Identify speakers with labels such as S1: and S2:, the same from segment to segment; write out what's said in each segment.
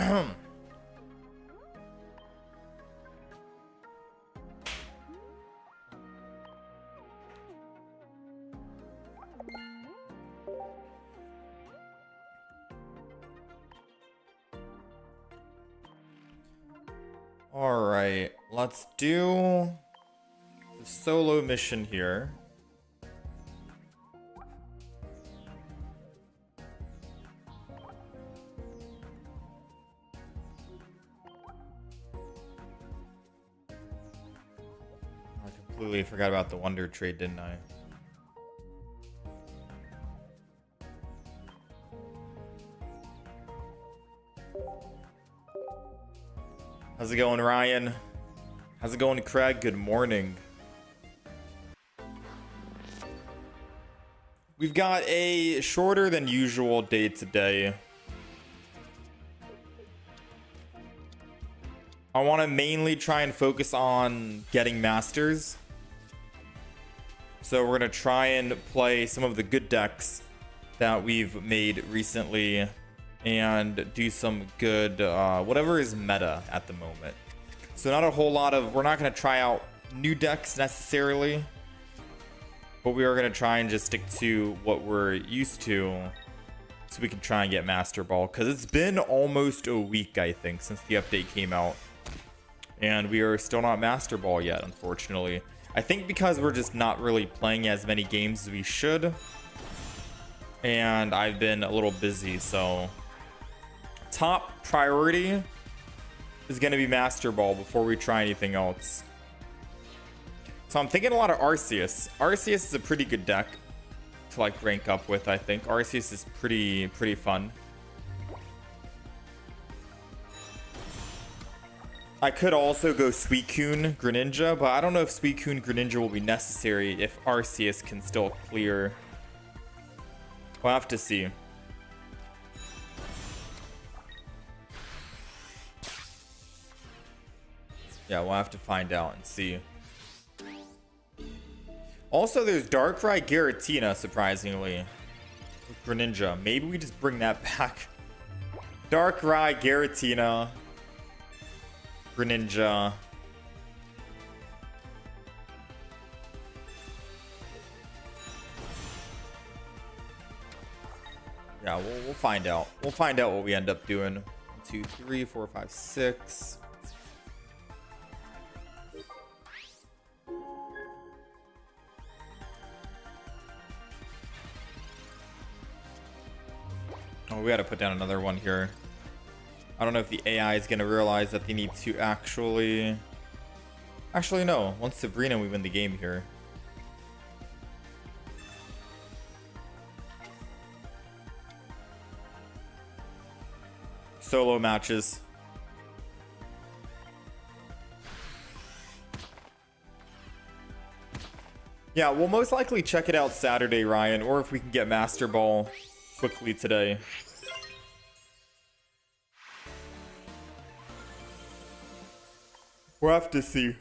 S1: All right, let's do the solo mission here. I completely forgot about the Wonder Trade, didn't I? How's it going, Ryan? How's it going, Craig? Good morning. We've got a shorter than usual day today. I want to mainly try and focus on getting masters. So we're going to try and play some of the good decks that we've made recently and do some good whatever is meta at the moment. So not a whole lot of, we're not going to try out new decks necessarily, but we are going to try and just stick to what we're used to so we can try and get Master Ball, because it's been almost a week, I think, since the update came out, and we are still not Master Ball yet, unfortunately. I think because we're just not really playing as many games as we should, and I've been a little busy. So top priority is going to be Master Ball before we try anything else. So I'm thinking a lot of Arceus. Arceus is a pretty good deck to like rank up with, I think. Arceus is pretty fun. I could also go Suicune Greninja, but I don't know if Suicune Greninja will be necessary if Arceus can still clear. We'll have to see. Yeah, we'll have to find out and see. Also, there's Darkrai Giratina, surprisingly, with Greninja. Maybe we just bring that back. Darkrai Giratina, Greninja. Yeah, we'll find out. We'll find out what we end up doing. 1, 2, 3, 4, 5, 6. Oh, we got to put down another one here. I don't know if the AI is going to realize that they need to actually... Actually, no. Once Sabrina, we win the game here. Solo matches. Yeah, we'll most likely check it out Saturday, Ryan, or if we can get Master Ball quickly today. We'll have to see.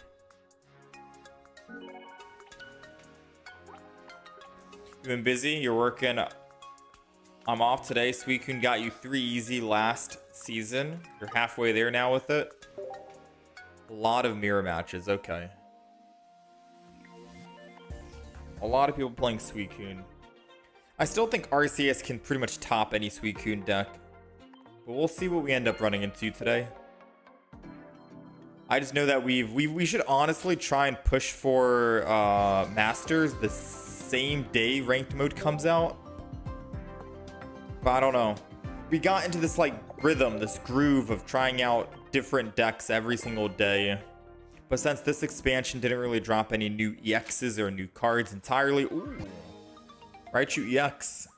S1: You've been busy? You're working? I'm off today. Suicune got you 3 easy last season. You're halfway there now with it. A lot of mirror matches. Okay. A lot of people playing Suicune. I still think Arceus can pretty much top any Suicune deck. But we'll see what we end up running into today. I just know that we should honestly try and push for Masters the same day ranked mode comes out. But I don't know. We got into this like rhythm, this groove of trying out different decks every single day. But since this expansion didn't really drop any new EXs or new cards entirely, ooh, Raichu EX.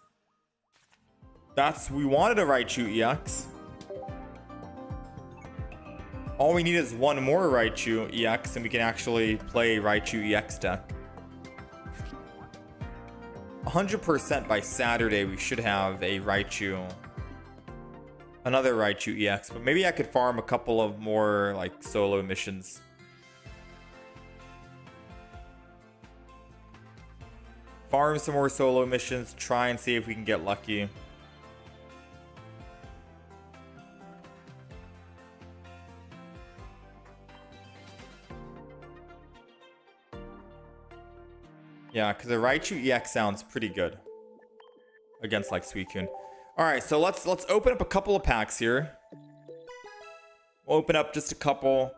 S1: We wanted a Raichu EX. All we need is one more Raichu EX and we can actually play Raichu EX deck. 100% by Saturday we should have a Raichu. Another Raichu EX, but maybe I could farm a couple of more like solo missions. Farm some more solo missions, try and see if we can get lucky. Yeah, because the Raichu EX sounds pretty good against like Suicune. All right, so let's open up a couple of packs here. We'll open up just a couple,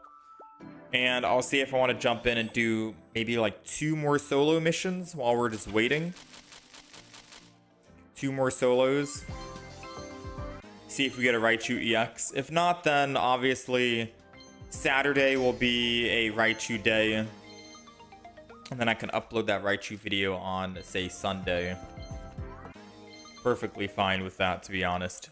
S1: and I'll see if I want to jump in and do maybe like 2 more solo missions while we're just waiting. 2 more solos. See if we get a Raichu EX. If not, then obviously Saturday will be a Raichu day. And then I can upload that Raichu video on, say, Sunday. Perfectly fine with that, to be honest.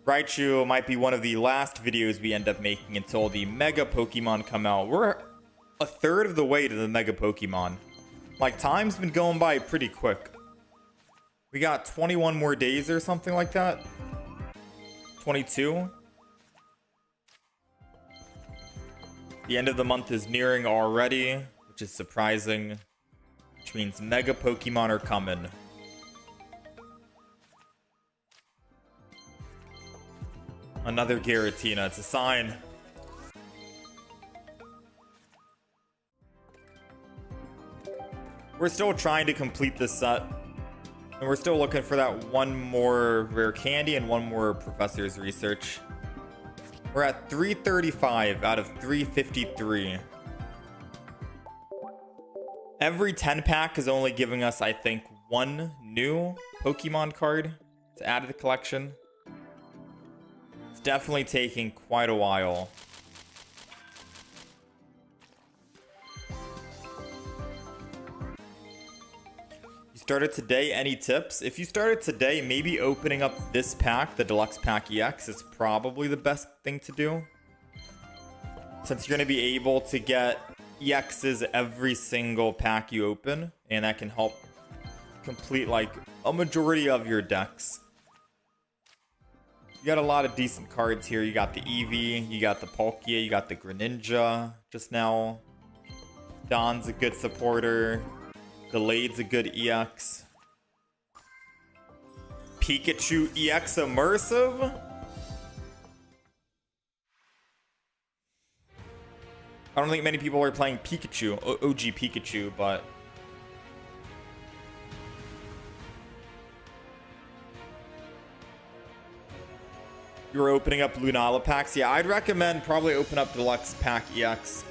S1: Raichu might be one of the last videos we end up making until the Mega Pokemon come out. We're a third of the way to the Mega Pokemon. Like, time's been going by pretty quick. We got 21 more days or something like that. 22. The end of the month is nearing already, which is surprising. Which means Mega Pokemon are coming. Another Giratina. It's a sign. We're still trying to complete this set. And we're still looking for that 1 more rare candy and 1 more Professor's Research. We're at 335 out of 353. Every 10 pack is only giving us, I think, 1 new Pokemon card to add to the collection. It's definitely taking quite a while. You started today, any tips? If you started today, maybe opening up this pack, the Deluxe Pack EX, is probably the best thing to do. Since you're going to be able to get EXs every single pack you open, and that can help complete like a majority of your decks. You got a lot of decent cards here. You got the Eevee, you got the Palkia, you got the Greninja just now. Don's a good supporter. Gallade's a good EX. Pikachu EX Immersive? I don't think many people are playing Pikachu, OG Pikachu, but... You're opening up Lunala packs? Yeah, I'd recommend probably open up Deluxe Pack EX.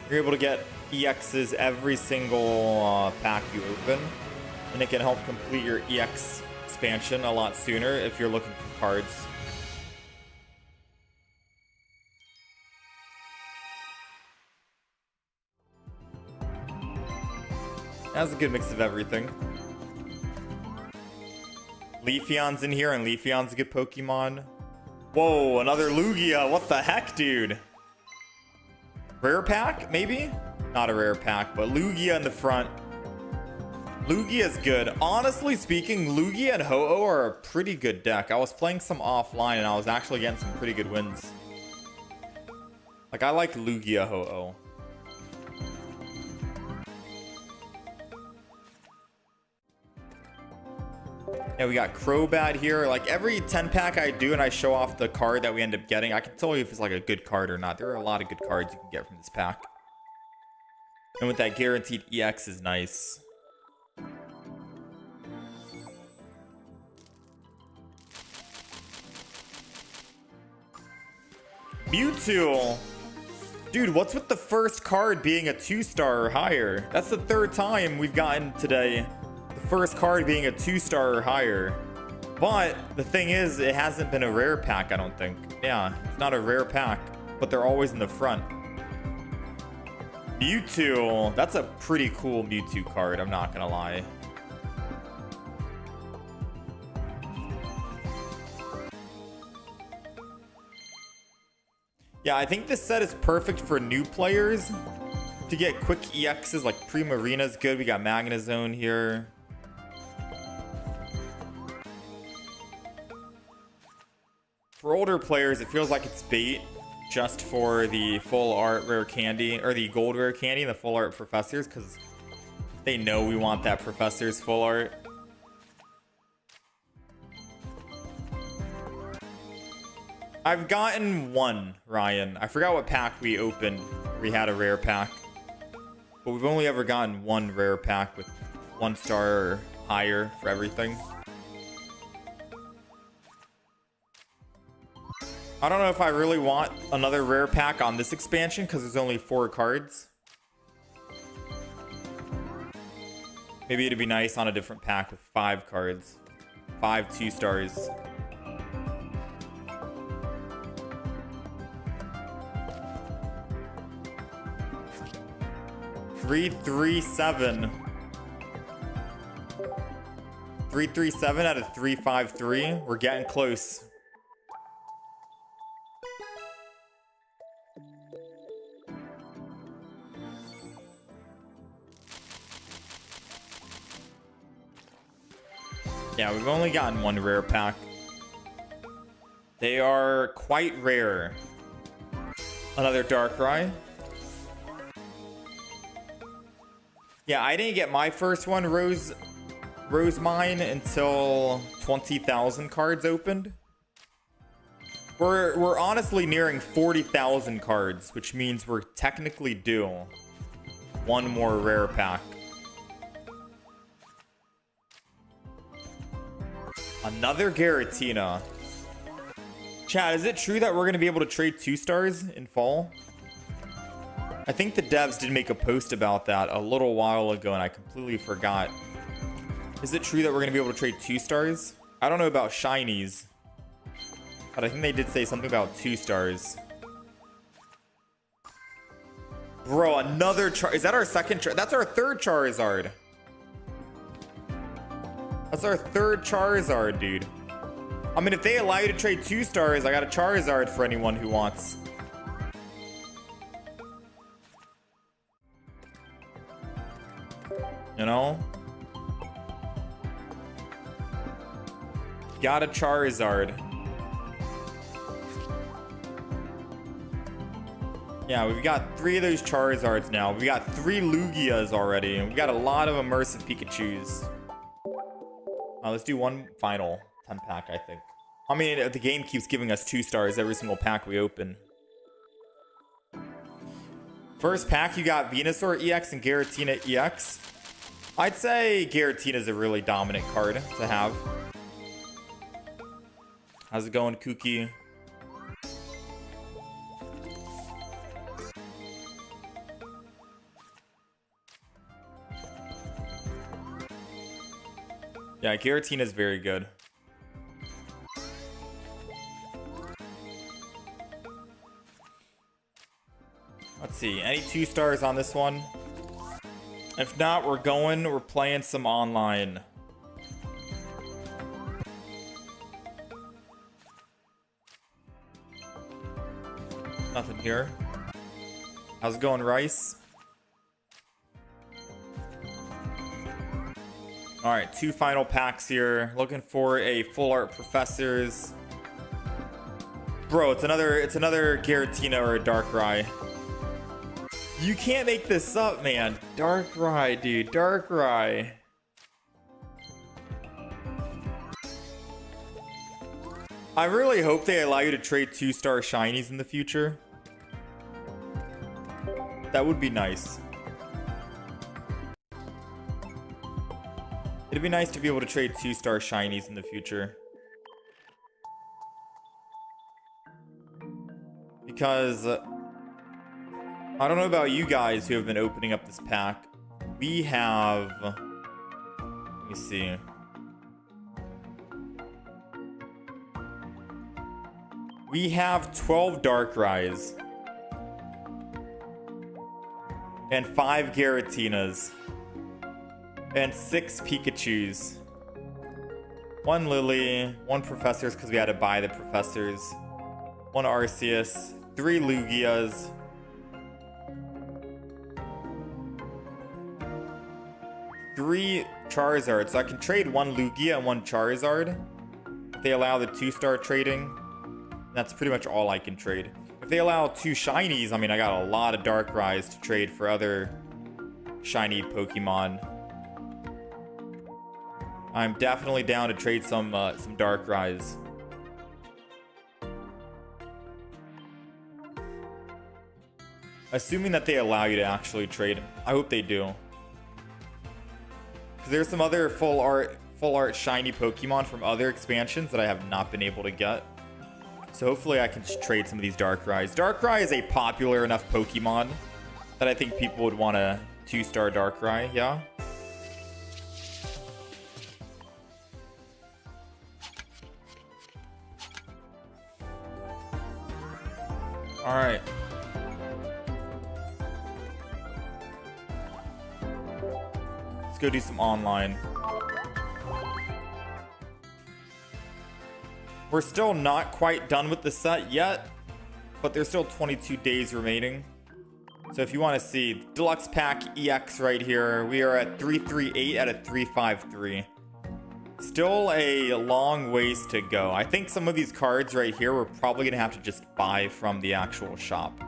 S1: You're able to get EXs every single pack you open, and it can help complete your EX expansion a lot sooner if you're looking for cards. That's a good mix of everything. Leafeon's in here, and Leafeon's a good Pokemon. Whoa, another Lugia. What the heck, dude? Rare pack, maybe? Not a rare pack, but Lugia in the front. Lugia's good. Honestly speaking, Lugia and Ho-Oh are a pretty good deck. I was playing some offline, and I was actually getting some pretty good wins. Like, I like Lugia Ho-Oh. Yeah, we got Crobat here. Like, every 10 pack I do and I show off the card that we end up getting, I can tell you if it's like a good card or not. There are a lot of good cards you can get from this pack. And with that guaranteed EX is nice. Mewtwo! Dude, what's with the first card being a 2-star or higher? That's the 3rd time we've gotten today. The first card being a 2-star or higher. But the thing is, it hasn't been a rare pack, I don't think. Yeah, it's not a rare pack, but they're always in the front. Mewtwo. That's a pretty cool Mewtwo card, I'm not gonna lie. Yeah, I think this set is perfect for new players to get quick EXs. Like Primarina's good. We got Magnezone here. For older players, it feels like it's bait just for the full art rare candy, or the gold rare candy and the full art professors, because they know we want that professor's full art. I've gotten one, Ryan. I forgot what pack we opened. We had a rare pack. But we've only ever gotten one rare pack with 1 star or higher for everything. I don't know if I really want another rare pack on this expansion because there's only 4 cards. Maybe it'd be nice on a different pack with 5 cards. 5 2 stars. Three, 337 out of 353. We're getting close. Yeah, we've only gotten 1 rare pack. They are quite rare. Another Darkrai. Yeah, I didn't get my first one, Rose Mine, until 20,000 cards opened. We're honestly nearing 40,000 cards, which means we're technically due 1 more rare pack. Another Giratina. Chad, is it true that we're going to be able to trade 2 stars in fall? I think the devs did make a post about that a little while ago and I completely forgot. Is it true that we're going to be able to trade 2 stars? I don't know about shinies, but I think they did say something about 2 stars. Bro, another Is that our second That's our 3rd Charizard. That's our 3rd Charizard, dude. I mean, if they allow you to trade 2 stars, I got a Charizard for anyone who wants. You know? Got a Charizard. Yeah, we've got 3 of those Charizards now. We've got 3 Lugias already. And we've got a lot of immersive Pikachus. Let's do one final 10 pack, I think. I mean, the game keeps giving us 2 stars every single pack we open. First pack, you got Venusaur EX and Giratina EX. I'd say Giratina is a really dominant card to have. How's it going, Kookie? Yeah, Giratina is very good. Let's see, any 2 stars on this one? If not, we're playing some online. Nothing here. How's it going, Rice? All right, 2 final packs here. Looking for a full art Professors. Bro, it's another Giratina or a Darkrai. You can't make this up, man. Darkrai, dude. Darkrai. I really hope they allow you to trade 2-star shinies in the future. That would be nice. It'd be nice to be able to trade 2-star shinies in the future. Because I don't know about you guys who have been opening up this pack. We have... Let me see. We have 12 Darkrai's. And 5 Giratinas. And 6 Pikachus. 1 Lily. 1 Professors because we had to buy the Professors. 1 Arceus. 3 Lugias. 3 Charizards. So I can trade 1 Lugia and 1 Charizard. If they allow the 2-star trading. That's pretty much all I can trade. If they allow 2 shinies, I mean, I got a lot of Darkrai's to trade for other shiny Pokemon. I'm definitely down to trade some Darkrai's. Assuming that they allow you to actually trade. I hope they do. Because there's some other full art shiny Pokemon from other expansions that I have not been able to get. So hopefully I can just trade some of these Darkrai's. Darkrai is a popular enough Pokemon that I think people would want a 2-star Darkrai, yeah? Alright. Let's go do some online. We're still not quite done with the set yet, but there's still 22 days remaining. So if you want to see Deluxe Pack EX right here, we are at 338 out of 353. Still a long ways to go. I think some of these cards right here we're probably going to have to just buy from the actual shop.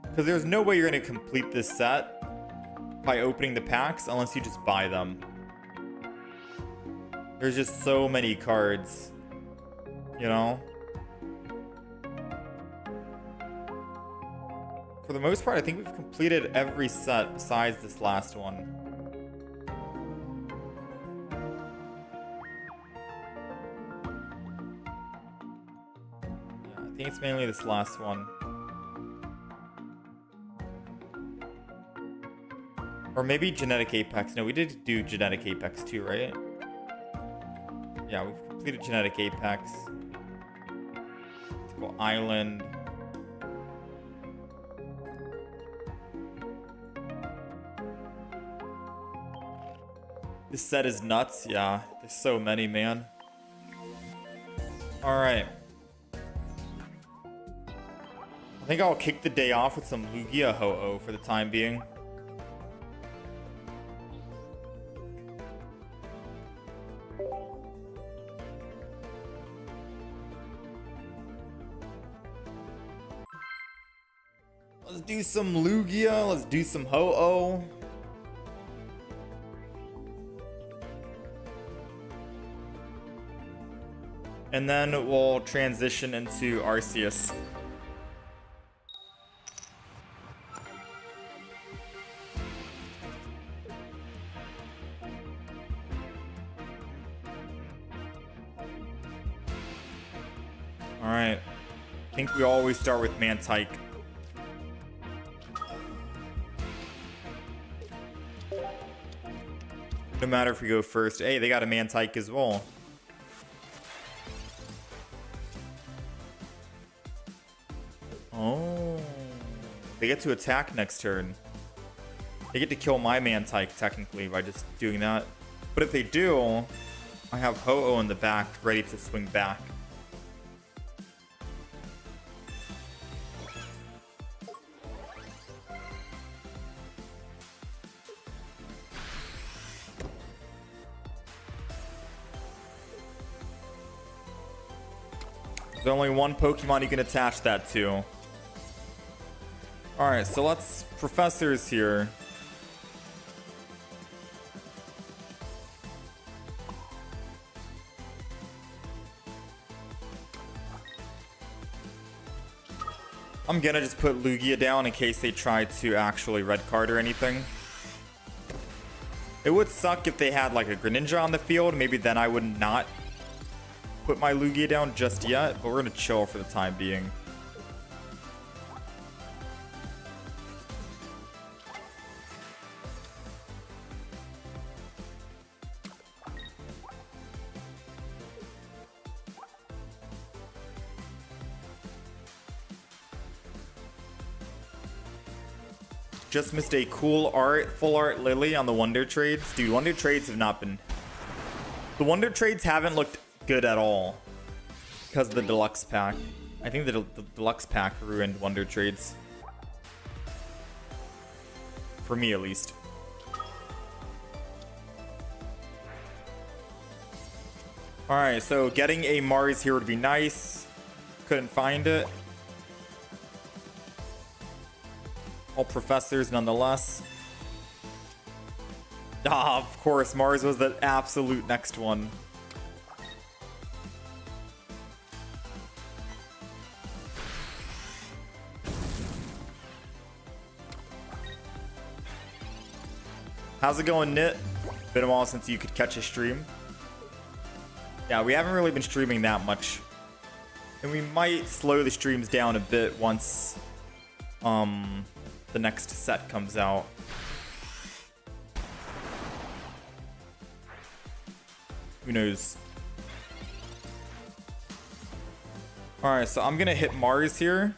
S1: Because there's no way you're going to complete this set by opening the packs unless you just buy them. There's just so many cards, you know? For the most part, I think we've completed every set besides this last one. Yeah, I think it's mainly this last one. Or maybe Genetic Apex. No, we did do Genetic Apex too, right? Yeah, we've completed Genetic Apex. Let's go Island. This set is nuts. Yeah, there's so many, man. Alright. I think I'll kick the day off with some Lugia and Ho-Oh for the time being. Let's do some Lugia. Let's do some Ho-Oh. And then we'll transition into Arceus. Alright. I think we always start with Mantike. No matter if we go first. Hey, they got a Mantike as well. Oh. They get to attack next turn. They get to kill my Mantike, technically, by just doing that. But if they do, I have Ho-Oh in the back, ready to swing back. There's only one Pokemon you can attach that to. Alright, so let's... Professors here. I'm gonna just put Lugia down in case they try to actually red card or anything. It would suck if they had like a Greninja on the field. Maybe then I would not put my Lugia down just yet, but we're gonna chill for the time being. Just missed a cool art, full art Lily on the Wonder Trades. Dude, Wonder Trades have not been... The Wonder Trades haven't looked good at all because of the Deluxe Pack. I think the Deluxe Pack ruined Wonder Trades. For me, at least. Alright, so getting a Mars here would be nice. Couldn't find it. All professors nonetheless. Ah, of course, Mars was the absolute next one. How's it going, Knit? Been a while since you could catch a stream. Yeah, we haven't really been streaming that much. And we might slow the streams down a bit once the next set comes out. Who knows? Alright, so I'm gonna hit Mars here.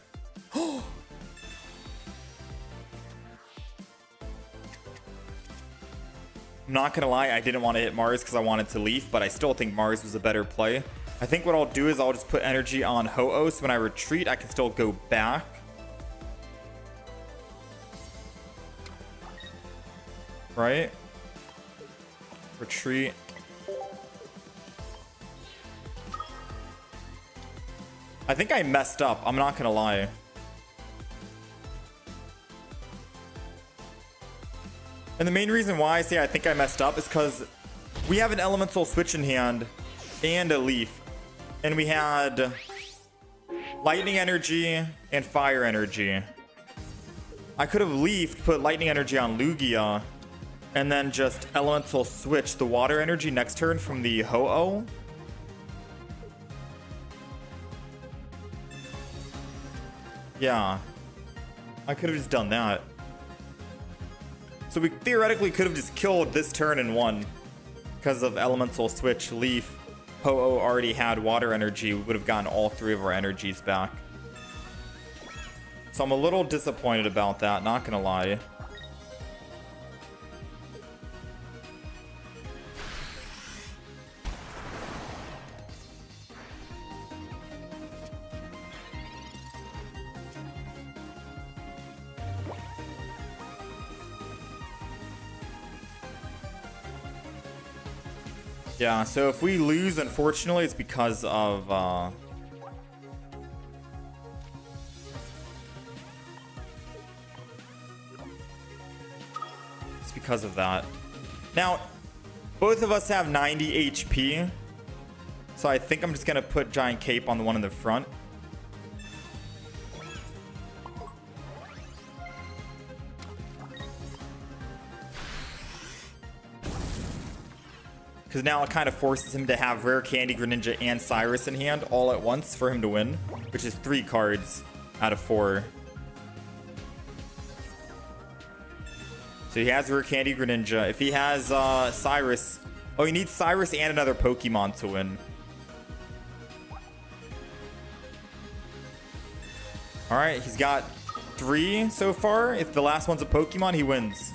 S1: I'm not gonna lie, I didn't want to hit Mars because I wanted to leaf, but I still think Mars was a better play. I think what I'll do is I'll just put energy on Ho-Oh, so when I retreat, I can still go back. Right? Retreat. I think I messed up. I'm not gonna lie. And the main reason why I say I think I messed up is because we have an elemental switch in hand and a leaf. And we had lightning energy and fire energy. I could have leafed, put lightning energy on Lugia, and then just elemental switch the water energy next turn from the Ho-Oh. Yeah. I could have just done that. So we theoretically could have just killed this turn and won. Because of elemental switch, leaf. Ho-Oh already had water energy. We would have gotten all three of our energies back. So I'm a little disappointed about that, not gonna lie. Yeah, so if we lose, unfortunately, it's because of it's because of that. Now, both of us have 90 HP, so I think I'm just gonna put Giant Cape on the one in the front. Because now it kind of forces him to have Rare Candy, Greninja, and Cyrus in hand all at once for him to win, which is 3 cards out of 4. So he has Rare Candy, Greninja. If he has Cyrus... Oh, he needs Cyrus and another Pokemon to win. Alright, he's got 3 so far. If the last one's a Pokemon, he wins.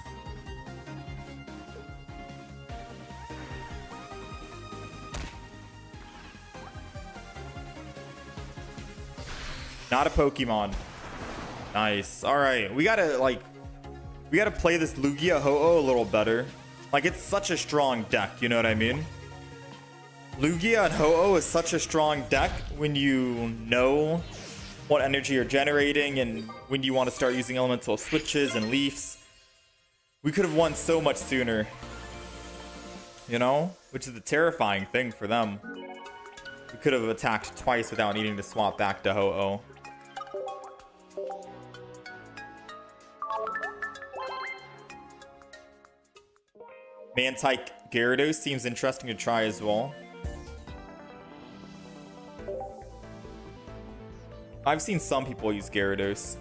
S1: Not a Pokemon. Nice. All right, we gotta play this Lugia Ho-Oh a little better. Like, it's such a strong deck, you know what I mean? Lugia and Ho-Oh is such a strong deck when you know what energy you're generating and when you want to start using elemental switches and leafs. We could have won so much sooner, you know, which is the terrifying thing for them. We could have attacked twice without needing to swap back to Ho-Oh. Mantike Gyarados seems interesting to try as well. I've seen some people use Gyarados.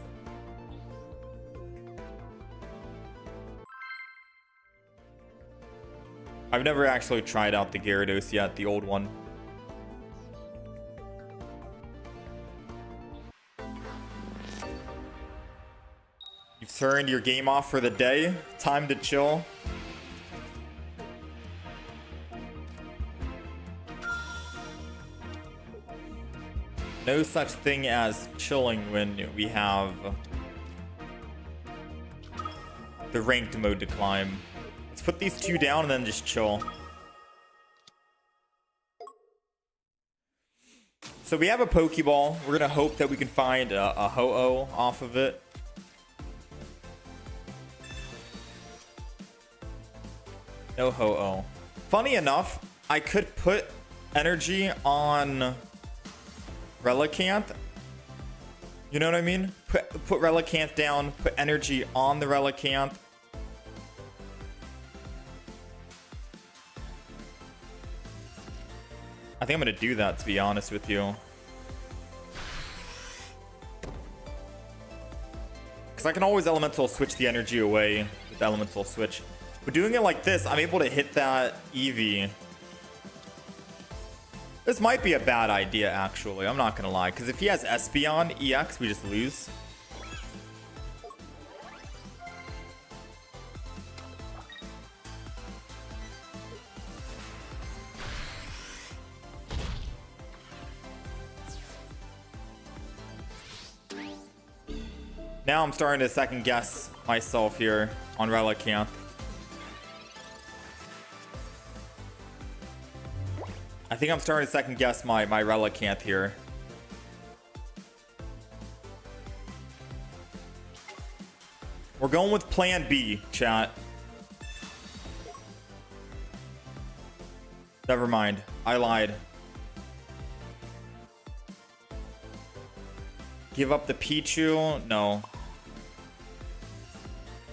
S1: I've never actually tried out the Gyarados yet, the old one. You've turned your game off for the day. Time to chill. No such thing as chilling when we have the ranked mode to climb. Let's put these 2 down and then just chill. So we have a Pokeball. We're gonna hope that we can find a Ho-Oh off of it. No Ho-Oh. Funny enough, I could put energy on Relicanth. You know what I mean? Put Relicanth down, put energy on the Relicanth. think I'm going to do that, to be honest with you. Because I can always elemental switch the energy away with the elemental switch. But doing it like this, I'm able to hit that Eevee. This might be a bad idea, actually. I'm not going to lie. Because if he has Espeon EX, we just lose. Now I'm starting to second guess myself here on Relicanth. I think I'm starting to second guess my Relicanth here. We're going with plan B, chat. Never mind. I lied. Give up the Pichu? No.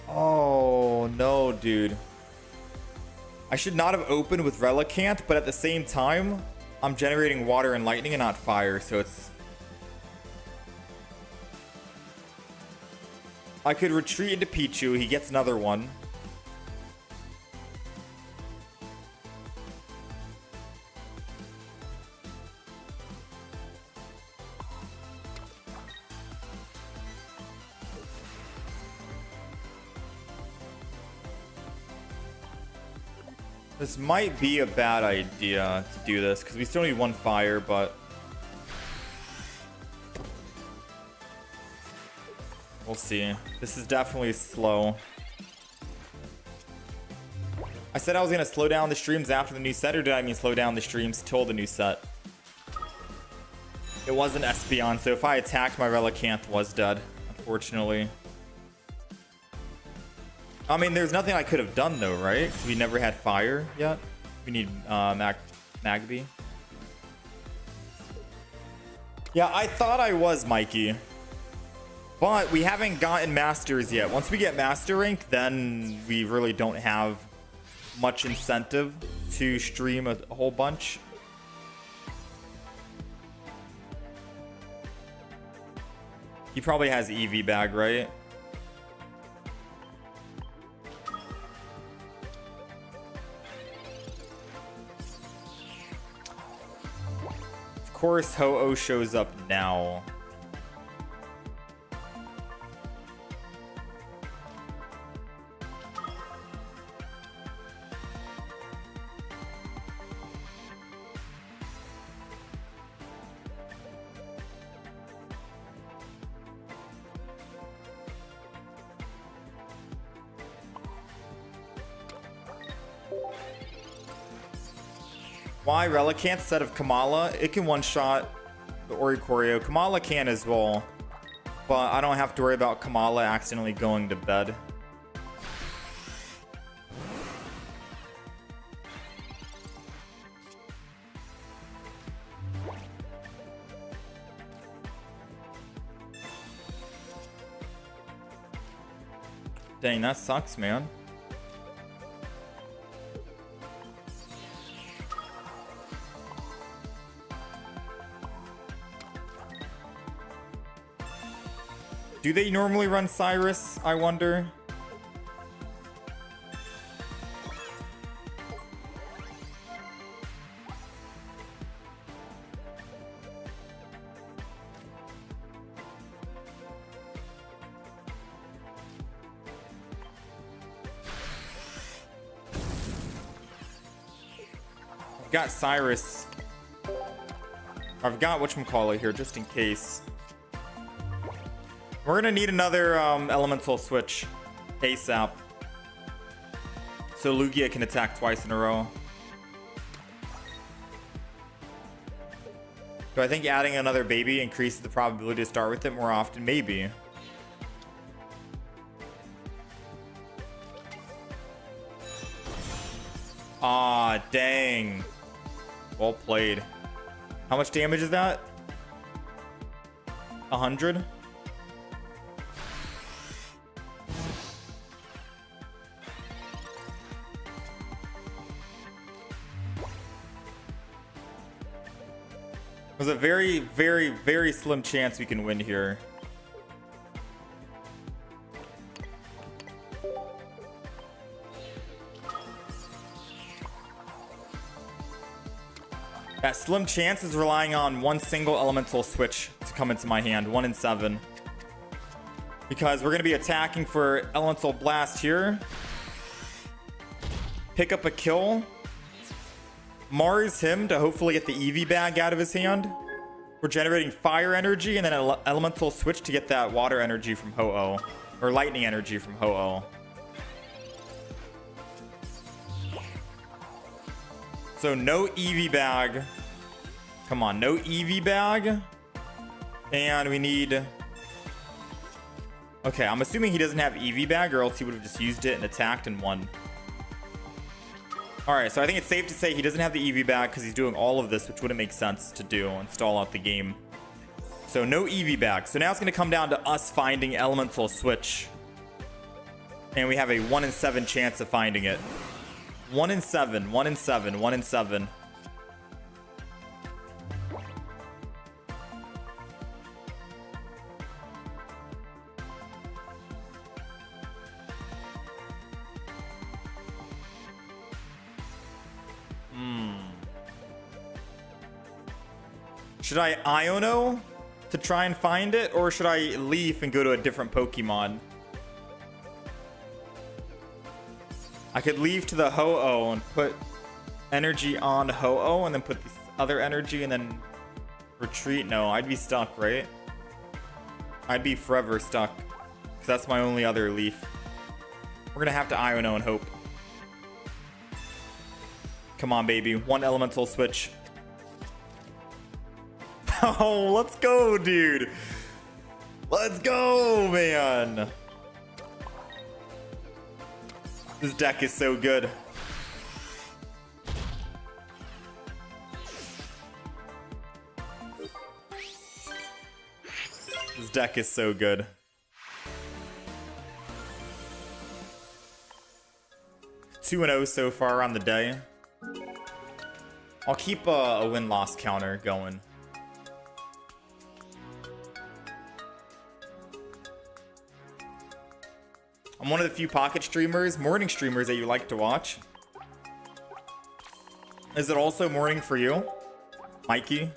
S1: Oh, no, dude. I should not have opened with Relicanth, but at the same time, I'm generating water and lightning and not fire, so it's... I could retreat into Pichu. He gets another one. This might be a bad idea to do this, because we still need one fire, but... we'll see. This is definitely slow. I said I was going to slow down the streams after the new set, or did I mean slow down the streams till the new set? It wasn't Espeon, so if I attacked, my Relicanth was dead, unfortunately. I mean, there's nothing I could have done, though, right? Because we never had fire yet. We need Magby. Yeah, I thought I was Mikey. But we haven't gotten Masters yet. Once we get Master Rank, then we really don't have much incentive to stream a whole bunch. He probably has EV bag, right? Of course, Ho-Oh shows up now. Why Relicanth instead of Kamala? It can one-shot the Oricorio. Kamala can as well, but I don't have to worry about Kamala accidentally going to bed. Dang, that sucks, man. Do they normally run Cyrus, I wonder? I've got Cyrus. I've got whatchamacallit here just in case. We're gonna need another elemental switch ASAP, so Lugia can attack twice in a row. Do I think adding another baby increases the probability to start with it more often? Maybe. Ah, dang. Well played. How much damage is that? 100? There's a very, very, very slim chance we can win here. That slim chance is relying on one single elemental switch to come into my hand. 1 in 7. Because we're going to be attacking for elemental blast here. Pick up a kill. Mars him to hopefully get the EV bag out of his hand. We're generating fire energy and then an elemental switch to get that water energy from Ho-Oh. Or lightning energy from Ho-Oh. So no EV bag. Come on, no EV bag. And we need... Okay, I'm assuming he doesn't have EV bag or else he would have just used it and attacked and won. Alright, so I think it's safe to say he doesn't have the EV bag because he's doing all of this, which wouldn't make sense to do. Install out the game. So no EV bag. So now it's going to come down to us finding elemental switch. And we have a 1 in 7 chance of finding it. 1 in 7, 1 in 7, 1 in 7. Should I Iono to try and find it, or should I leaf and go to a different Pokemon? I could leave to the Ho-Oh and put energy on Ho-Oh and then put this other energy and then retreat. No, I'd be stuck, right? I'd be forever stuck because that's my only other leaf. We're gonna have to Iono and hope. Come on, baby. One elemental switch. Oh, let's go, dude. Let's go, man. This deck is so good. This deck is so good. Two and 0 so far on the day. I'll keep a win-loss counter going. I'm one of the few pocket streamers, morning streamers that you like to watch. Is it also morning for you, Mikey?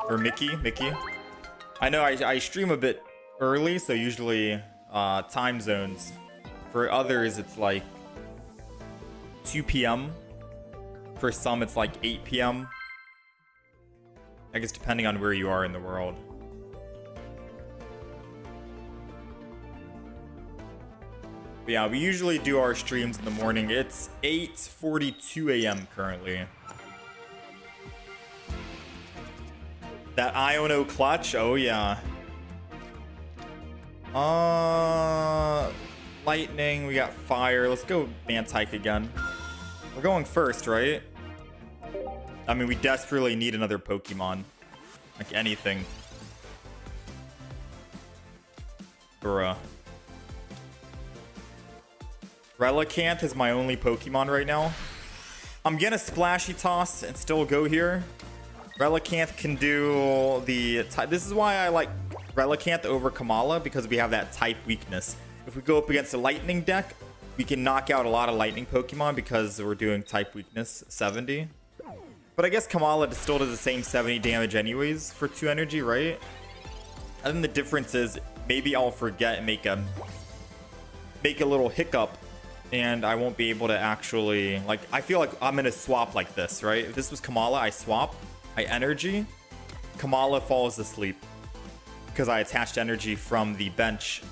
S1: Or Mickey? I know I stream a bit early, so usually time zones. For others, it's like 2 p.m. For some, it's like 8 p.m. I guess depending on where you are in the world. But yeah, we usually do our streams in the morning. It's 8:42 a.m. currently. That Iono clutch, oh yeah. Lightning, we got fire. Let's go Mantike again. We're going first, right? I mean, we desperately need another Pokemon. Like anything. Bruh. Relicanth is my only Pokemon right now. I'm gonna Splashy Toss and still go here. Relicanth can do the type. This is why I like Relicanth over Kamala, because we have that type weakness. If we go up against a lightning deck, we can knock out a lot of lightning Pokemon because we're doing type weakness 70. But I guess Kamala still does the same 70 damage anyways for 2 energy, right? I think the difference is maybe I'll forget and make a little hiccup. And I won't be able to actually, like, I feel like I'm going to swap like this, right? If this was Kamala, I swap, I energy, Kamala falls asleep. Because I attached energy from the bench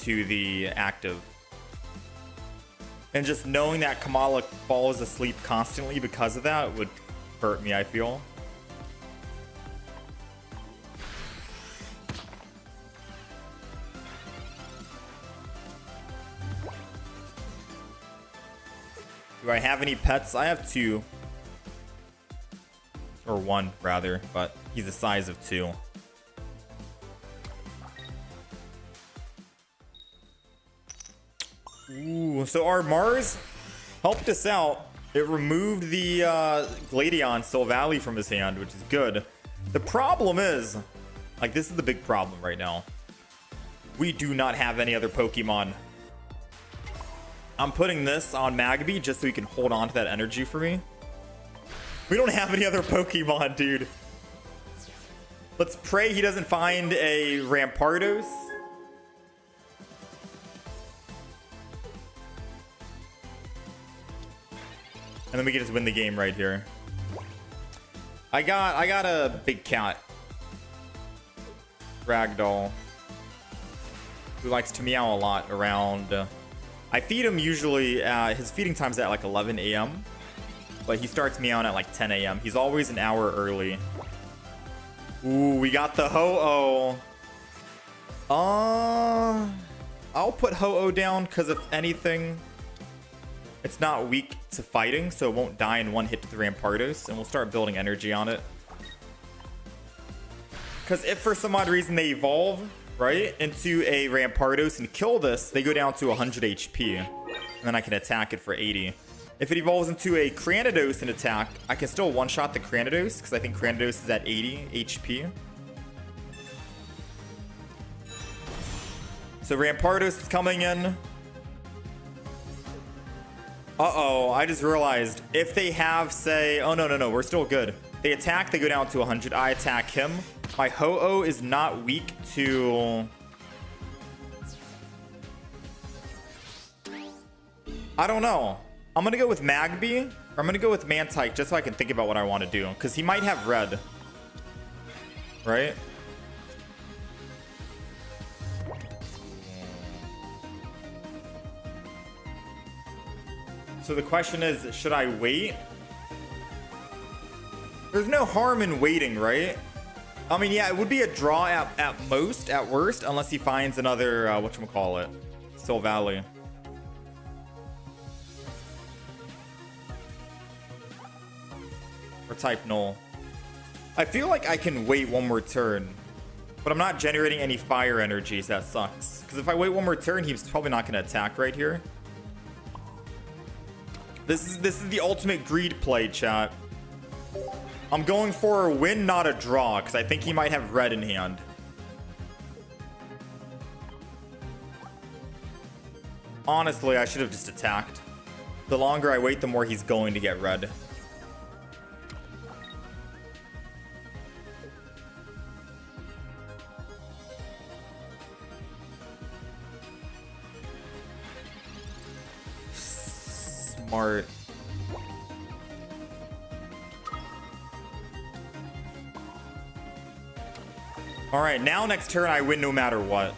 S1: to the active. And just knowing that Kamala falls asleep constantly because of that would hurt me, I feel. Do I have any pets? I have 2. Or 1, rather, but he's the size of 2. Ooh, so our Mars helped us out. It removed the Gladion Silvally from his hand, which is good. The problem is, like, this is the big problem right now. We do not have any other Pokemon. I'm putting this on Magby just so he can hold on to that energy for me. We don't have any other Pokemon, dude. Let's pray he doesn't find a Rampardos. And then we can just win the game right here. I got a big cat. Ragdoll. Who likes to meow a lot around. I feed him usually, his feeding time's at like 11 a.m. But he starts meowing at like 10 a.m. He's always an hour early. Ooh, we got the Ho-Oh. I'll put Ho-Oh down because if anything, it's not weak to fighting, so it won't die in one hit to the Rampardos, and we'll start building energy on it. Because if for some odd reason they evolve, right, into a Rampardos and kill this, they go down to 100 HP. And then I can attack it for 80. If it evolves into a Cranidos and attack, I can still one-shot the Cranidos, because I think Cranidos is at 80 HP. So Rampardos is coming in. Uh-oh, I just realized if they have, say... Oh, no, we're still good. They attack, they go down to 100. I attack him. My Ho-Oh is not weak to... I don't know. I'm going to go with Magby, or I'm going to go with Mantike just so I can think about what I want to do. Because he might have red. Right? So the question is, should I wait? There's no harm in waiting, right? I mean, yeah, it would be a draw at most, at worst, unless he finds another, whatchamacallit, Silvally. Or type null. I feel like I can wait one more turn, but I'm not generating any fire energies. That sucks. Because if I wait one more turn, he's probably not going to attack right here. This is the ultimate greed play, chat. I'm going for a win, not a draw, because I think he might have red in hand. Honestly, I should have just attacked. The longer I wait, the more he's going to get red. Smart. All right, now next turn I win no matter what.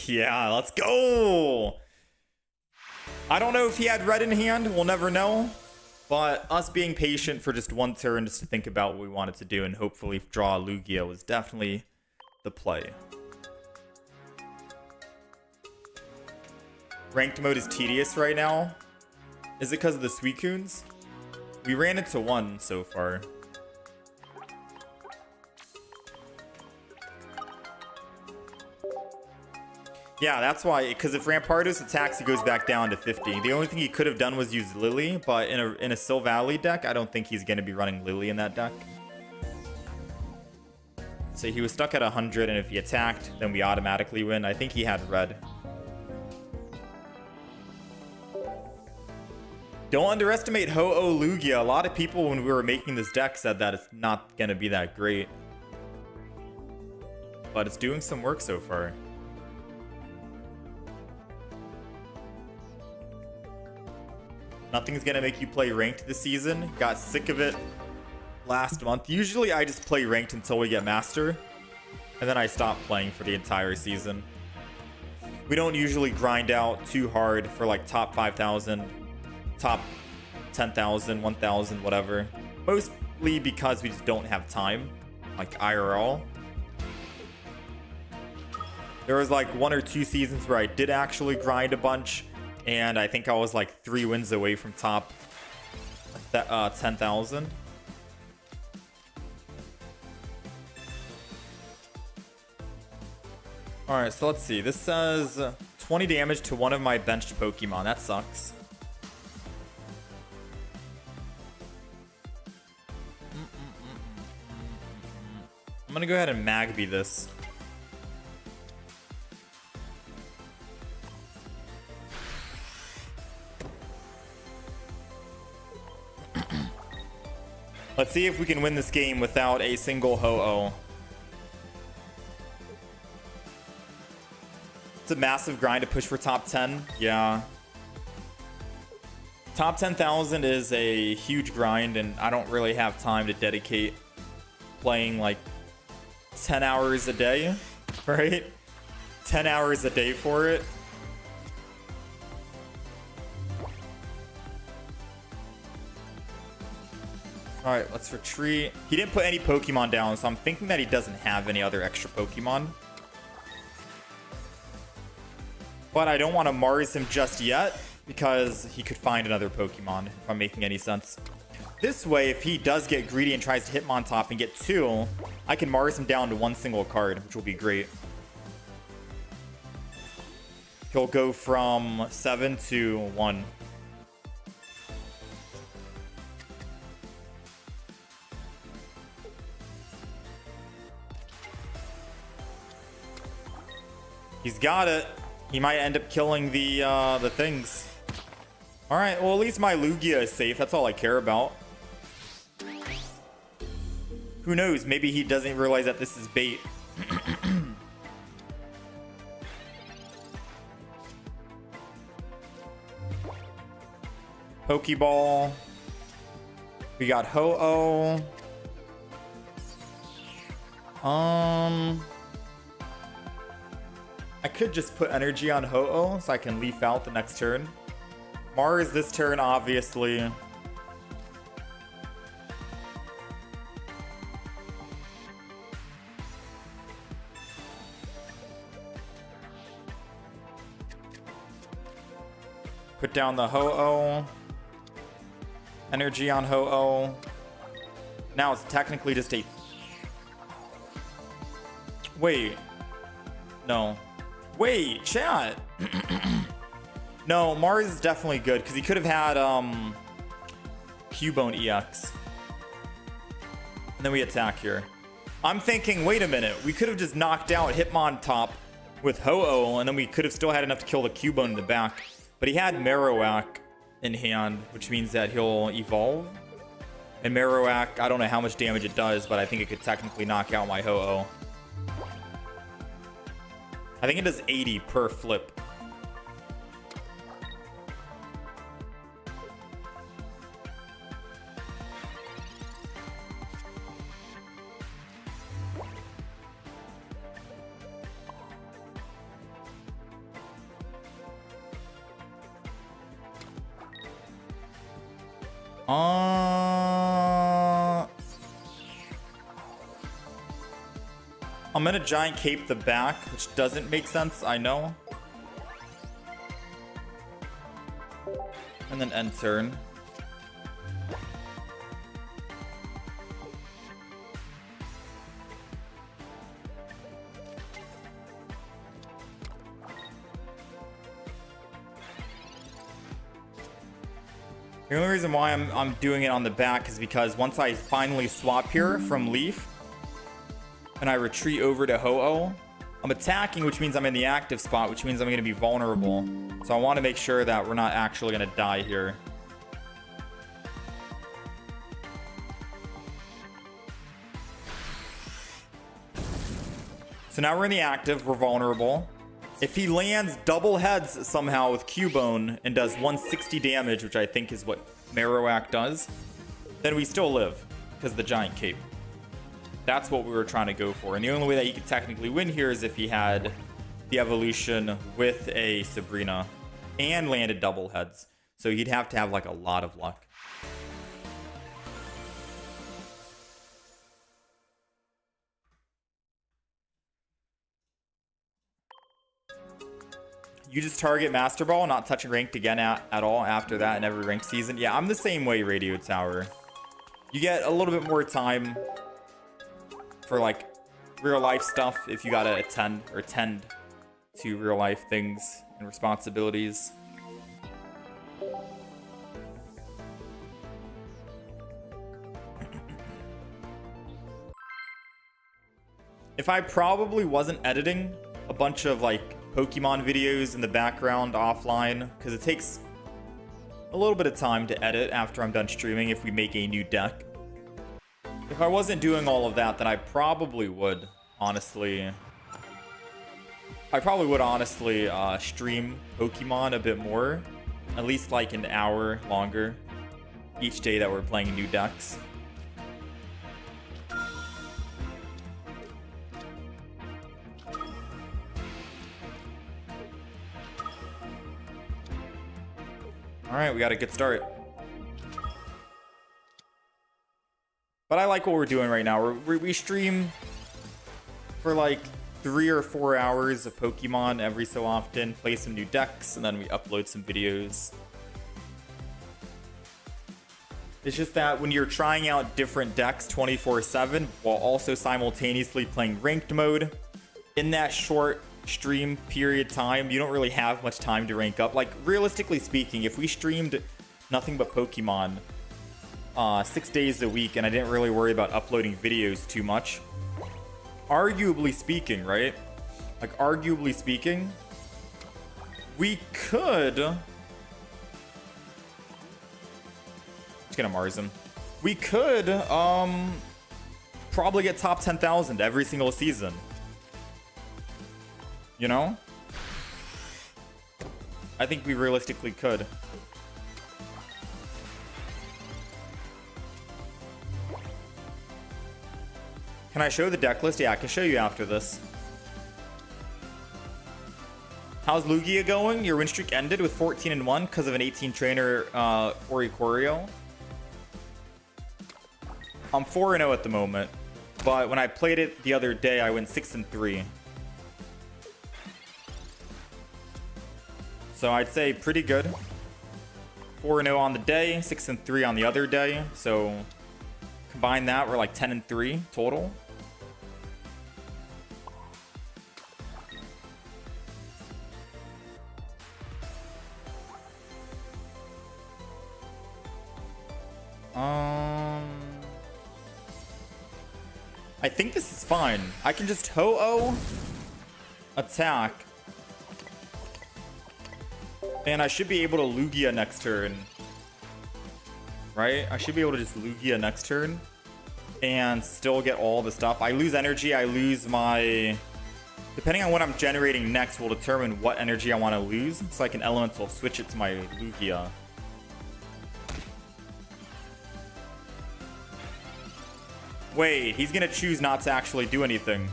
S1: Yeah, let's go. I don't know if he had red in hand. We'll never know. But us being patient for just one turn just to think about what we wanted to do and hopefully draw Lugia was definitely the play. Ranked mode is tedious right now. Is it because of the Suicunes? We ran into one so far. Yeah, that's why, because if Rampardos attacks, he goes back down to 50. The only thing he could have done was use Lily, but in a Silvally deck, I don't think he's going to be running Lily in that deck. So he was stuck at 100, and if he attacked, then we automatically win. I think he had red. Don't underestimate Ho-Oh Lugia. A lot of people, when we were making this deck, said that it's not going to be that great. But it's doing some work so far. Nothing's gonna make you play ranked this season. Got sick of it last month. Usually I just play ranked until we get master, and then I stop playing for the entire season. We don't usually grind out too hard for like top 5,000, top 10,000, 1,000, whatever. Mostly because we just don't have time, like IRL. There was like 1 or 2 seasons where I did actually grind a bunch. And I think I was like 3 wins away from top 10,000. Alright, so let's see. This says 20 damage to one of my benched Pokemon. That sucks. I'm gonna go ahead and Magby this. Let's see if we can win this game without a single Ho-Oh. It's a massive grind to push for top 10. Yeah. Top 10,000 is a huge grind, and I don't really have time to dedicate playing like 10 hours a day, right? 10 hours a day for it. All right, let's retreat. He didn't put any Pokemon down, so I'm thinking that he doesn't have any other extra Pokemon. But I don't want to Mars him just yet, because he could find another Pokemon, if I'm making any sense. This way, if he does get greedy and tries to Hitmontop and get 2, I can Mars him down to 1 single card, which will be great. He'll go from 7 to 1. He's got it. He might end up killing the things. All right, well, at least my Lugia is safe. That's all I care about. Who knows? Maybe he doesn't realize that this is bait. Pokeball. We got Ho-Oh. I could just put energy on Ho-Oh so I can leaf out the next turn. Mars this turn, obviously. Put down the Ho-Oh. Energy on Ho-Oh. Now it's technically just a... Wait. No. Wait, chat. No, Mars is definitely good because he could have had Cubone EX. And then we attack here. I'm thinking, wait a minute, we could have just knocked out Hitmontop with Ho-Oh, and then we could have still had enough to kill the Cubone in the back. But he had Marowak in hand, which means that he'll evolve. And Marowak, I don't know how much damage it does, but I think it could technically knock out my Ho-Oh. I think it does 80 per flip. I'm gonna Giant Cape the back, which doesn't make sense, I know. And then end turn. The only reason why I'm doing it on the back is because once I finally swap here from Leaf, and I retreat over to Ho-Oh, I'm attacking, which means I'm in the active spot, which means I'm going to be vulnerable. So I want to make sure that we're not actually going to die here. So now we're in the active, we're vulnerable. If he lands double heads somehow with Cubone and does 160 damage, which I think is what Marowak does, then we still live because of the Giant Cape. That's what we were trying to go for. And the only way that he could technically win here is if he had the evolution with a Sabrina and landed double heads. So he'd have to have like a lot of luck. You just target Master Ball, not touching ranked again at all after that in every ranked season. Yeah, I'm the same way, Radio Tower. You get a little bit more time for like real life stuff if you gotta attend or tend to real life things and responsibilities. If I probably wasn't editing a bunch of like Pokemon videos in the background offline, because it takes a little bit of time to edit after I'm done streaming if we make a new deck. If I wasn't doing all of that, then I probably would honestly stream Pokemon a bit more, at least like an hour longer each day that we're playing new decks. All right, we got a good start. But I like what we're doing right now. We stream for like 3 or 4 hours of Pokemon every so often, play some new decks, and then we upload some videos. It's just that when you're trying out different decks 24/7 while also simultaneously playing ranked mode, in that short stream period time, you don't really have much time to rank up. Like, realistically speaking, if we streamed nothing but Pokemon 6 days a week and I didn't really worry about uploading videos too much, arguably speaking, right? Like, arguably speaking, we could... Just gonna Mars him. We could, probably get top 10,000 every single season. You know? I think we realistically could. Can I show the deck list? Yeah, I can show you after this. How's Lugia going? Your win streak ended with 14-1 because of an 18 trainer Oricorio. I'm 4-0 at the moment, but when I played it the other day, I went 6-3. So I'd say pretty good. 4-0 on the day, 6-3 on the other day. So combine that, we're like 10-3 total. I think this is fine. I can just Ho-Oh attack. And I should be able to Lugia next turn. Right? I should be able to just Lugia next turn. And still get all the stuff. I lose energy. I lose my... Depending on what I'm generating next will determine what energy I want to lose. So I can elemental switch it to my Lugia. Wait, he's going to choose not to actually do anything.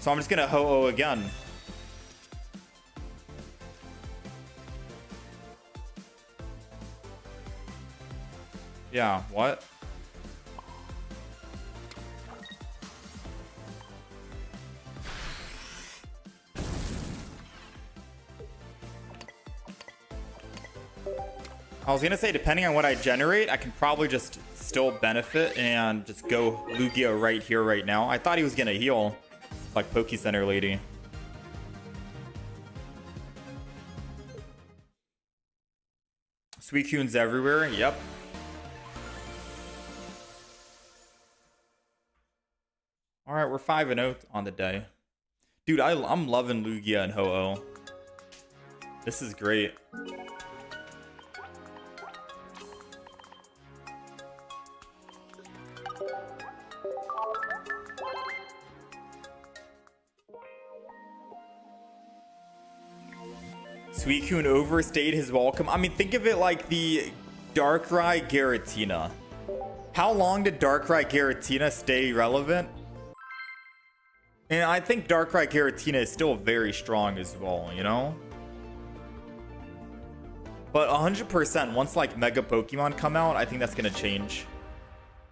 S1: So I'm just going to Ho-Oh again. Yeah, what? I was gonna say, depending on what I generate, I can probably just still benefit and just go Lugia right here, right now. I thought he was gonna heal, like Poke Center lady. Suicune's everywhere, yep. Alright, we're 5-0 on the day. Dude, I'm loving Lugia and Ho-Oh. This is great. Suicune overstayed his welcome. I mean, think of it like the Darkrai Giratina. How long did Darkrai Giratina stay relevant? And I think Darkrai Giratina is still very strong as well, you know? But 100%, once like Mega Pokemon come out, I think that's going to change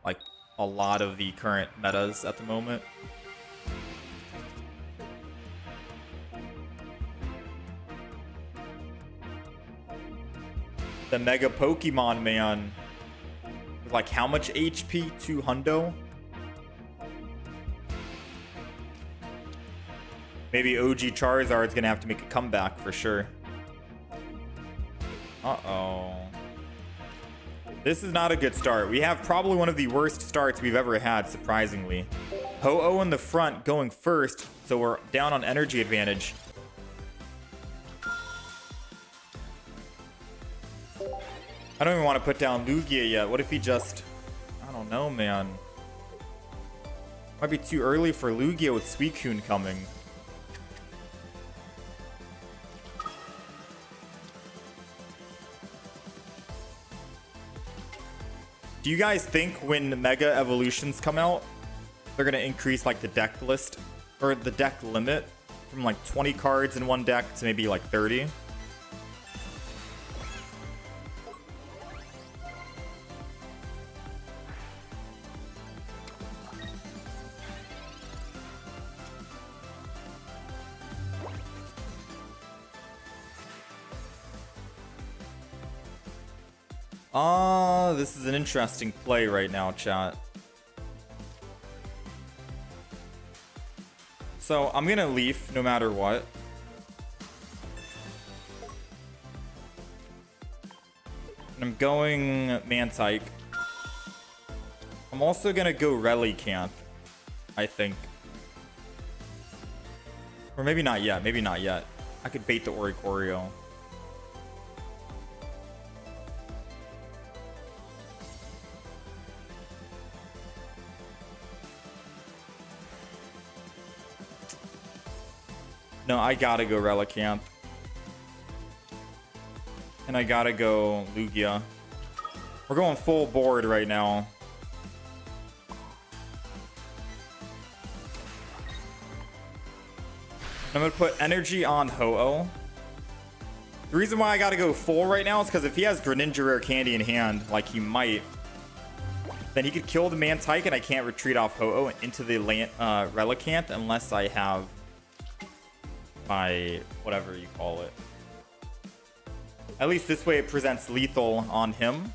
S1: like a lot of the current metas at the moment. The Mega Pokemon, man. Like, how much HP? 200? Maybe OG Charizard's gonna have to make a comeback for sure. Uh-oh. This is not a good start. We have probably one of the worst starts we've ever had, surprisingly. Ho-Oh in the front going first, so we're down on energy advantage. I don't even want to put down Lugia yet. What if he just... I don't know, man. Might be too early for Lugia with Suicune coming. Do you guys think when Mega Evolutions come out, they're going to increase like the deck list or the deck limit from like 20 cards in one deck to maybe like 30? This is an interesting play right now, chat. So I'm gonna Leaf no matter what. And I'm going Mantike. I'm also gonna go Relicanth, I think. Or maybe not yet, maybe not yet. I could bait the Oricorio. No, I gotta go Relicanth. And I gotta go Lugia. We're going full board right now. I'm gonna put energy on Ho-Oh. The reason why I gotta go full right now is because if he has Greninja Rare Candy in hand, like he might, then he could kill the Mantike and I can't retreat off Ho-Oh into the Relicanth unless I have my whatever you call it. At least this way it presents lethal on him.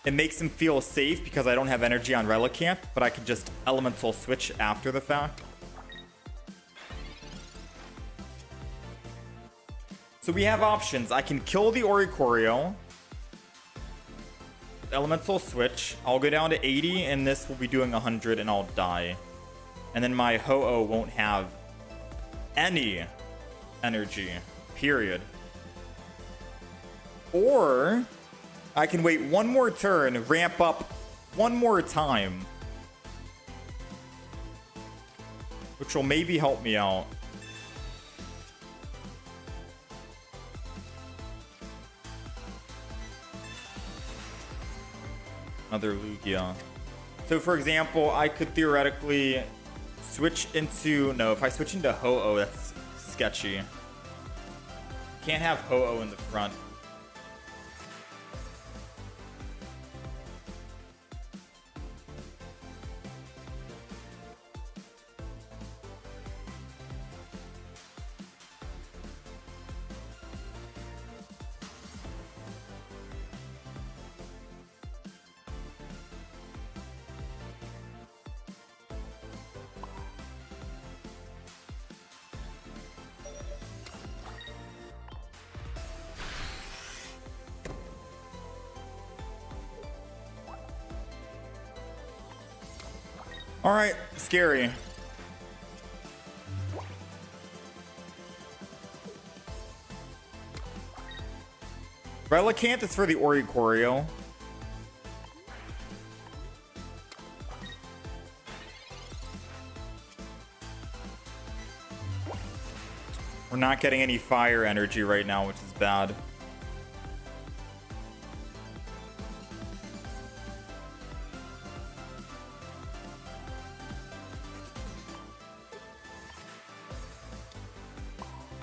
S1: It makes him feel safe because I don't have energy on Relicanth, but I can just elemental switch after the fact. So we have options. I can kill the Oricorio. Elemental switch. I'll go down to 80 and this will be doing 100 and I'll die. And then my Ho-Oh won't have any energy, period. Or I can wait one more turn, ramp up one more time, which will maybe help me out. Another Lugia. So for example, I could theoretically switch into... No, if I switch into Ho-Oh, that's sketchy. Can't have Ho-Oh in the front. All right, scary. Relicanth is for the Oricorio. We're not getting any fire energy right now, which is bad.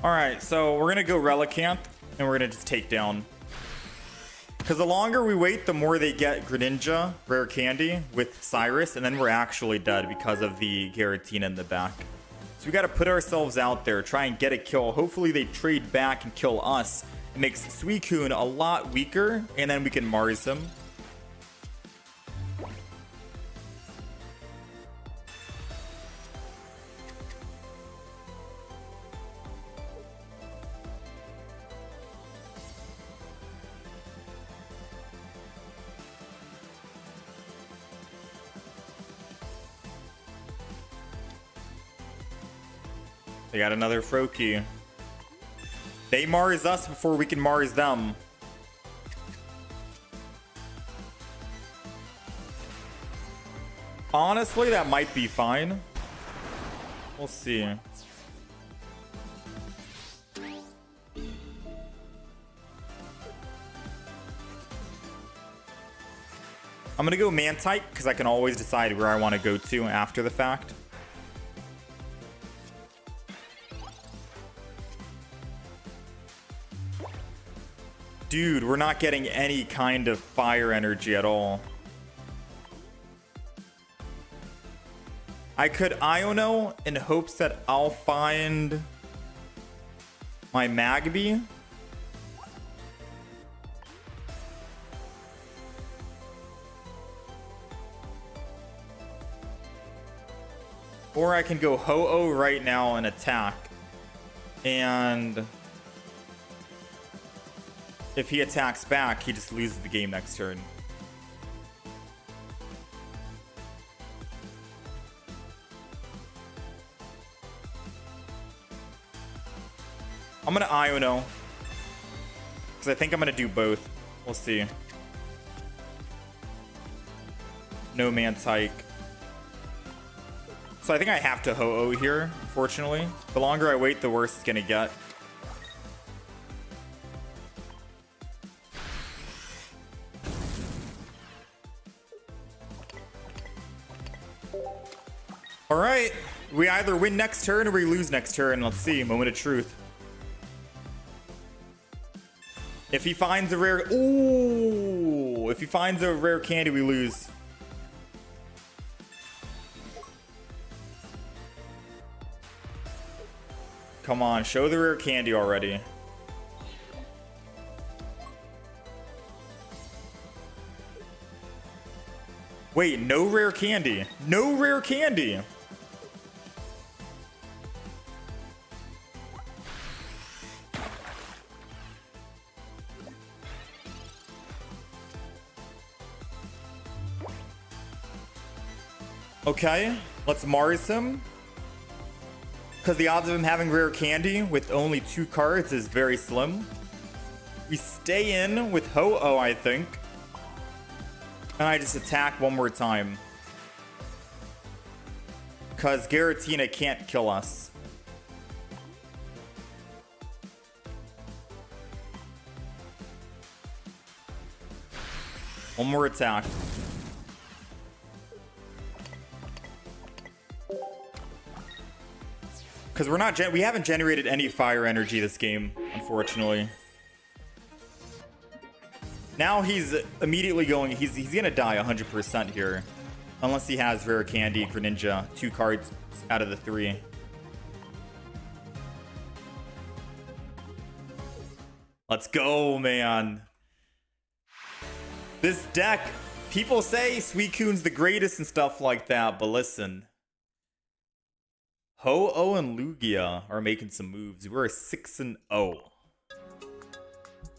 S1: Alright, so we're going to go Relicanth, and we're going to just take down. Because the longer we wait, the more they get Greninja, Rare Candy, with Cyrus, and then we're actually dead because of the Giratina in the back. So we got to put ourselves out there, try and get a kill. Hopefully they trade back and kill us. It makes Suicune a lot weaker, and then we can Mars him. They got another Froakie. They Mars us before we can Mars them. Honestly, that might be fine. We'll see. I'm gonna go Mantike because I can always decide where I want to go to after the fact. Dude, we're not getting any kind of fire energy at all. I could Iono in hopes that I'll find my Magby. Or I can go Ho-Oh right now and attack. And if he attacks back, he just loses the game next turn. I'm gonna Iono, because I think I'm gonna do both. We'll see. No Mantike. So I think I have to Ho-Oh here, fortunately. The longer I wait, the worse it's gonna get. All right, we either win next turn or we lose next turn. Let's see, moment of truth. If he finds a rare, ooh, if he finds a rare candy, we lose. Come on, show the rare candy already. Wait, no rare candy. No rare candy. Okay, let's Mars him. Because the odds of him having rare candy with only 2 cards is very slim. We stay in with Ho-Oh, I think. And I just attack one more time. Because Giratina can't kill us. One more attack. Because we haven't generated any fire energy this game, unfortunately. Now he's immediately going, he's gonna die 100% here. Unless he has rare candy, Greninja, 2 cards out of the 3. Let's go, man. This deck, people say Suicune's the greatest and stuff like that, but listen. Ho-Oh and Lugia are making some moves. We're 6-0.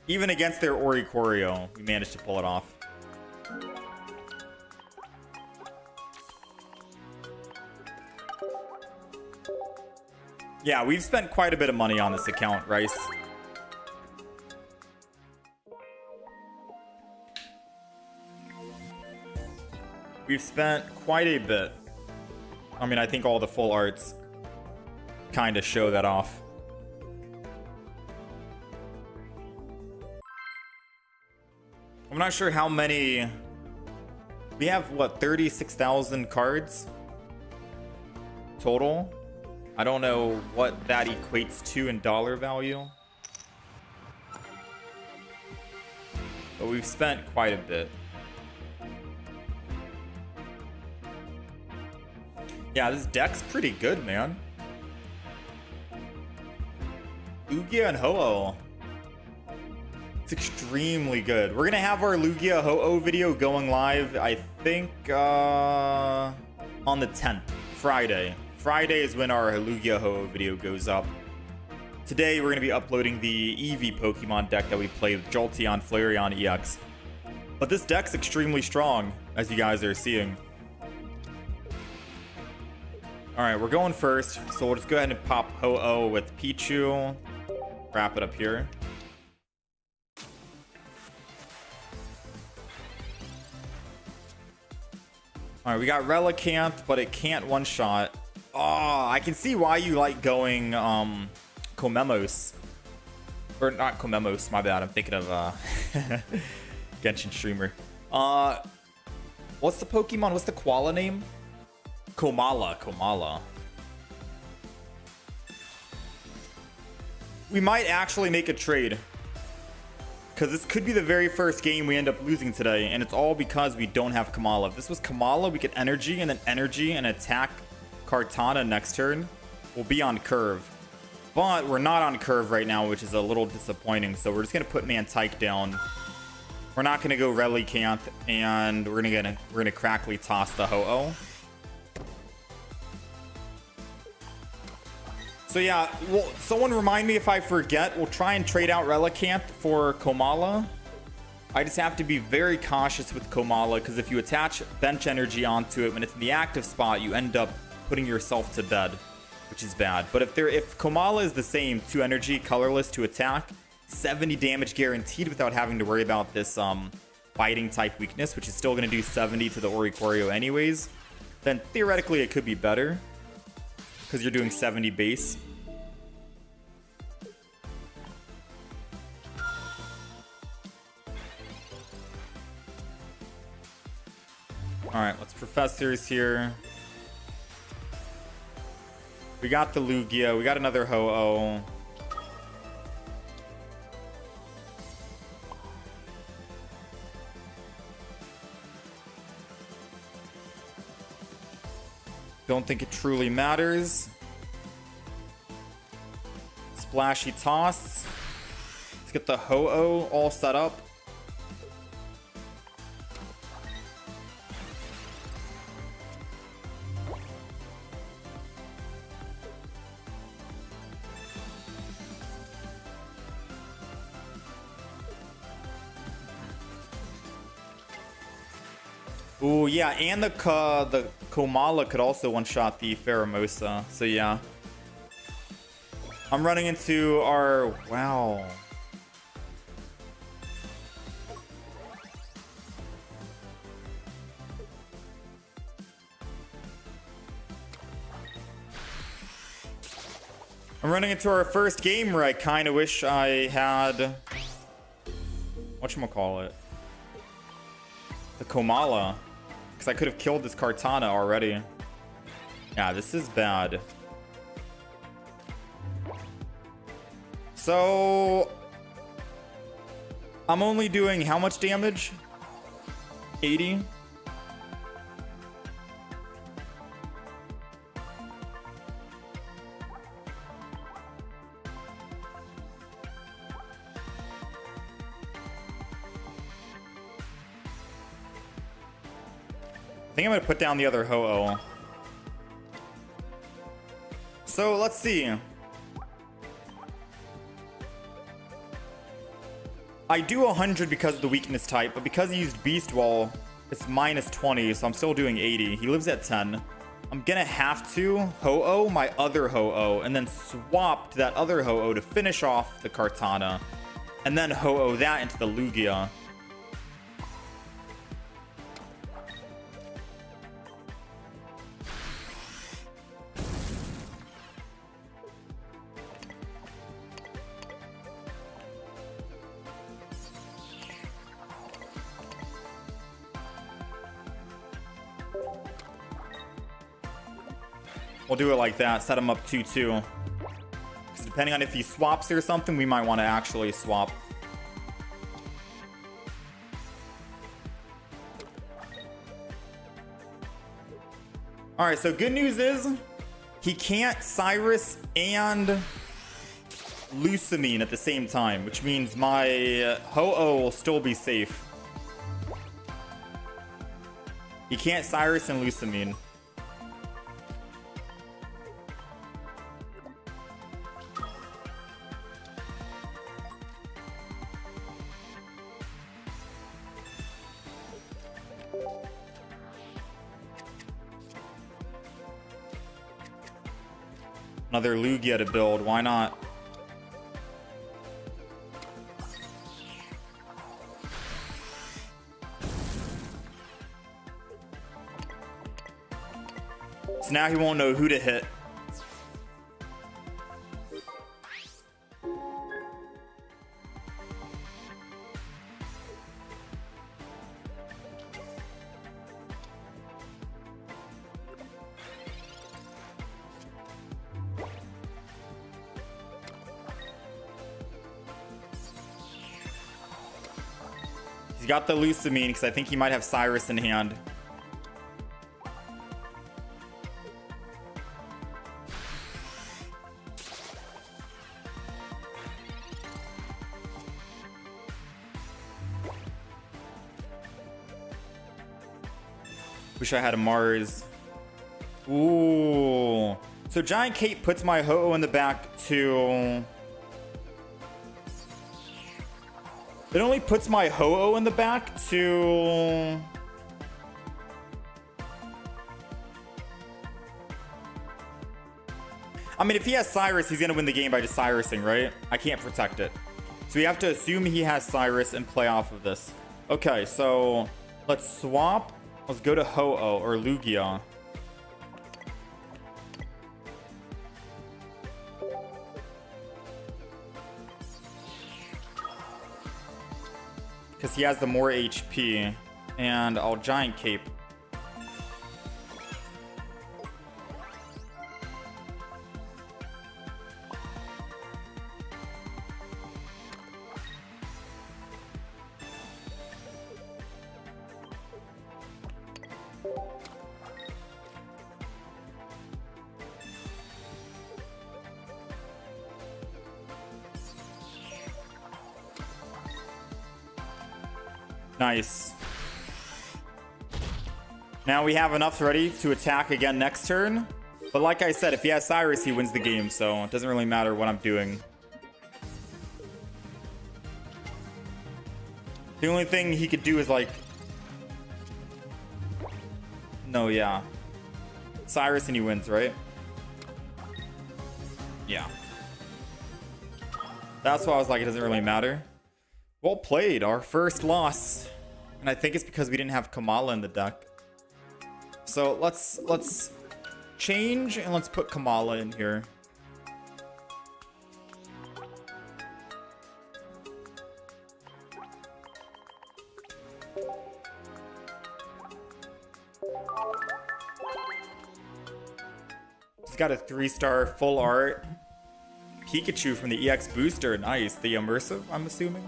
S1: Even against their Oricorio, we managed to pull it off. Yeah, we've spent quite a bit of money on this account, Rice. We've spent quite a bit. I mean, I think all the full arts kind of show that off. I'm not sure how many. We have what, 36,000 cards total. I don't know what that equates to in dollar value, but we've spent quite a bit. Yeah, this deck's pretty good, man. Lugia and Ho-Oh. It's extremely good. We're gonna have our Lugia Ho-Oh video going live, I think, on the 10th, Friday. Friday is when our Lugia Ho-Oh video goes up. Today, we're gonna be uploading the Eevee Pokemon deck that we played with Jolteon, Flareon, EX. But this deck's extremely strong, as you guys are seeing. All right, we're going first. So we'll just go ahead and pop Ho-Oh with Pichu. Wrap it up here. All right, we got Relicanth, but it can't one-shot. Oh, I can see why you like going Komemos. Or not Komemos, my bad. I'm thinking of Genshin streamer. What's the Pokemon? What's the koala name? Komala. We might actually make a trade. Because this could be the very first game we end up losing today. And it's all because we don't have Kamala. If this was Kamala, we get energy and then energy and attack Kartana next turn. We'll be on curve. But we're not on curve right now, which is a little disappointing. So we're just going to put Mantike down. We're not going to go Relicanth. And we're gonna crackly toss the Ho-Oh. So yeah, well, someone remind me if I forget. We'll try and trade out Relicanth for Komala. I just have to be very cautious with Komala because if you attach bench energy onto it when it's in the active spot, you end up putting yourself to bed, which is bad. But if Komala is the same, 2 energy, colorless to attack, 70 damage guaranteed without having to worry about this fighting type weakness, which is still going to do 70 to the Oricorio anyways, then theoretically it could be better because you're doing 70 base. Alright, let's Professors here. We got the Lugia. We got another Ho-Oh. Don't think it truly matters. Splashy Toss. Let's get the Ho-Oh all set up. Ooh, yeah, and the Komala could also one-shot the Pheromosa. So yeah. I'm running into our... Wow. I'm running into our first game where I kind of wish I had... Whatchamacallit? The Komala. Because I could have killed this Kartana already. Yeah, this is bad. So... I'm only doing how much damage? 80? I think I'm going to put down the other Ho-Oh. So, let's see. I do 100 because of the weakness type, but because he used Beast Wall, it's minus 20, so I'm still doing 80. He lives at 10. I'm going to have to Ho-Oh my other Ho-Oh, and then swap to that other Ho-Oh to finish off the Kartana, and then Ho-Oh that into the Lugia. We'll do it like that, set him up 2-2. Because depending on if he swaps or something, we might want to actually swap. Alright, so good news is, he can't Cyrus and Lusamine at the same time, which means my Ho-Oh will still be safe. He can't Cyrus and Lusamine. Another Lugia to build. Why not? So now he won't know who to hit. He's got the Lusamine because I think he might have Cyrus in hand. Wish I had a Mars. Ooh. So Giant Cape puts my Ho-Oh in the back to... It only puts my Ho-Oh in the back to... I mean, if he has Cyrus, he's going to win the game by just Cyrusing, right? I can't protect it. So we have to assume he has Cyrus and play off of this. Okay, so let's swap. Let's go to Ho-Oh or Lugia. Because he has the more HP. And I'll Giant Cape. Nice. Now we have enough ready to attack again next turn. But like I said, if he has Cyrus, he wins the game. So it doesn't really matter what I'm doing. The only thing he could do is like... No, yeah. Cyrus and he wins, right? Yeah. That's why I was like, it doesn't really matter. Well played, our first loss. And I think it's because we didn't have Kamala in the deck. So let's change and let's put Kamala in here. He's got a 3-star full art Pikachu from the EX booster. Nice. The immersive, I'm assuming.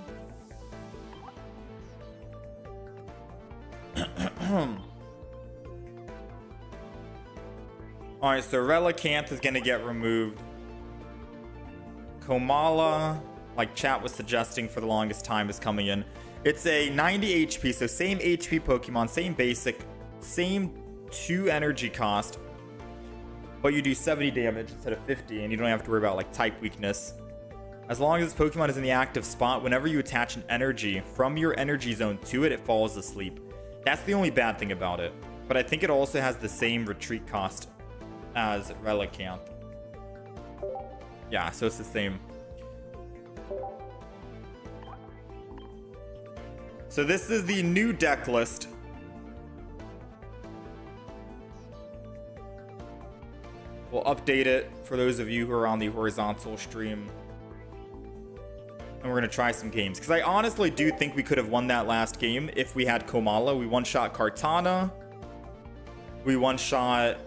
S1: Alright, so Relicanth is going to get removed. Komala, like chat was suggesting for the longest time, is coming in. It's a 90 HP, so same HP Pokemon, same basic, same 2 energy cost. But you do 70 damage instead of 50, and you don't have to worry about like type weakness. As long as this Pokemon is in the active spot, whenever you attach an energy from your energy zone to it, it falls asleep. That's the only bad thing about it. But I think it also has the same retreat cost as Relicanth. Yeah, so it's the same. So this is the new deck list. We'll update it for those of you who are on the horizontal stream. And we're going to try some games. Because I honestly do think we could have won that last game if we had Komala. We one-shot Kartana. We one-shot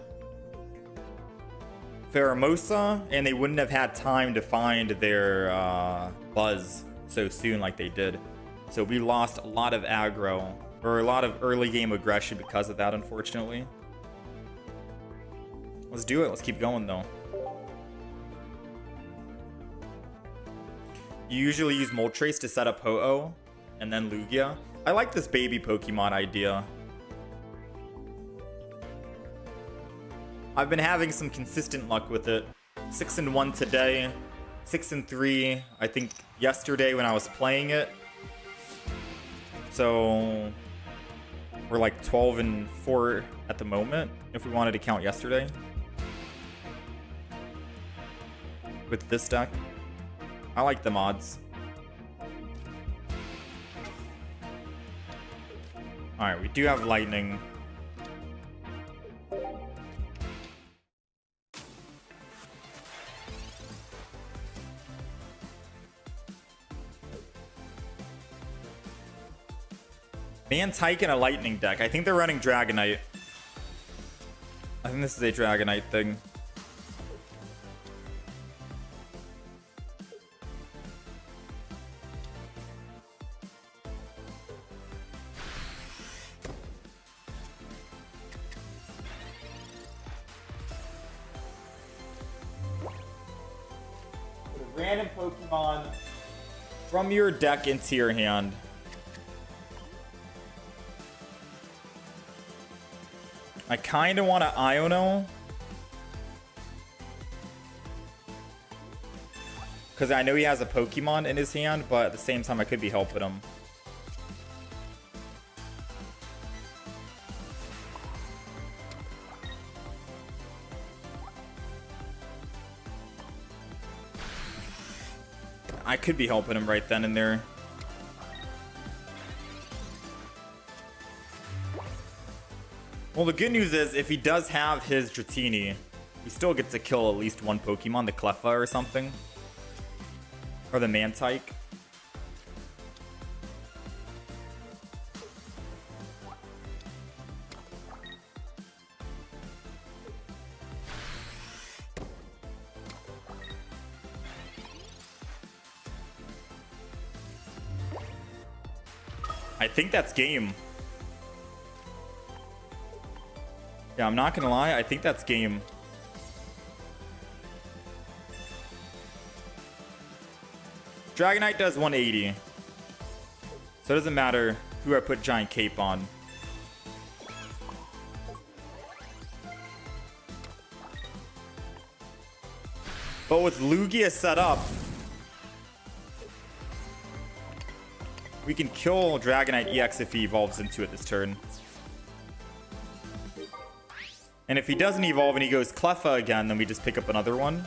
S1: Pheromosa. And they wouldn't have had time to find their Buzz so soon like they did. So we lost a lot of aggro. Or a lot of early game aggression because of that, unfortunately. Let's do it. Let's keep going, though. You usually use Moltres to set up Ho-Oh and then Lugia. I like this baby Pokemon idea. I've been having some consistent luck with it. 6-1 today. 6-3, I think, yesterday when I was playing it. So we're like 12-4 at the moment, if we wanted to count yesterday. with this deck. I like the mods. Alright, we do have lightning. Man's hiking a lightning deck. I think they're running Dragonite. I think this is a Dragonite thing. Put a random Pokemon from your deck into your hand. I kind of want to Iono. Because I know he has a Pokemon in his hand, but at the same time I could be helping him. I could be helping him right then and there. Well, the good news is, if he does have his Dratini, he still gets to kill at least one Pokemon, the Cleffa or something. Or the Mantike. I think that's game. Yeah, I'm not gonna lie. I think that's game. Dragonite does 180. So it doesn't matter who I put Giant Cape on. But with Lugia set up, we can kill Dragonite EX if he evolves into it this turn. And if he doesn't evolve and he goes Cleffa again, then we just pick up another one.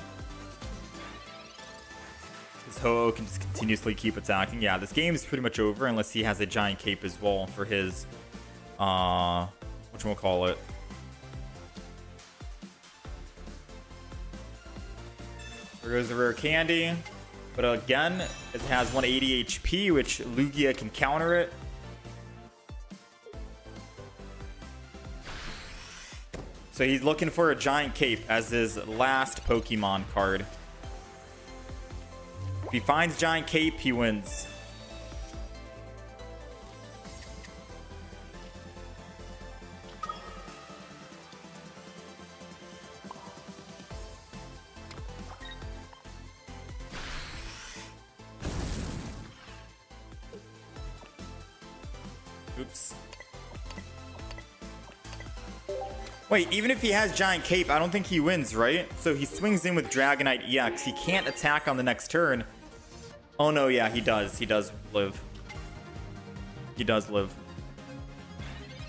S1: This Ho-Oh can just continuously keep attacking. Yeah, this game is pretty much over unless he has a Giant Cape as well for his, whatchamacallit. There goes the rare candy. But again, it has 180 HP, which Lugia can counter it. So he's looking for a Giant Cape as his last Pokemon card. If he finds Giant Cape, he wins. Oops. Wait, even if he has Giant Cape, I don't think he wins, right? So he swings in with Dragonite EX. He can't attack on the next turn. Oh no, yeah, he does. He does live. He does live.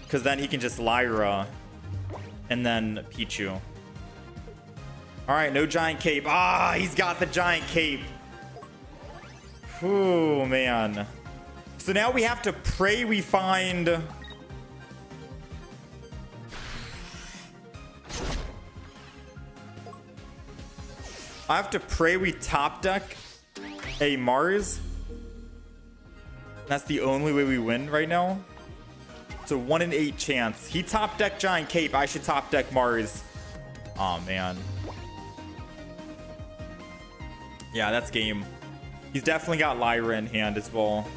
S1: Because then he can just Lyra and then Pichu. Alright, no Giant Cape. Ah, he's got the Giant Cape. Oh, man. So now we have to pray we find... I have to pray we top deck a Mars. That's the only way we win right now. It's a 1 in 8 chance. He top deck Giant Cape. I should top deck Mars. Oh man. Yeah, that's game. He's definitely got Lyra in hand as well.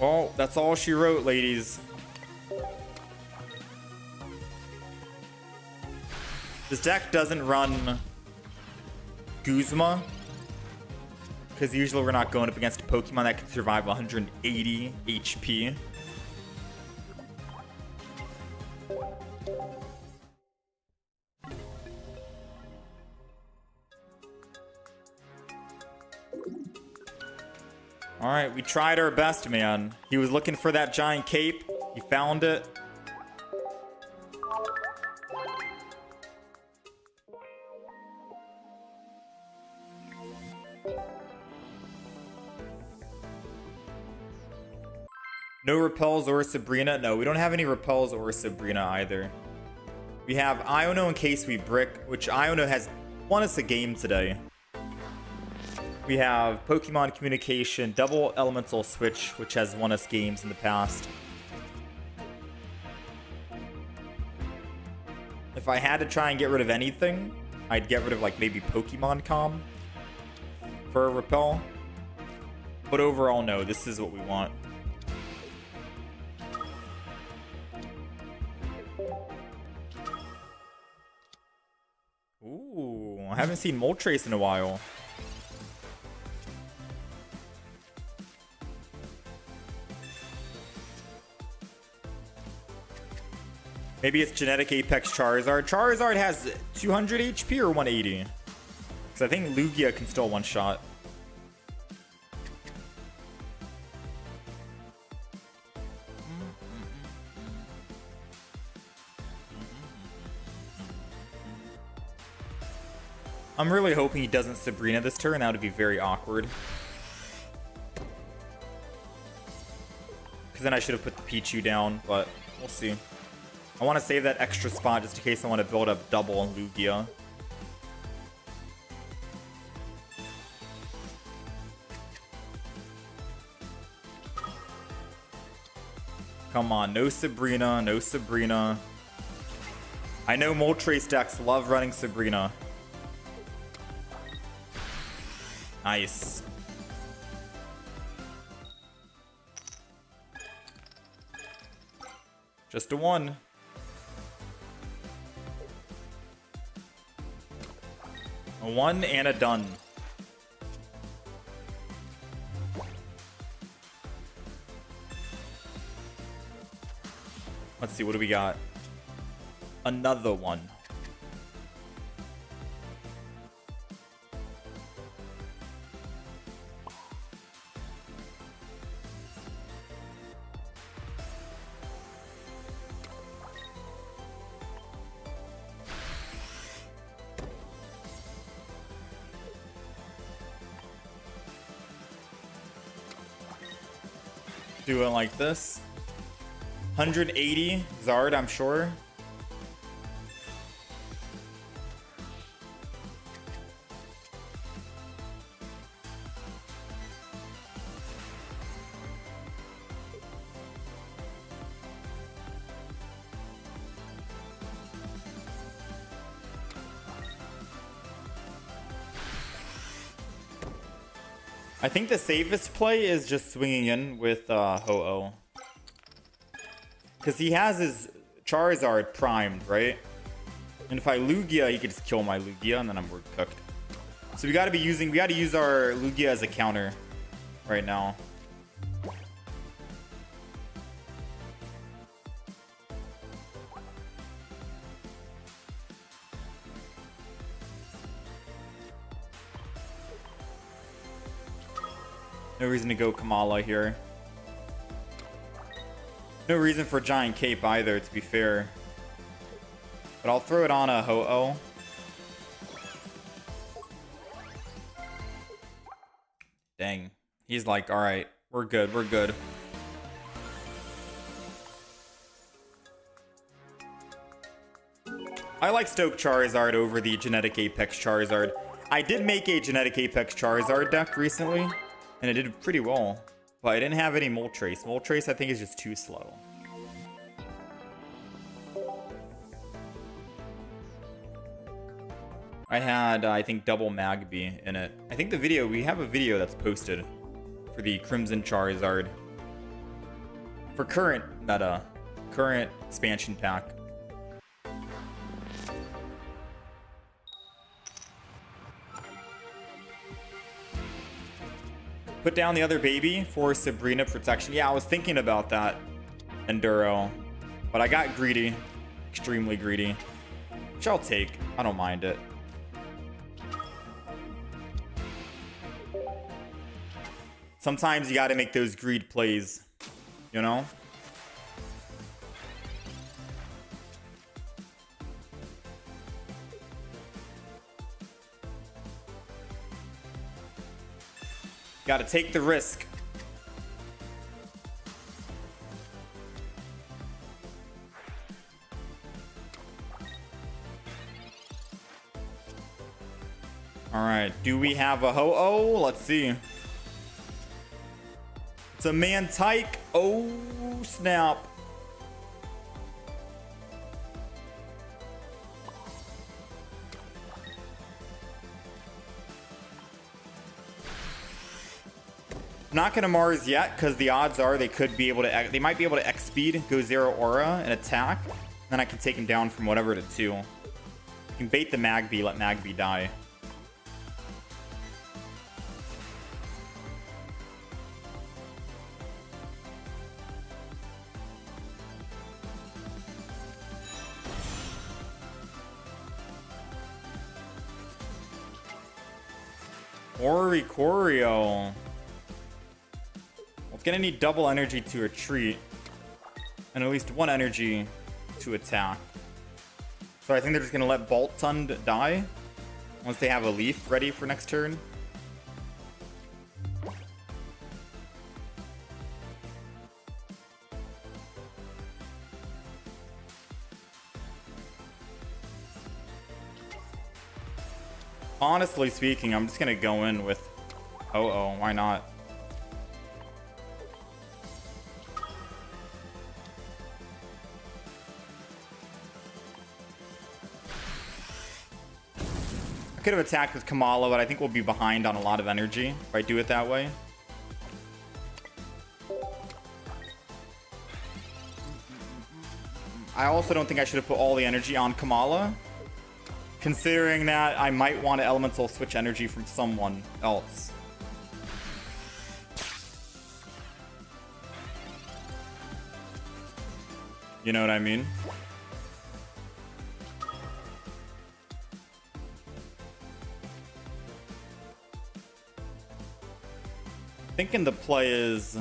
S1: Well, that's all she wrote, ladies. This deck doesn't run Guzma, because usually we're not going up against a Pokemon that can survive 180 HP. All right, we tried our best, man. He was looking for that giant cape. He found it. No repels or Sabrina. No, we don't have any repels or Sabrina either. We have Iono in case we brick, which Iono has won us a game today. We have Pokemon Communication, Double Elemental Switch, which has won us games in the past. If I had to try and get rid of anything, I'd get rid of like maybe Pokemon Com for a repel. But overall, no, this is what we want. Ooh, I haven't seen Moltres in a while. Maybe it's Genetic Apex Charizard. Charizard has 200 HP or 180? Because I think Lugia can still one-shot. I'm really hoping he doesn't Sabrina this turn. That would be very awkward. Because then I should have put the Pichu down, but we'll see. I want to save that extra spot just in case I want to build up double Lugia. Come on, no Sabrina, no Sabrina. I know Moltres decks love running Sabrina. Nice. Just a 1. A 1 and a done. Let's see, what do we got? Another 1. Do it like this. 180 Zard, I'm sure. I think the safest play is just swinging in with Ho-Oh. Because he has his Charizard primed, right? And if I Lugia, he could just kill my Lugia and then we're cooked. So we gotta use our Lugia as a counter right now. No reason to go Kamala here. No reason for Giant Cape either, to be fair. But I'll throw it on a Ho-Oh. Dang. He's like, alright, we're good, we're good. I like Stoke Charizard over the Genetic Apex Charizard. I did make a Genetic Apex Charizard deck recently. And it did pretty well. But I didn't have any Moltres. Moltres, I think, is just too slow. I had, I think, double Magby in it. I think we have a video that's posted for the Crimson Charizard. For current meta. Current expansion pack. Put down the other baby for Sabrina protection. Yeah, I was thinking about that, Enduro. But I got greedy. Extremely greedy. Which I'll take. I don't mind it. Sometimes you got to make those greed plays, you know? Got to take the risk. All right, do we have a Ho-Oh? Let's see. It's a Mantike. Oh, snap. I'm not going to Mars yet because the odds are they could be able to, they might be able to X speed, go 0 aura, and attack. Then I can take him down from whatever to 2. You can bait the Magby, let Magby die. Oricorio. It's gonna need double energy to retreat and at least 1 energy to attack. So I think they're just gonna let Boltund die once they have a leaf ready for next turn. Honestly speaking, I'm just gonna go in with Ho-Oh. Why not? I could have attacked with Kamala, but I think we'll be behind on a lot of energy if I do it that way. I also don't think I should have put all the energy on Kamala, considering that I might want to elemental switch energy from someone else. You know what I mean? Thinking the play is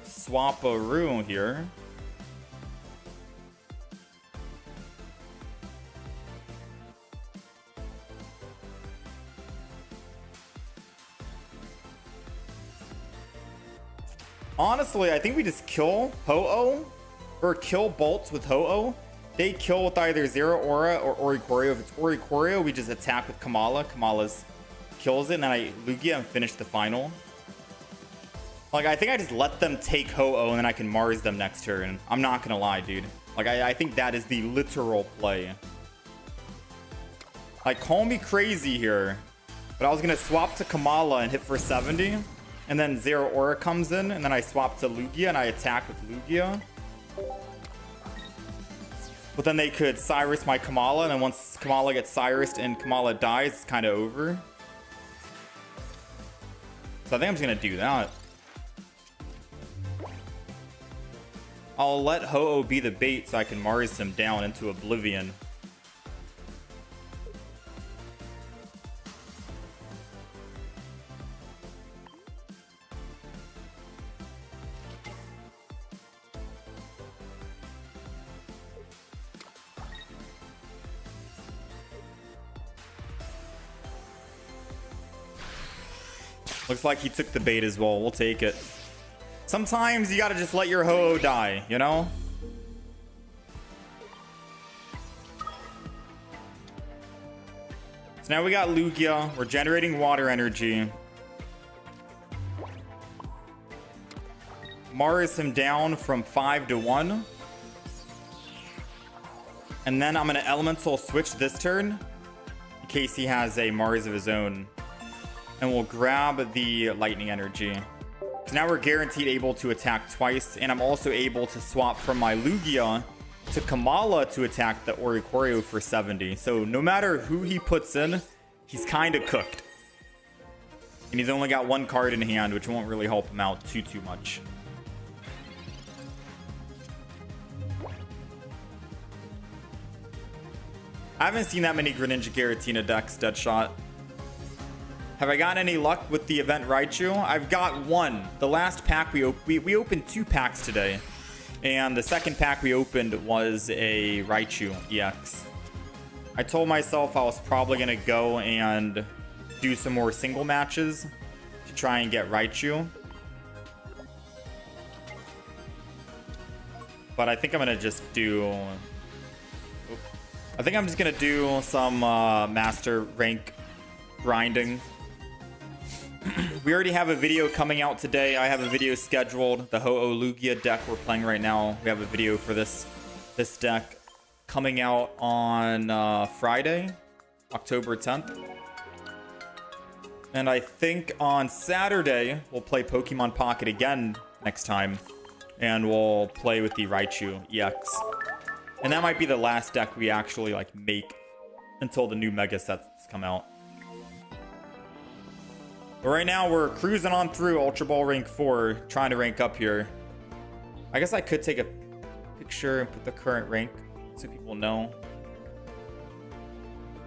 S1: swap a Rue here. Honestly, I think we just kill Ho-Oh or kill bolts with Ho-Oh. They kill with either 0 aura or Oricorio. If it's Oricorio, we just attack with Kamala. Kamala's kills it, and then I Lugia and finish the final. Like, I think I just let them take Ho-Oh, and then I can Mars them next turn. I'm not gonna lie, dude. Like, I think that is the literal play. Like, call me crazy here, but I was gonna swap to Kamala and hit for 70, and then 0 aura comes in, and then I swap to Lugia, and I attack with Lugia. But then they could Cyrus my Kamala, and then once Kamala gets Cyrused and Kamala dies, it's kind of over. So I think I'm just going to do that. I'll let Ho-Oh be the bait so I can Mars him down into oblivion. Looks like he took the bait as well. We'll take it. Sometimes you gotta just let your Ho-Oh die, you know? So now we got Lugia. We're generating water energy. Mars him down from 5 to 1. And then I'm gonna elemental switch this turn in case he has a Mars of his own. And we'll grab the lightning energy. So now we're guaranteed able to attack twice. And I'm also able to swap from my Lugia to Kamala to attack the Oricorio for 70. So no matter who he puts in, he's kind of cooked. And he's only got 1 card in hand, which won't really help him out too much. I haven't seen that many Greninja Giratina decks, Deadshot. Have I gotten any luck with the event Raichu? I've got one. The last pack we opened 2 packs today. And the second pack we opened was a Raichu EX. I told myself I was probably going to go and do some more single matches to try and get Raichu. But I think I'm going to just do... I think I'm just going to do some master rank grinding. We already have a video coming out today. I have a video scheduled. The Ho-Oh Lugia deck we're playing right now. We have a video for this deck coming out on Friday, October 10th. And I think on Saturday, we'll play Pokemon Pocket again next time. And we'll play with the Raichu EX. And that might be the last deck we actually like make until the new Mega sets come out. But right now, we're cruising on through Ultra Ball Rank 4, trying to rank up here. I guess I could take a picture and put the current rank so people know.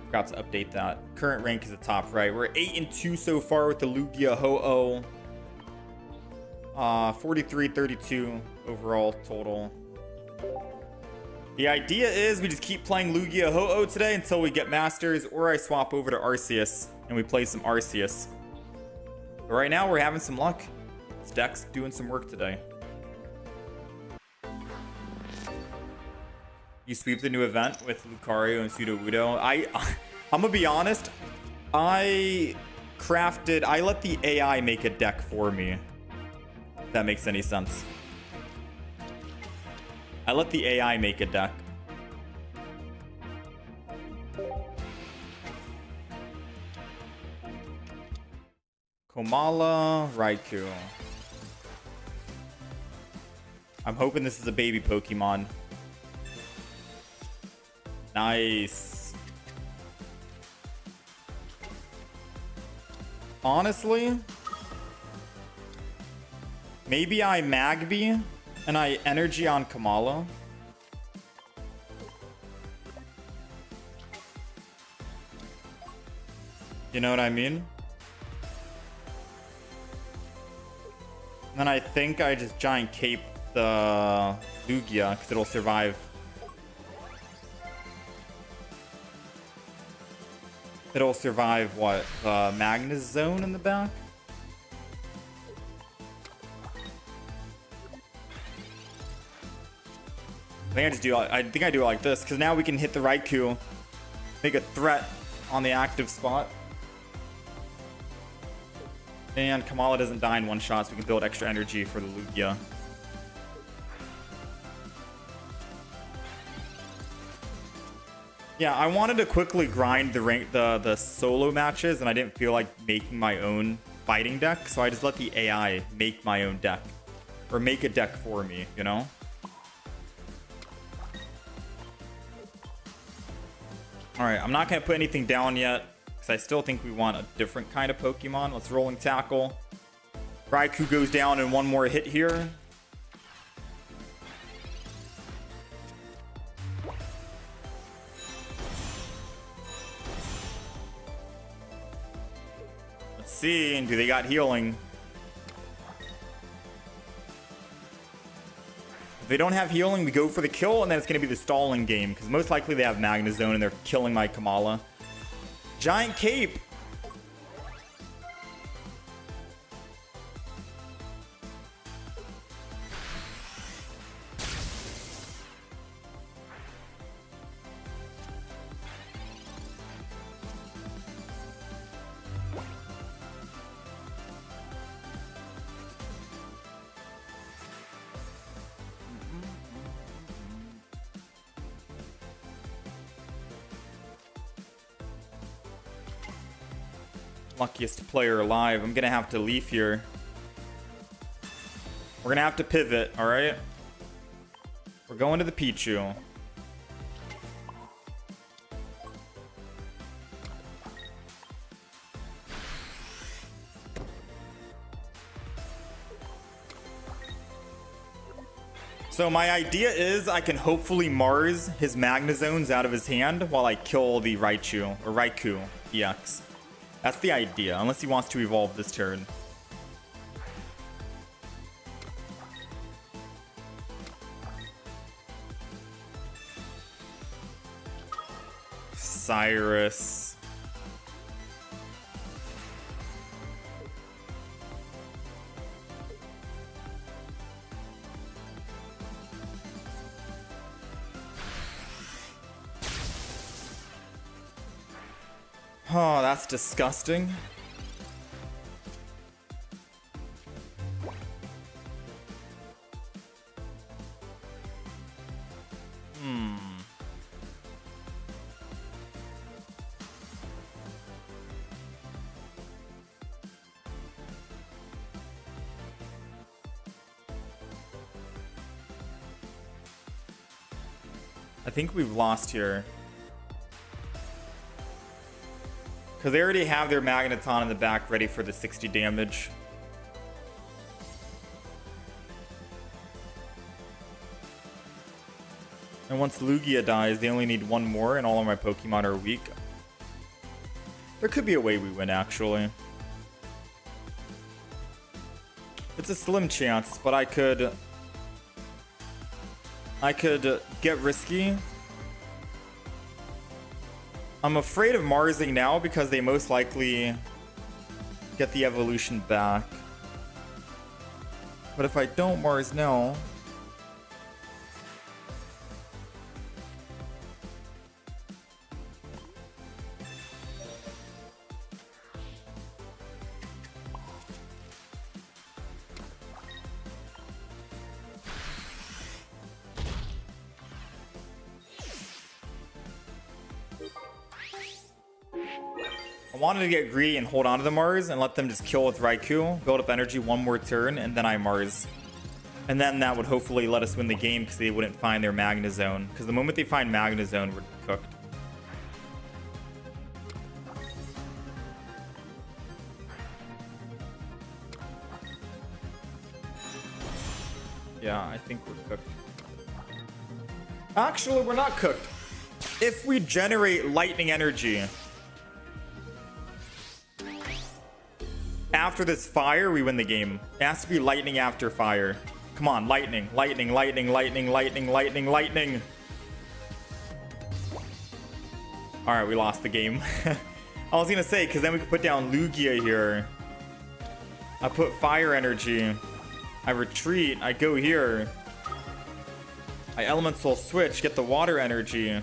S1: Forgot to update that. Current rank is the top right. We're 8-2 so far with the Lugia Ho-Oh. 43-32 overall total. The idea is we just keep playing Lugia Ho-Oh today until we get Masters, or I swap over to Arceus and we play some Arceus. But right now, we're having some luck. This deck's doing some work today. You sweep the new event with Lucario and Sudowoodo. I'm gonna be honest. I let the AI make a deck for me. If that makes any sense. I let the AI make a deck. Komala, Raikou. I'm hoping this is a baby Pokemon. Nice. Honestly, maybe I Magby and I Energy on Komala. You know what I mean? And then I think I just Giant Cape the Lugia because it'll survive. It'll survive what? Magnus Zone in the back? I think I do it like this because now we can hit the Raikou, make a threat on the active spot. And Kamala doesn't die in one shot, so we can build extra energy for the Lugia. Yeah, I wanted to quickly grind the solo matches, and I didn't feel like making my own fighting deck, so I just let the AI make my own deck. Or make a deck for me, you know? Alright, I'm not going to put anything down yet, because I still think we want a different kind of Pokemon. Let's Rolling Tackle. Raikou goes down in one more hit here. Let's see, and do they got healing? If they don't have healing, we go for the kill, and then it's going to be the stalling game, because most likely they have Magnus Zone, and they're killing my Kamala. Giant Cape. Luckiest player alive. I'm gonna have to leave here. We're gonna have to pivot, alright? We're going to the Pichu. So my idea is I can hopefully Mars his Magnazones out of his hand while I kill the Raichu, or Raikou EX. That's the idea, unless he wants to evolve this turn. Cyrus. Oh, that's disgusting. I think we've lost here. Because they already have their Magneton in the back ready for the 60 damage. And once Lugia dies, they only need one more and all of my Pokemon are weak. There could be a way we win, actually. It's a slim chance, but I could get risky. I'm afraid of Marsing now because they most likely get the evolution back. But if I don't Mars now... I wanted to get greedy and hold on to the Mars and let them just kill with Raikou, build up energy one more turn, and then I Mars. And then that would hopefully let us win the game because they wouldn't find their Magnezone. Because the moment they find Magnezone, we're cooked. Yeah, I think we're cooked. Actually, we're not cooked. If we generate lightning energy after this fire, we win the game. It has to be lightning after fire. Come on, lightning, lightning, lightning, lightning, lightning, lightning, lightning. All right, we lost the game. I was gonna say, because then we could put down Lugia here. I put fire energy. I retreat. I go here. I elemental switch, get the water energy.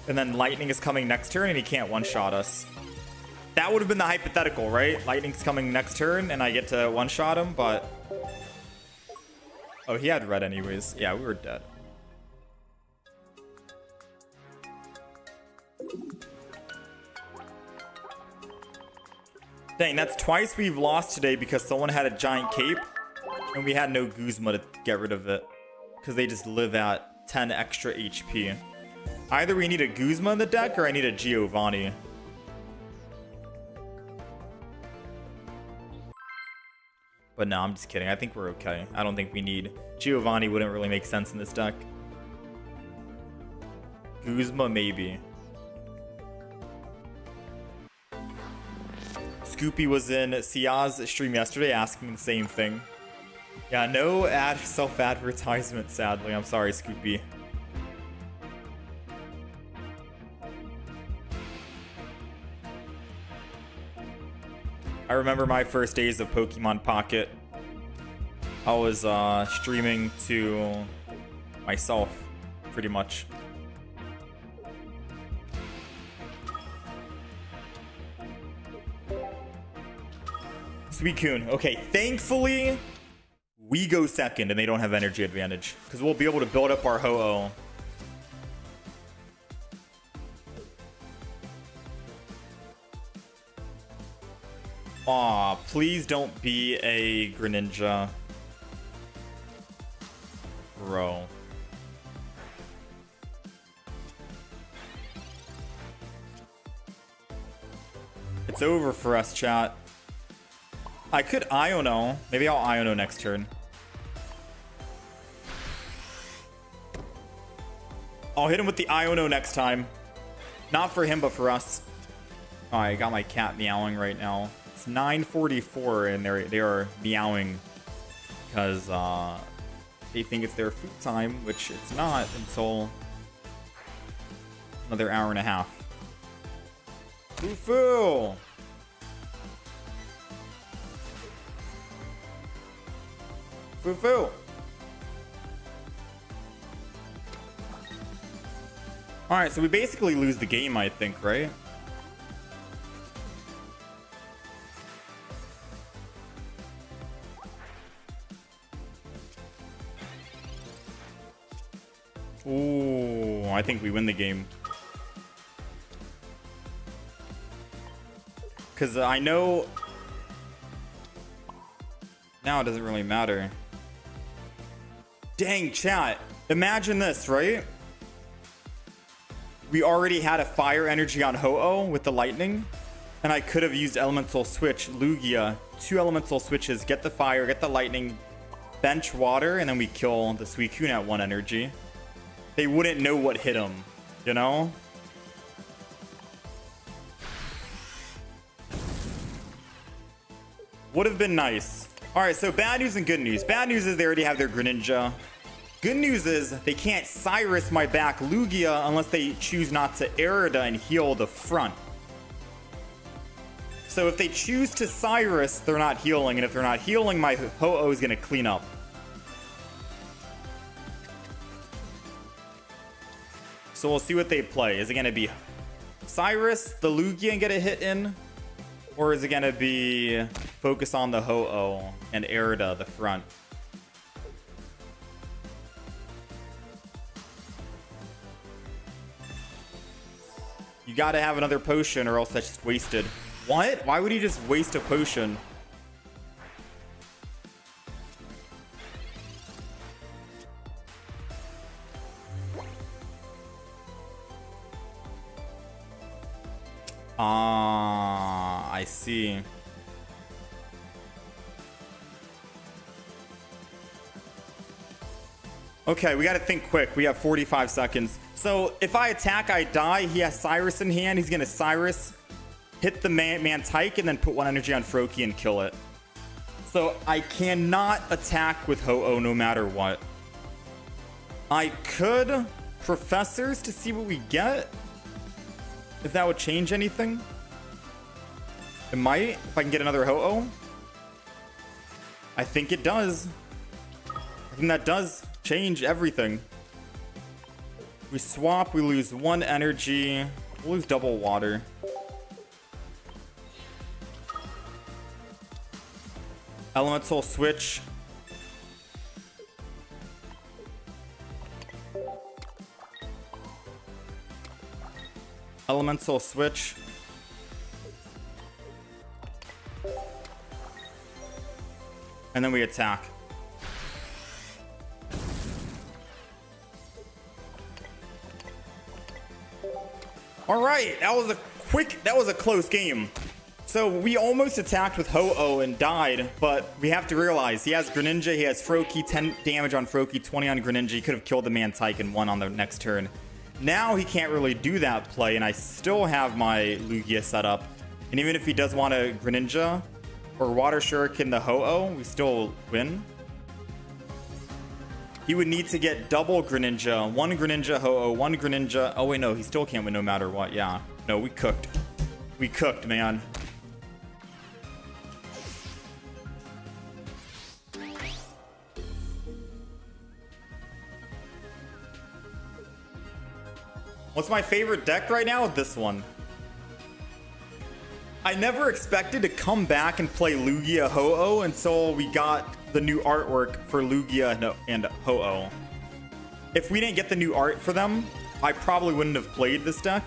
S1: And then lightning is coming next turn and he can't one-shot us. That would have been the hypothetical, right? Lightning's coming next turn and I get to one-shot him, but... Oh, he had red anyways. Yeah, we were dead. Dang, that's twice we've lost today because someone had a giant cape and we had no Guzma to get rid of it. Because they just live at 10 extra HP. Either we need a Guzma in the deck or I need a Giovanni. But no, I'm just kidding. I think we're okay. I don't think we need... Giovanni wouldn't really make sense in this deck. Guzma, maybe. Scoopy was in Sia's stream yesterday asking the same thing. Yeah, no self-advertisement, sadly. I'm sorry, Scoopy. I remember my first days of Pokemon Pocket. I was streaming to myself, pretty much. Suicune. Okay, thankfully, we go second and they don't have energy advantage. Because we'll be able to build up our Ho-Oh. Aw, please don't be a Greninja. Bro. It's over for us, chat. I could Iono. Maybe I'll Iono next turn. I'll hit him with the Iono next time. Not for him, but for us. Oh, I got my cat meowing right now. It's 9:44 and they are meowing because they think it's their food time, which it's not until another hour and a half. Foo-foo! Foo-foo! Alright, so we basically lose the game, I think, right? Ooh, I think we win the game. Because I know... Now it doesn't really matter. Dang, chat. Imagine this, right? We already had a fire energy on Ho-Oh with the lightning. And I could have used elemental switch, Lugia. 2 elemental switches, get the fire, get the lightning, bench water, and then we kill the Suicune at 1 energy. They wouldn't know what hit them, you know? Would have been nice. Alright, so bad news and good news. Bad news is they already have their Greninja. Good news is they can't Cyrus my back Lugia unless they choose not to Erida and heal the front. So if they choose to Cyrus, they're not healing. And if they're not healing, my Ho-Oh is going to clean up. So we'll see what they play. Is it going to be Cyrus, the Lugia, and get a hit in? Or is it going to be focus on the Ho-Oh and Erida, the front? You got to have another potion or else that's just wasted. What? Why would he just waste a potion? Ah, I see. Okay, we gotta think quick. We have 45 seconds. So if I attack, I die. He has Cyrus in hand. He's gonna Cyrus, hit the Mantike, and then put 1 energy on Froakie and kill it. So I cannot attack with Ho-Oh no matter what. I could Professors to see what we get. If that would change anything. It might, if I can get another Ho-Oh. I think it does. I think that does change everything. We swap, we lose 1 energy. We'll lose double water. Elemental switch. Elemental switch. And then we attack. All right, that was a close game. So we almost attacked with Ho-Oh and died, but we have to realize he has Greninja, he has Froakie, 10 damage on Froakie, 20 on Greninja. He could have killed the Mantike and won on the next turn. Now he can't really do that play, and I still have my Lugia set up. And even if he does want a Greninja or Water Shuriken the Ho-Oh, we still win. He would need to get double Greninja, 1 Greninja Ho-Oh, 1 Greninja. Oh wait, no, he still can't win no matter what. Yeah, no, we cooked. We cooked, man. What's my favorite deck right now? This one. I never expected to come back and play Lugia Ho-Oh until we got the new artwork for Lugia and Ho-Oh. If we didn't get the new art for them, I probably wouldn't have played this deck.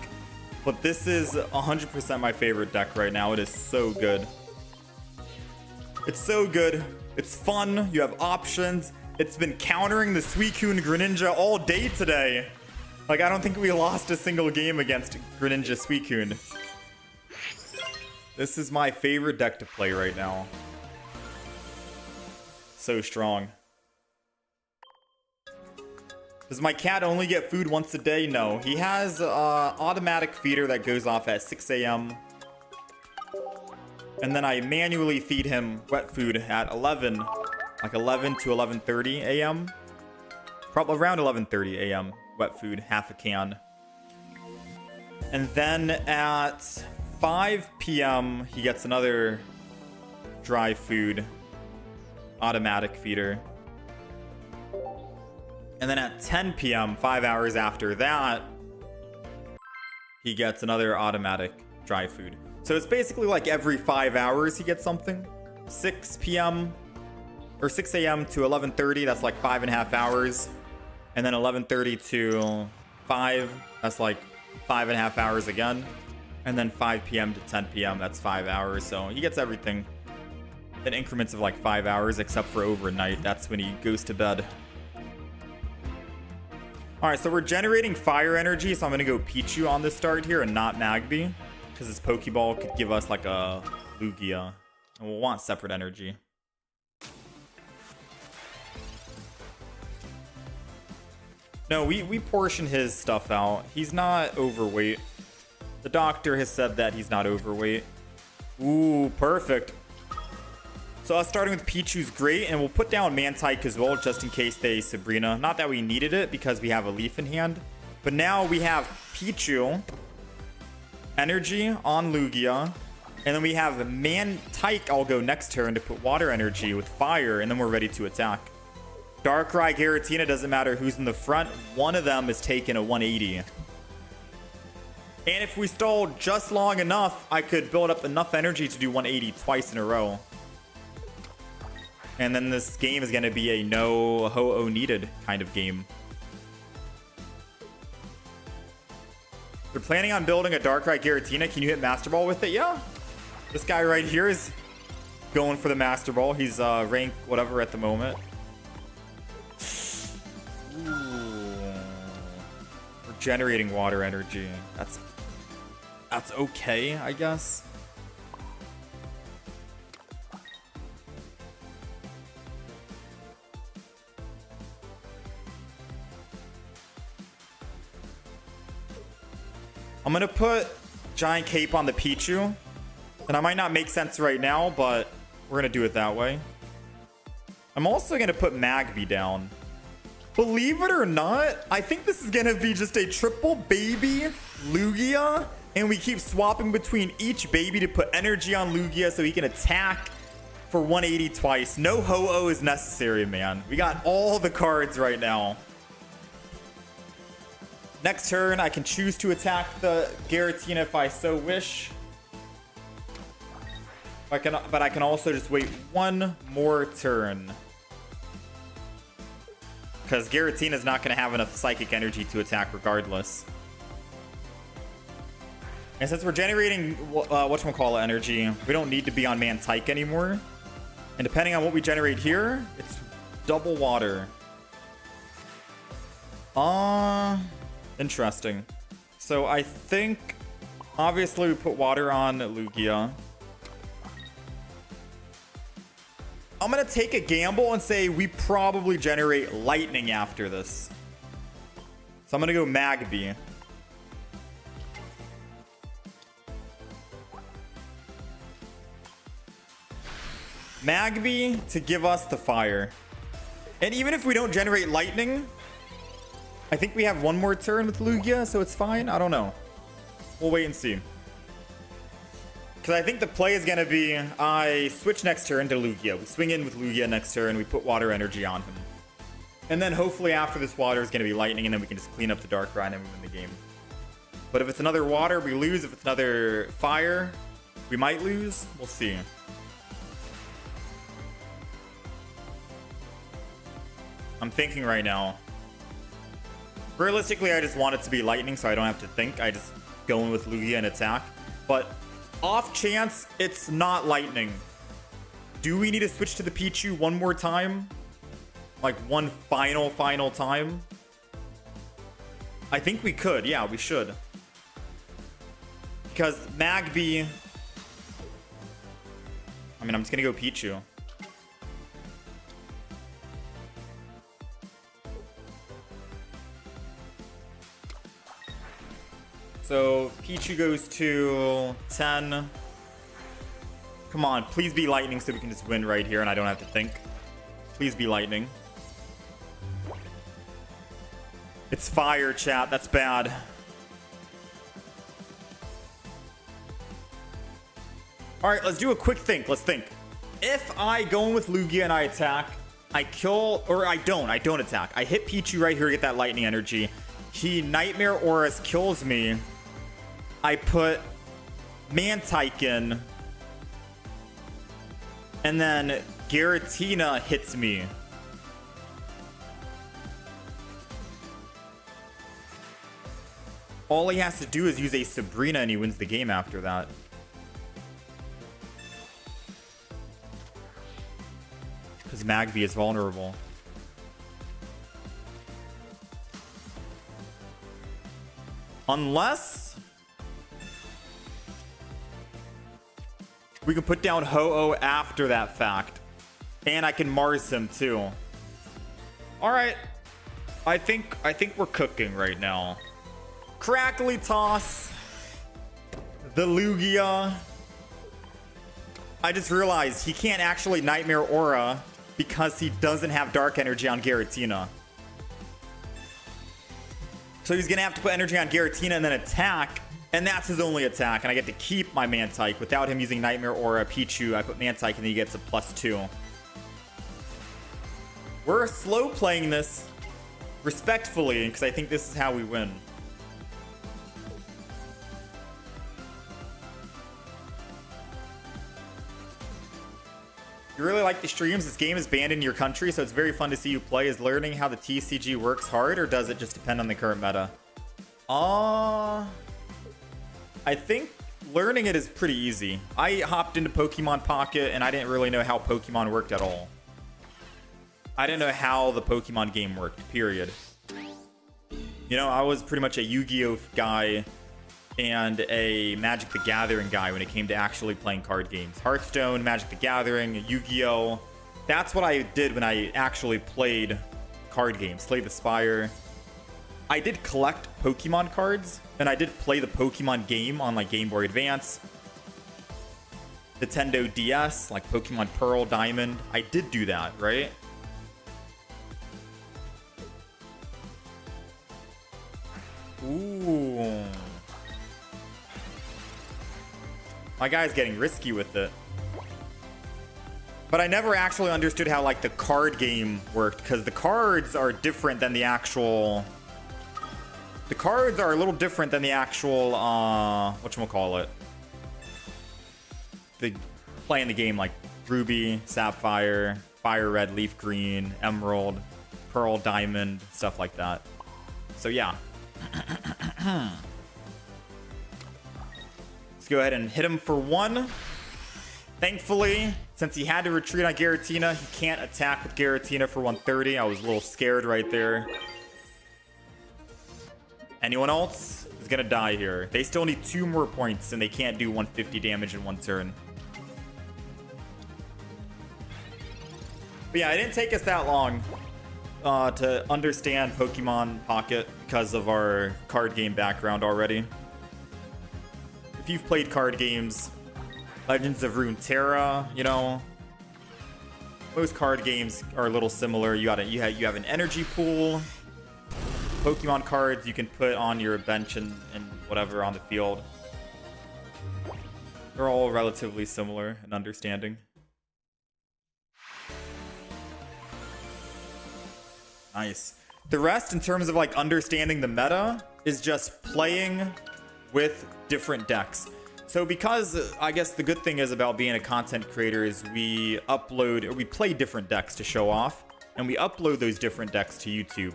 S1: But this is 100% my favorite deck right now. It is so good. It's so good. It's fun. You have options. It's been countering the Suicune Greninja all day today. Like, I don't think we lost a single game against Greninja Suicune. This is my favorite deck to play right now. So strong. Does my cat only get food once a day? No. He has an automatic feeder that goes off at 6 a.m. And then I manually feed him wet food at 11. Like 11 to 11:30 a.m. Probably around 11:30 a.m. Wet food, half a can. And then at 5 p.m. he gets another dry food automatic feeder. And then at 10 p.m., 5 hours after that, he gets another automatic dry food. So it's basically like every 5 hours he gets something. 6 p.m. or 6 a.m. to 11:30, that's like 5.5 hours. And then 11:30 to 5, that's like 5.5 hours again. And then 5 p.m. to 10 p.m., that's 5 hours. So he gets everything in increments of like 5 hours, except for overnight. That's when he goes to bed. All right, so we're generating fire energy, so I'm gonna go Pichu on the start here and not Magby, because this Pokeball could give us like a Lugia, and we'll want separate energy. No, we portion his stuff out. He's not overweight. The doctor has said that he's not overweight. Ooh, perfect. So us starting with Pichu's great, and we'll put down Mantike as well, just in case they Sabrina. Not that we needed it, because we have a leaf in hand. But now we have Pichu, energy on Lugia, and then we have Mantike. I'll go next turn to put water energy with fire, and then we're ready to attack. Darkrai, Giratina, doesn't matter who's in the front. One of them is taking a 180. And if we stall just long enough, I could build up enough energy to do 180 twice in a row. And then this game is going to be a no Ho-Oh needed kind of game. They're planning on building a Darkrai Giratina. Can you hit Master Ball with it? Yeah. This guy right here is going for the Master Ball. He's rank whatever at the moment. Ooh. We're generating water energy. That's okay, I guess. I'm gonna put Giant Cape on the Pichu, and I might not make sense right now, but we're gonna do it that way. I'm also gonna put Magby down. Believe it or not, I think this is gonna be just a triple baby Lugia, and we keep swapping between each baby to put energy on Lugia so he can attack for 180 twice. No Ho-Oh is necessary, man. We got all the cards right now. Next turn, I can choose to attack the Giratina if I so wish. But I can also just wait one more turn. Because Giratina is not going to have enough psychic energy to attack regardless. And since we're generating whatchamacallit energy, we don't need to be on Mantike anymore. And depending on what we generate here, it's double water. Interesting. So I think, obviously, we put water on Lugia. I'm going to take a gamble and say we probably generate lightning after this. So I'm going to go Magby. Magby to give us the fire. And even if we don't generate lightning, I think we have one more turn with Lugia, so it's fine. I don't know. We'll wait and see. Because I think the play is going to be, I switch next turn to Lugia. We swing in with Lugia next turn. We put water energy on him. And then hopefully after this water is going to be lightning, and then we can just clean up the Darkrai and then we win the game. But if it's another water, we lose. If it's another fire, we might lose. We'll see. I'm thinking right now. Realistically, I just want it to be lightning so I don't have to think. I just go in with Lugia and attack. But off chance it's not lightning, do we need to switch to the Pichu one more time? Like one final time? I think we could. Yeah, we should. Because Magby... I mean, I'm just going to go Pichu. So Pichu goes to 10. Come on, please be lightning so we can just win right here and I don't have to think. Please be lightning. It's fire, chat. That's bad. All right, let's do a quick think. Let's think. If I go in with Lugia and I attack, I kill, or I don't attack. I hit Pichu right here to get that lightning energy. He Nightmare Auras kills me. I put Mantike in. And then Giratina hits me. All he has to do is use a Sabrina and he wins the game after that. Because Magby is vulnerable. Unless we can put down Ho-Oh after that fact. And I can Mars him too. Alright. I think we're cooking right now. Crackly toss. The Lugia. I just realized he can't actually Nightmare Aura because he doesn't have Dark Energy on Giratina. So he's going to have to put energy on Giratina and then attack. And that's his only attack. And I get to keep my Mantike without him using Nightmare Aura. Pichu, I put Mantike and then he gets a +2. We're slow playing this respectfully because I think this is how we win. You really like the streams? This game is banned in your country, so it's very fun to see you play. Is learning how the TCG works hard, or does it just depend on the current meta? I think learning it is pretty easy. I hopped into Pokemon Pocket, and I didn't really know how Pokemon worked at all. I didn't know how the Pokemon game worked, period. You know, I was pretty much a Yu-Gi-Oh guy and a Magic the Gathering guy when it came to actually playing card games. Hearthstone, Magic the Gathering, Yu-Gi-Oh! That's what I did when I actually played card games. Slay the Spire. I did collect Pokemon cards, and I did play the Pokemon game on like Game Boy Advance, Nintendo DS, like Pokemon Pearl, Diamond. I did do that, right? Ooh. My guy's getting risky with it. But I never actually understood how like the card game worked, because the cards are different than the actual... The cards are a little different than the actual, whatchamacallit. The playing the game like Ruby, Sapphire, Fire Red, Leaf Green, Emerald, Pearl, Diamond, stuff like that. So yeah. Let's go ahead and hit him for 1. Thankfully, since he had to retreat on Giratina, he can't attack with Giratina for 130. I was a little scared right there. Anyone else is going to die here. They still need 2 more points, and they can't do 150 damage in 1 turn. But yeah, it didn't take us that long to understand Pokemon Pocket because of our card game background already. If you've played card games, Legends of Runeterra, you know, most card games are a little similar. You have an energy pool, Pokemon cards you can put on your bench and whatever on the field. They're all relatively similar in understanding. Nice. The rest, in terms of like understanding the meta, is just playing with different decks. So because I guess the good thing is about being a content creator is we play different decks to show off, and we upload those different decks to YouTube.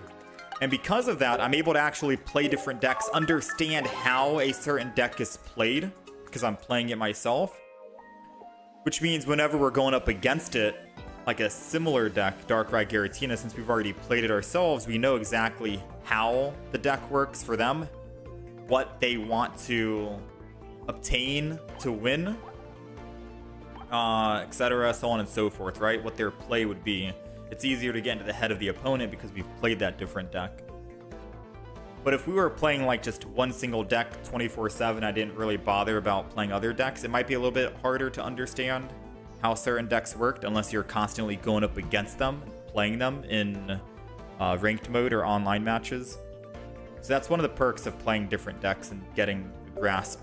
S1: And because of that, I'm able to actually play different decks, understand how a certain deck is played, because I'm playing it myself. Which means whenever we're going up against it, like a similar deck, Darkrai Giratina, since we've already played it ourselves, we know exactly how the deck works for them, what they want to obtain to win, etc., so on and so forth, right? What their play would be. It's easier to get into the head of the opponent because we've played that different deck. But if we were playing like just one single deck 24/7, I didn't really bother about playing other decks. It might be a little bit harder to understand how certain decks worked unless you're constantly going up against them, playing them in ranked mode or online matches. So that's one of the perks of playing different decks and getting the grasp.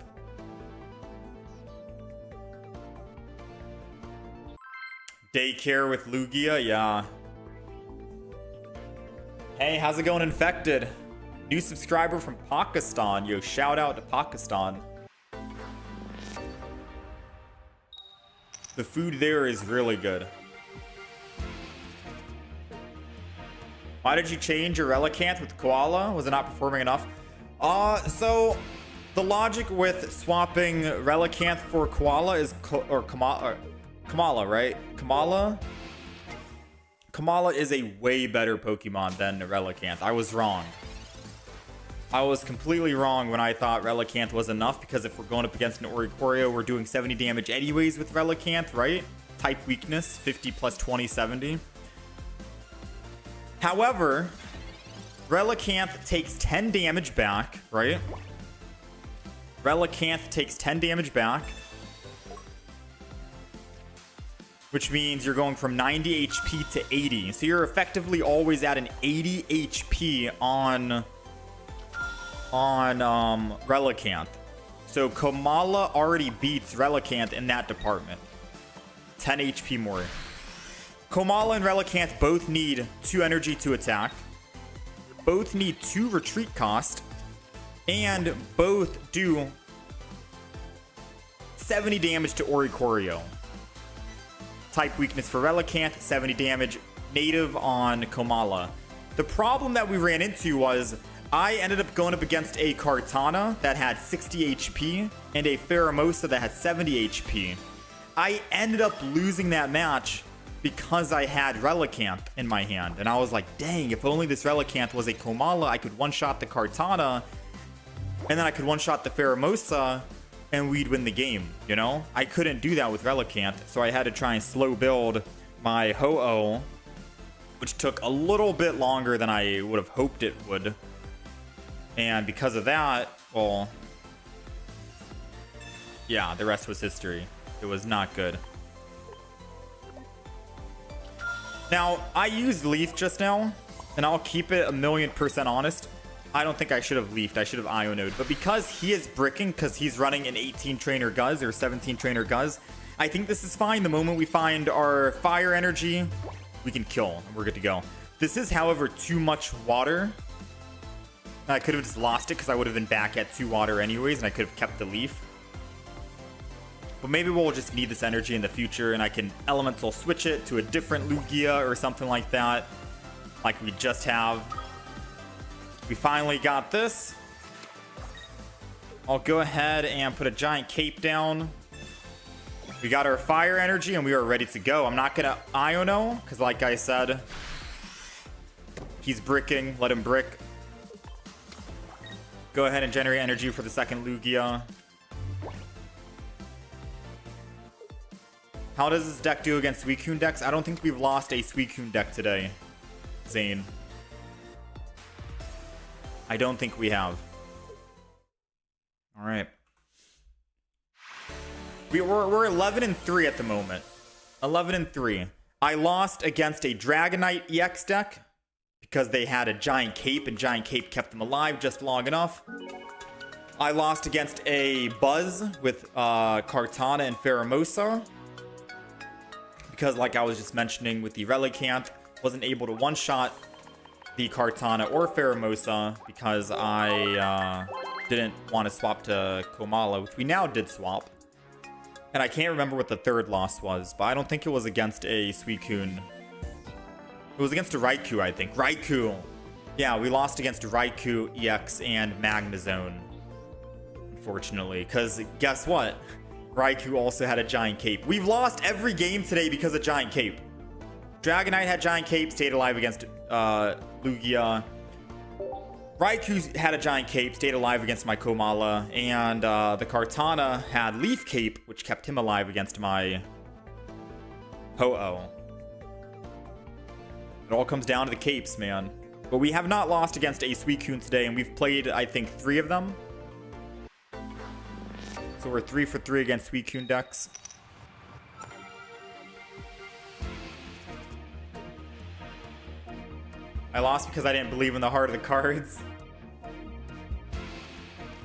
S1: Daycare with Lugia, yeah. Hey, how's it going, Infected? New subscriber from Pakistan. Yo, shout out to Pakistan. The food there is really good. Why did you change your Relicanth with Koala? Was it not performing enough? So the logic with swapping Relicanth for Koala is Kamala, right? Kamala is a way better Pokemon than Relicanth. I was wrong. I was completely wrong when I thought Relicanth was enough, because if we're going up against an Oricorio, we're doing 70 damage anyways with Relicanth, right? Type weakness, 50 plus 20, 70. However, Relicanth takes 10 damage back, right? Relicanth takes 10 damage back, which means you're going from 90 HP to 80. So you're effectively always at an 80 HP on Relicanth. So Kamala already beats Relicanth in that department. 10 HP more. Kamala and Relicanth both need 2 energy to attack, both need 2 retreat cost, and both do 70 damage to Oricorio. Type weakness for Relicanth, 70 damage native on Kamala. The problem that we ran into was I ended up going up against a Kartana that had 60 HP and a Pheromosa that had 70 HP. I ended up losing that match because I had Relicanth in my hand. And I was like, dang, if only this Relicanth was a Kamala, I could one-shot the Kartana, and then I could one-shot the Pheromosa, and we'd win the game, you know? I couldn't do that with Relicanth, so I had to try and slow build my Ho-Oh, which took a little bit longer than I would have hoped it would. And because of that, well, yeah, the rest was history. It was not good. Now, I used Leaf just now, and I'll keep it 1,000,000% honest. I don't think I should have Leafed. I should have Ionoed. But because he is bricking, because he's running an 18 trainer Guzz or 17 trainer Guzz, I think this is fine. The moment we find our fire energy, we can kill, and we're good to go. This is, however, too much water. I could have just lost it because I would have been back at 2 water anyways, and I could have kept the Leaf. But maybe we'll just need this energy in the future, and I can elemental switch it to a different Lugia or something like that, like we just have. We finally got this. I'll go ahead and put a giant cape down. We got our fire energy, and we are ready to go. I'm not going to Iono, because like I said, he's bricking. Let him brick. Go ahead and generate energy for the second Lugia. How does this deck do against Suicune decks? I don't think we've lost a Suicune deck today, Zane. I don't think we have. All right. We're 11-3 at the moment. 11-3. I lost against a Dragonite EX deck because they had a Giant Cape, and Giant Cape kept them alive just long enough. I lost against a Buzz with Kartana and Pheromosa because, like I was just mentioning with the Relicanth, wasn't able to one-shot the Kartana or Pheromosa because I didn't want to swap to Kamala, which we now did swap. And I can't remember what the third loss was, but I don't think it was against a Suicune. It was against a Raikou, I think. Raikou! Yeah, we lost against Raikou, EX, and Magnezone. Unfortunately, because guess what? Raikou also had a Giant Cape. We've lost every game today because of Giant Cape. Dragonite had Giant Cape, stayed alive against Lugia. Raikou had a Giant Cape, stayed alive against my Kamala, and the Kartana had Leaf Cape, which kept him alive against my Ho-Oh. It all comes down to the capes, man. But we have not lost against a Suicune today, and we've played, I think, 3 of them. So we're 3 for 3 against Suicune decks. I lost because I didn't believe in the heart of the cards.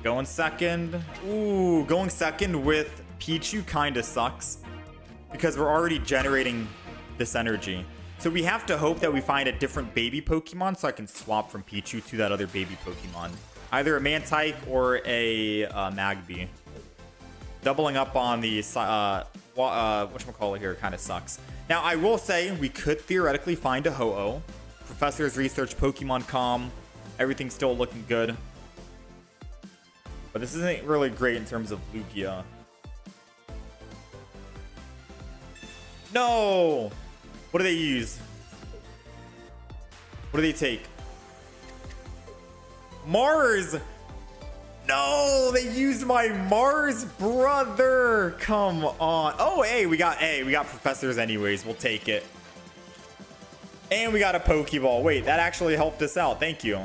S1: Going second. Ooh, going second with Pichu kind of sucks. Because we're already generating this energy. So we have to hope that we find a different baby Pokemon so I can swap from Pichu to that other baby Pokemon. Either a Mantike or a Magby. Doubling up on the whatchamacallit here kind of sucks. Now, I will say we could theoretically find a Ho-Oh. Professor's research, Pokemon.com. Everything's still looking good. But this isn't really great in terms of Lugia. No! What do they use? What do they take? Mars! No! They used my Mars brother! Come on. Oh, hey, we got Professors anyways. We'll take it. And we got a Pokeball. Wait, that actually helped us out. Thank you.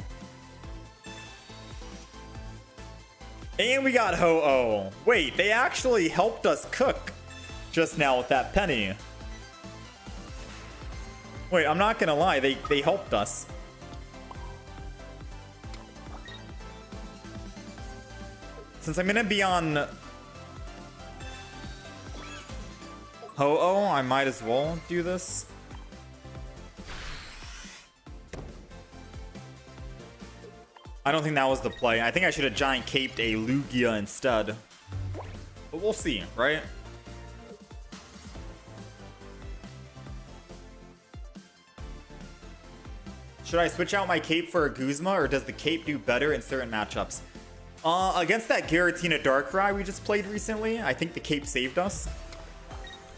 S1: And we got Ho-Oh. Wait, they actually helped us cook just now with that penny. Wait, I'm not gonna lie. They helped us. Since I'm gonna be on Ho-Oh, I might as well do this. I don't think that was the play. I think I should have giant caped a Lugia instead. But we'll see, right? Should I switch out my cape for a Guzma, or does the cape do better in certain matchups? Against that Giratina Darkrai we just played recently, I think the cape saved us.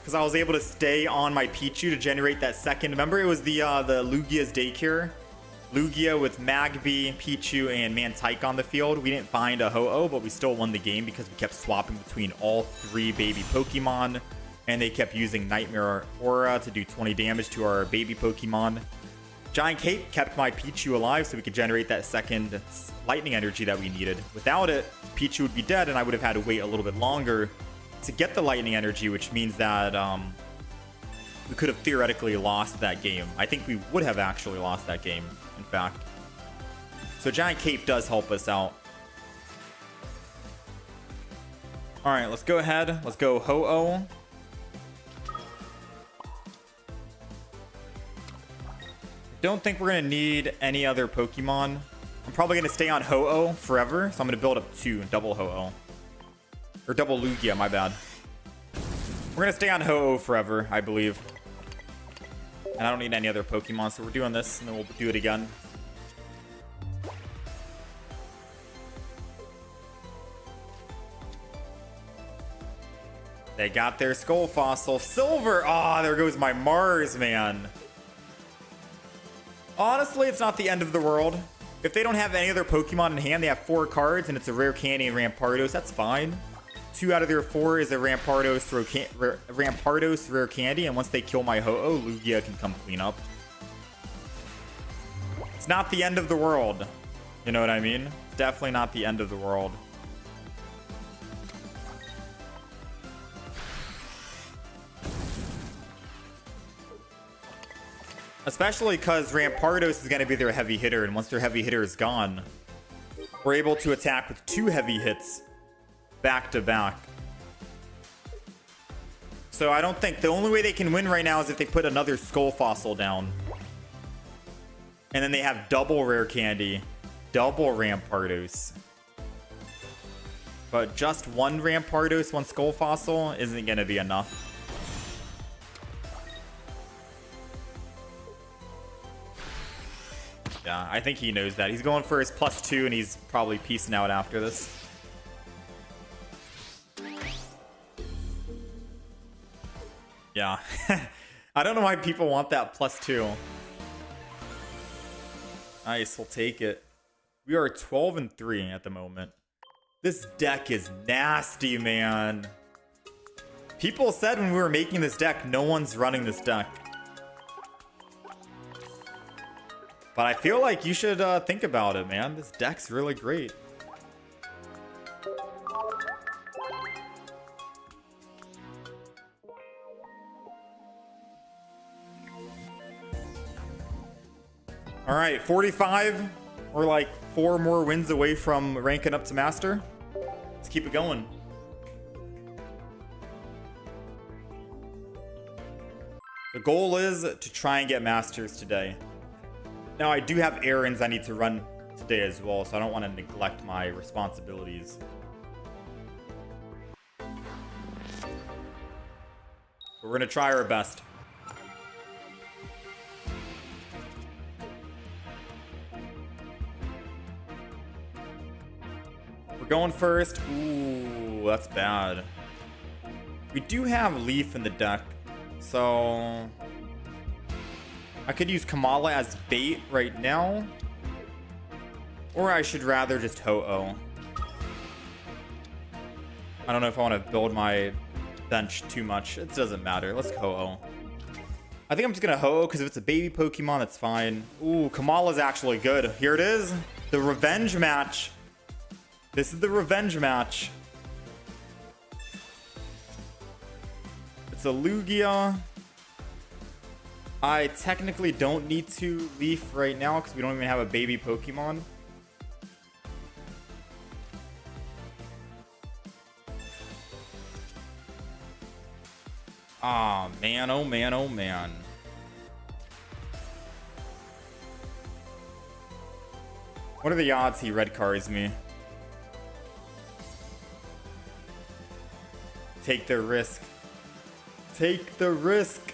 S1: Because I was able to stay on my Pichu to generate that second. Remember, it was the Lugia's Daycare? Lugia with Magby, Pichu, and Mantike on the field. We didn't find a Ho-Oh, but we still won the game because we kept swapping between all 3 baby Pokemon. And they kept using Nightmare Aura to do 20 damage to our baby Pokemon. Giant Cape kept my Pichu alive so we could generate that second lightning energy that we needed. Without it, Pichu would be dead and I would have had to wait a little bit longer to get the lightning energy, which means that we could have theoretically lost that game. I think we would have actually lost that game, in fact. So Giant Cape does help us out. Alright, let's go ahead. Let's go Ho-Oh. Don't think we're going to need any other Pokemon. I'm probably going to stay on Ho-Oh forever, so I'm going to build up 2 double Ho-Oh. Or double Lugia, my bad. We're going to stay on Ho-Oh forever, I believe. And I don't need any other Pokemon, so we're doing this, and then we'll do it again. They got their Skull Fossil. Silver! Ah, there goes my Mars, man. Honestly, it's not the end of the world. If they don't have any other Pokemon in hand, they have 4 cards, and it's a Rare Candy and Rampardos, that's fine. 2 out of their 4 is a Rampardos Rare Candy, and once they kill my Ho-Oh, Lugia can come clean up. It's not the end of the world. You know what I mean? It's definitely not the end of the world. Especially because Rampardos is going to be their heavy hitter, and once their heavy hitter is gone, we're able to attack with 2 heavy hits back to back. So I don't think the only way they can win right now is if they put another Skull Fossil down. And then they have double Rare Candy, double Rampardos. But just 1 Rampardos, 1 Skull Fossil isn't going to be enough. Yeah, I think he knows that. He's going for his +2, and he's probably peacing out after this. Yeah. I don't know why people want that +2. Nice, we'll take it. We are 12-3 at the moment. This deck is nasty, man. People said when we were making this deck, no one's running this deck. But I feel like you should think about it, man. This deck's really great. All right, 45. We're like 4 more wins away from ranking up to master. Let's keep it going. The goal is to try and get masters today. Now, I do have errands I need to run today as well, so I don't want to neglect my responsibilities. But we're going to try our best. We're going first. Ooh, that's bad. We do have Leaf in the deck, so I could use Kamala as bait right now, or I should rather just Ho-Oh. I don't know if I want to build my bench too much. It doesn't matter. Let's Ho-Oh. I think I'm just gonna Ho-Oh because if it's a baby Pokemon, that's fine. Ooh, Kamala's actually good. Here it is, the revenge match. This is the revenge match. It's a Lugia. I technically don't need to Leaf right now because we don't even have a baby Pokemon. Ah, man, oh man, oh man. What are the odds he red cards me? Take the risk. Take the risk.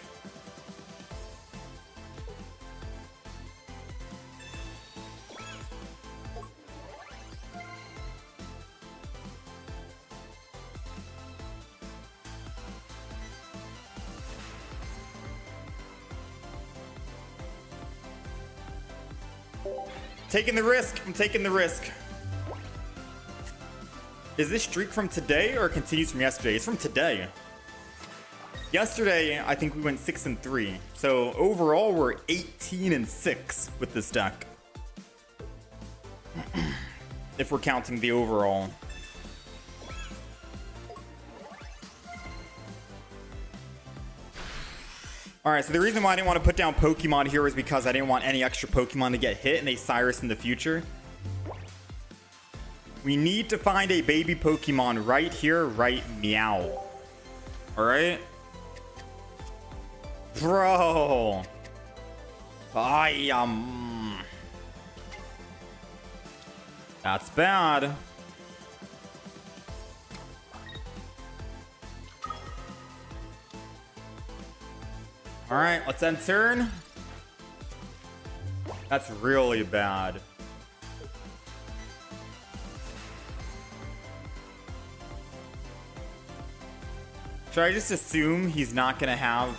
S1: Taking the risk. I'm taking the risk. Is this streak from today or continues from yesterday? It's from today. Yesterday, I think we went 6-3. So overall, we're 18-6 with this deck. If we're counting the overall. Alright, so the reason why I didn't want to put down Pokemon here is because I didn't want any extra Pokemon to get hit in a Cyrus in the future. We need to find a baby Pokemon right here, right meow. Alright? Bro! That's bad. Alright, let's end turn. That's really bad. Should I just assume he's not gonna have...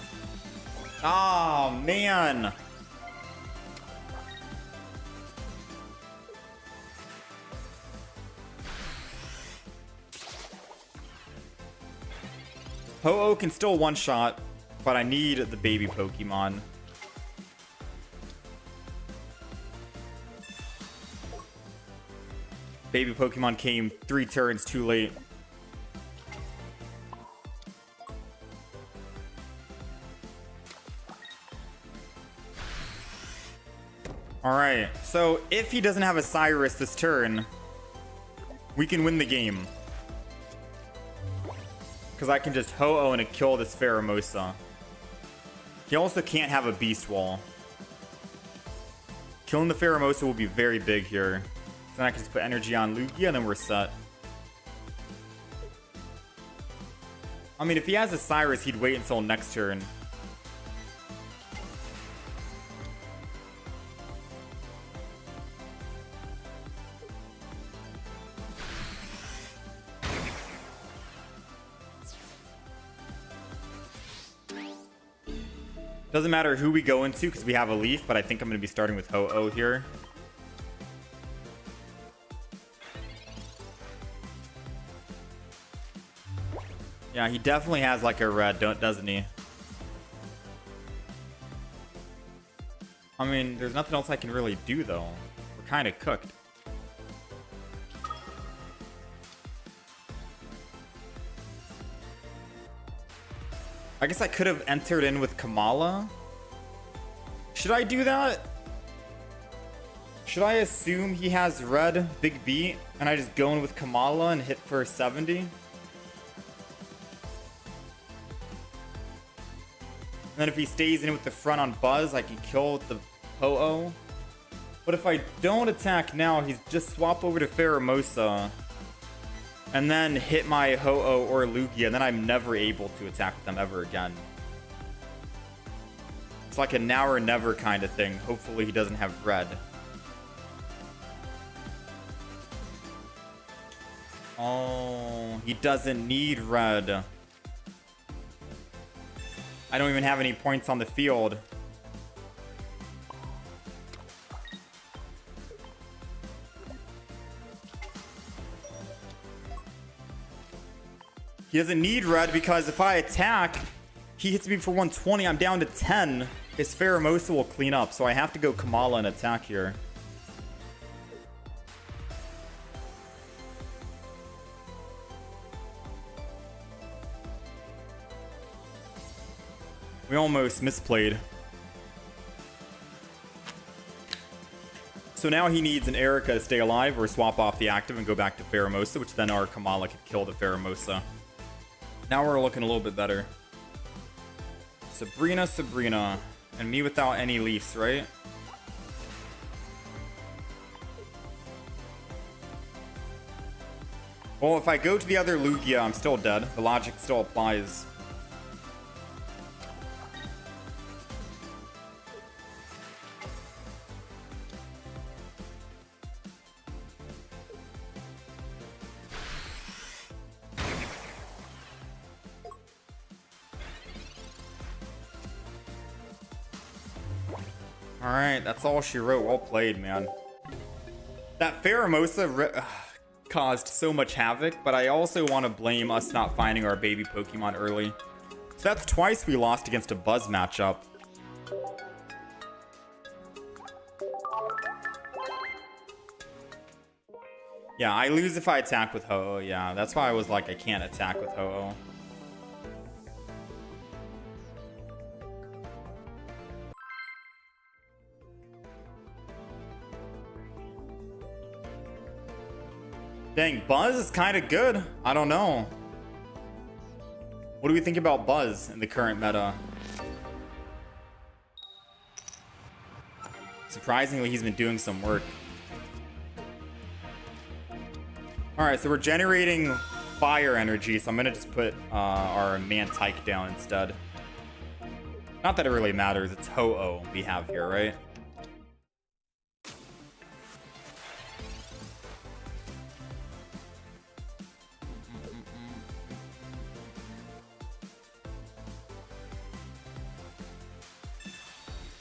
S1: Oh, man. Ho-Oh can still one-shot, but I need the baby Pokemon. Baby Pokemon came 3 turns too late. Alright, so if he doesn't have a Cyrus this turn, we can win the game. Because I can just Ho-Oh and kill this Pheromosa. He also can't have a Beast Wall. Killing the Pheromosa will be very big here. Then I can just put energy on Lugia and then we're set. I mean, if he has a Cyrus, he'd wait until next turn. Doesn't matter who we go into because we have a Leaf, but I think I'm going to be starting with Ho-Oh here. Yeah, he definitely has like a red, doesn't he? I mean, there's nothing else I can really do, though. We're kind of cooked. I guess I could have entered in with Kamala. Should I do that? Should I assume he has red, big beat, and I just go in with Kamala and hit for 70? And then if he stays in with the front on Buzz, I can kill with the Ho-Oh. But if I don't attack now, he's just swap over to Pheromosa and then hit my Ho-Oh or Lugia, and then I'm never able to attack with them ever again. It's like a now or never kind of thing. Hopefully he doesn't have red. Oh, he doesn't need red. I don't even have any points on the field. He doesn't need red because if I attack, he hits me for 120. I'm down to 10. His Pheromosa will clean up, so I have to go Kamala and attack here. We almost misplayed. So now he needs an Erica to stay alive or swap off the active and go back to Pheromosa, which then our Kamala could kill the Pheromosa. Now we're looking a little bit better. Sabrina. And me without any leafs, right? Well, if I go to the other Lugia, I'm still dead. The logic still applies. Alright, that's all she wrote. Well played, man. That Pheromosa caused so much havoc, but I also want to blame us not finding our baby Pokemon early. So that's twice we lost against a Buzz matchup. Yeah, I lose if I attack with Ho-Oh. Yeah, that's why I was like, I can't attack with Ho-Oh. Dang, Buzz is kind of good. I don't know. What do we think about Buzz in the current meta? Surprisingly, he's been doing some work. Alright, so we're generating fire energy, so I'm going to just put our Mantike down instead. Not that it really matters. It's Ho-Oh we have here, right?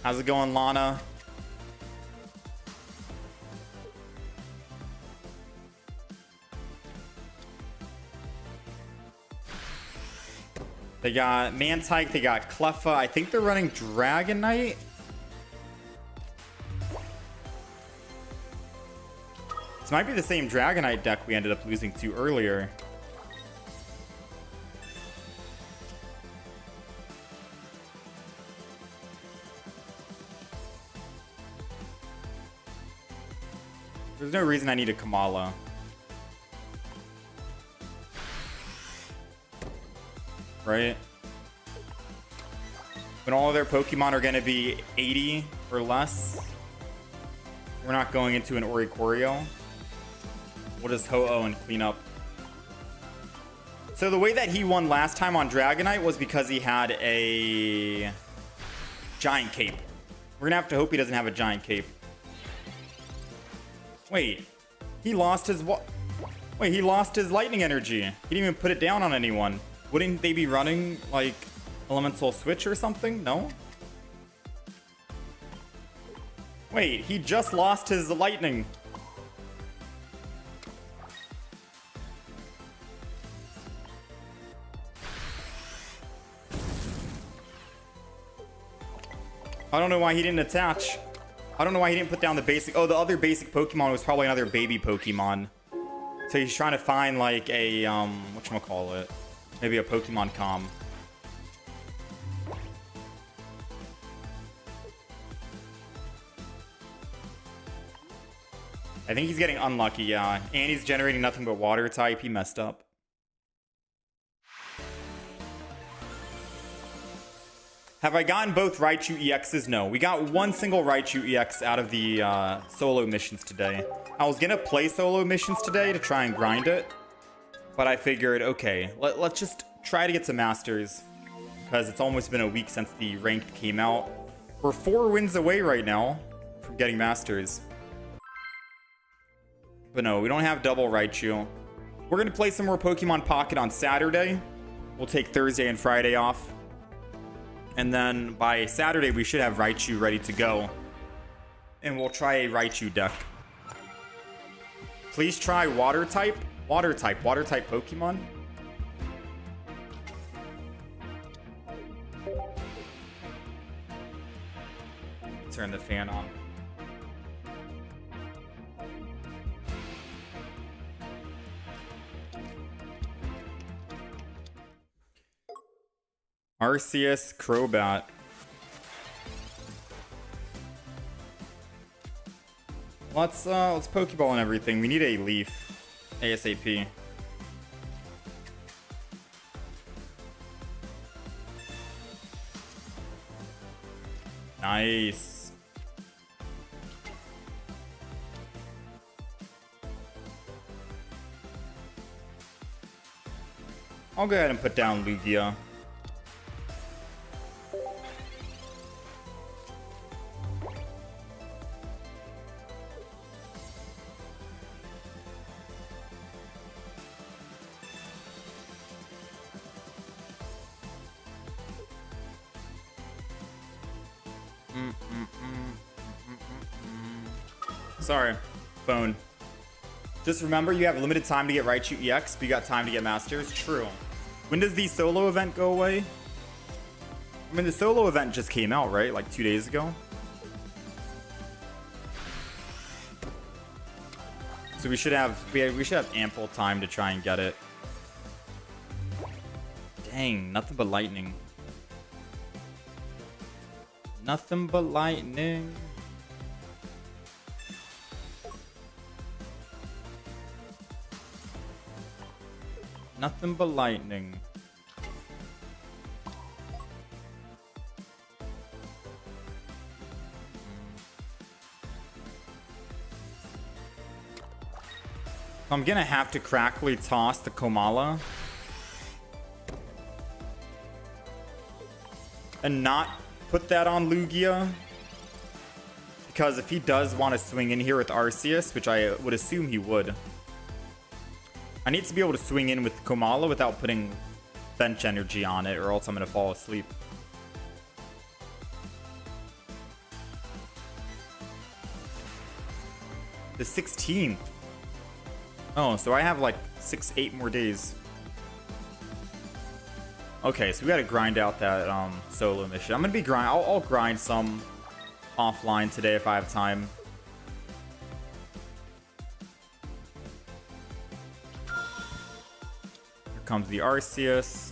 S1: How's it going, Lana? They got Mantike, they got Cleffa. I think they're running Dragonite. This might be the same Dragonite deck we ended up losing to earlier. There's no reason I need a Kamala. Right? When all of their Pokemon are going to be 80 or less, we're not going into an Oricorio. We'll just Ho-Oh and clean up. So the way that he won last time on Dragonite was because he had a Giant Cape. We're going to have to hope he doesn't have a Giant Cape. Wait, he lost his what? Wait, he lost his lightning energy. He didn't even put it down on anyone. Wouldn't they be running like Elemental Switch or something? No? Wait, he just lost his lightning. I don't know why he didn't attach. I don't know why he didn't put down the basic. Oh, the other basic Pokemon was probably another baby Pokemon. So he's trying to find like a, whatchamacallit? Maybe a Pokemon Com. I think he's getting unlucky, yeah. And he's generating nothing but water type. He messed up. Have I gotten both Raichu EXs? No. We got one single Raichu EX out of the solo missions today. I was gonna play solo missions today to try and grind it. But I figured, okay, let's just try to get some Masters. Because it's almost been a week since the ranked came out. We're 4 wins away right now from getting Masters. But no, we don't have double Raichu. We're gonna play some more Pokemon Pocket on Saturday. We'll take Thursday and Friday off. And then by Saturday, we should have Raichu ready to go. And we'll try a Raichu deck. Please try water type. Water type Pokemon. Turn the fan on. Arceus, Crobat. Let's Pokeball and everything. We need a Leaf. ASAP. Nice. I'll go ahead and put down Lugia. Sorry, phone. Just remember, you have limited time to get Raichu EX, but you got time to get Masters. True. When does the solo event go away? I mean, the solo event just came out, right? Like 2 days ago. So we should have ample time to try and get it. Dang, nothing but lightning. Nothing but lightning. Nothing but lightning. I'm gonna have to crackly toss the Komala. And not put that on Lugia. Because if he does want to swing in here with Arceus, which I would assume he would, I need to be able to swing in with Komala without putting bench energy on it, or else I'm going to fall asleep. The 16th. Oh, so I have like 8 more days. Okay, so we got to grind out that solo mission. I'm going to be I'll grind some offline today if I have time. Comes the Arceus.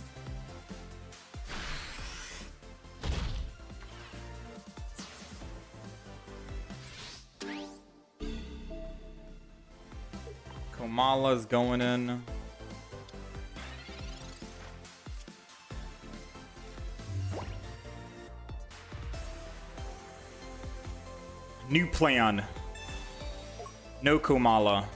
S1: Komala's going in. New plan. No Komala.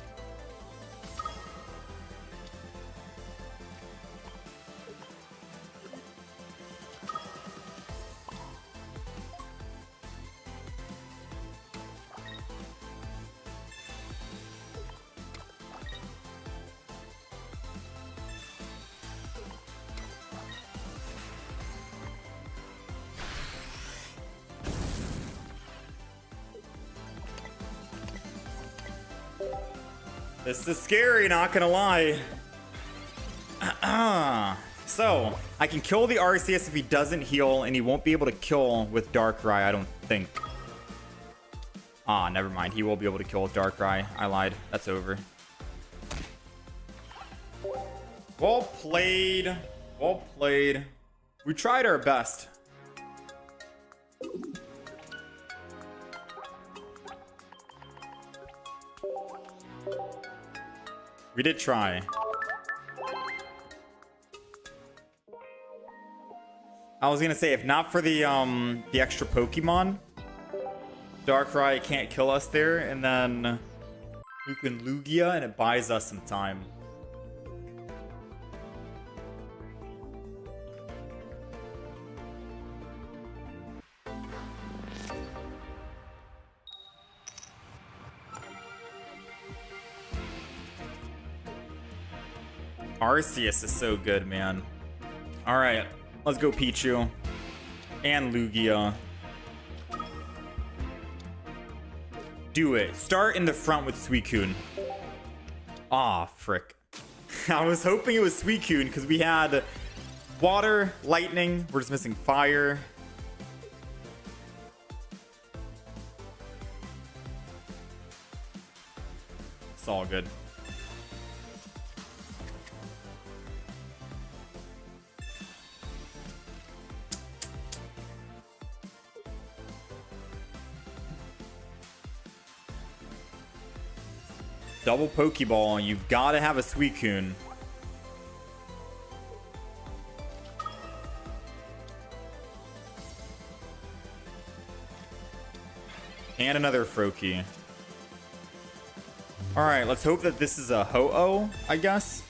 S1: This is scary, not gonna lie. So, I can kill the Arceus if he doesn't heal, and he won't be able to kill with Darkrai, I don't think. Ah, never mind. He will be able to kill with Darkrai. I lied. That's over. Well played. Well played. We tried our best. We did try. I was gonna say, if not for the extra Pokemon, Darkrai can't kill us there, and then we can Lugia, and it buys us some time. Arceus is so good, man. All right, let's go Pichu and Lugia. Do it. Start in the front with Suicune. Ah, frick. I was hoping it was Suicune because we had water, lightning. We're just missing fire. It's all good. Double Pokeball, you've got to have a Suicune. And another Froakie. Alright, let's hope that this is a Ho-Oh, I guess.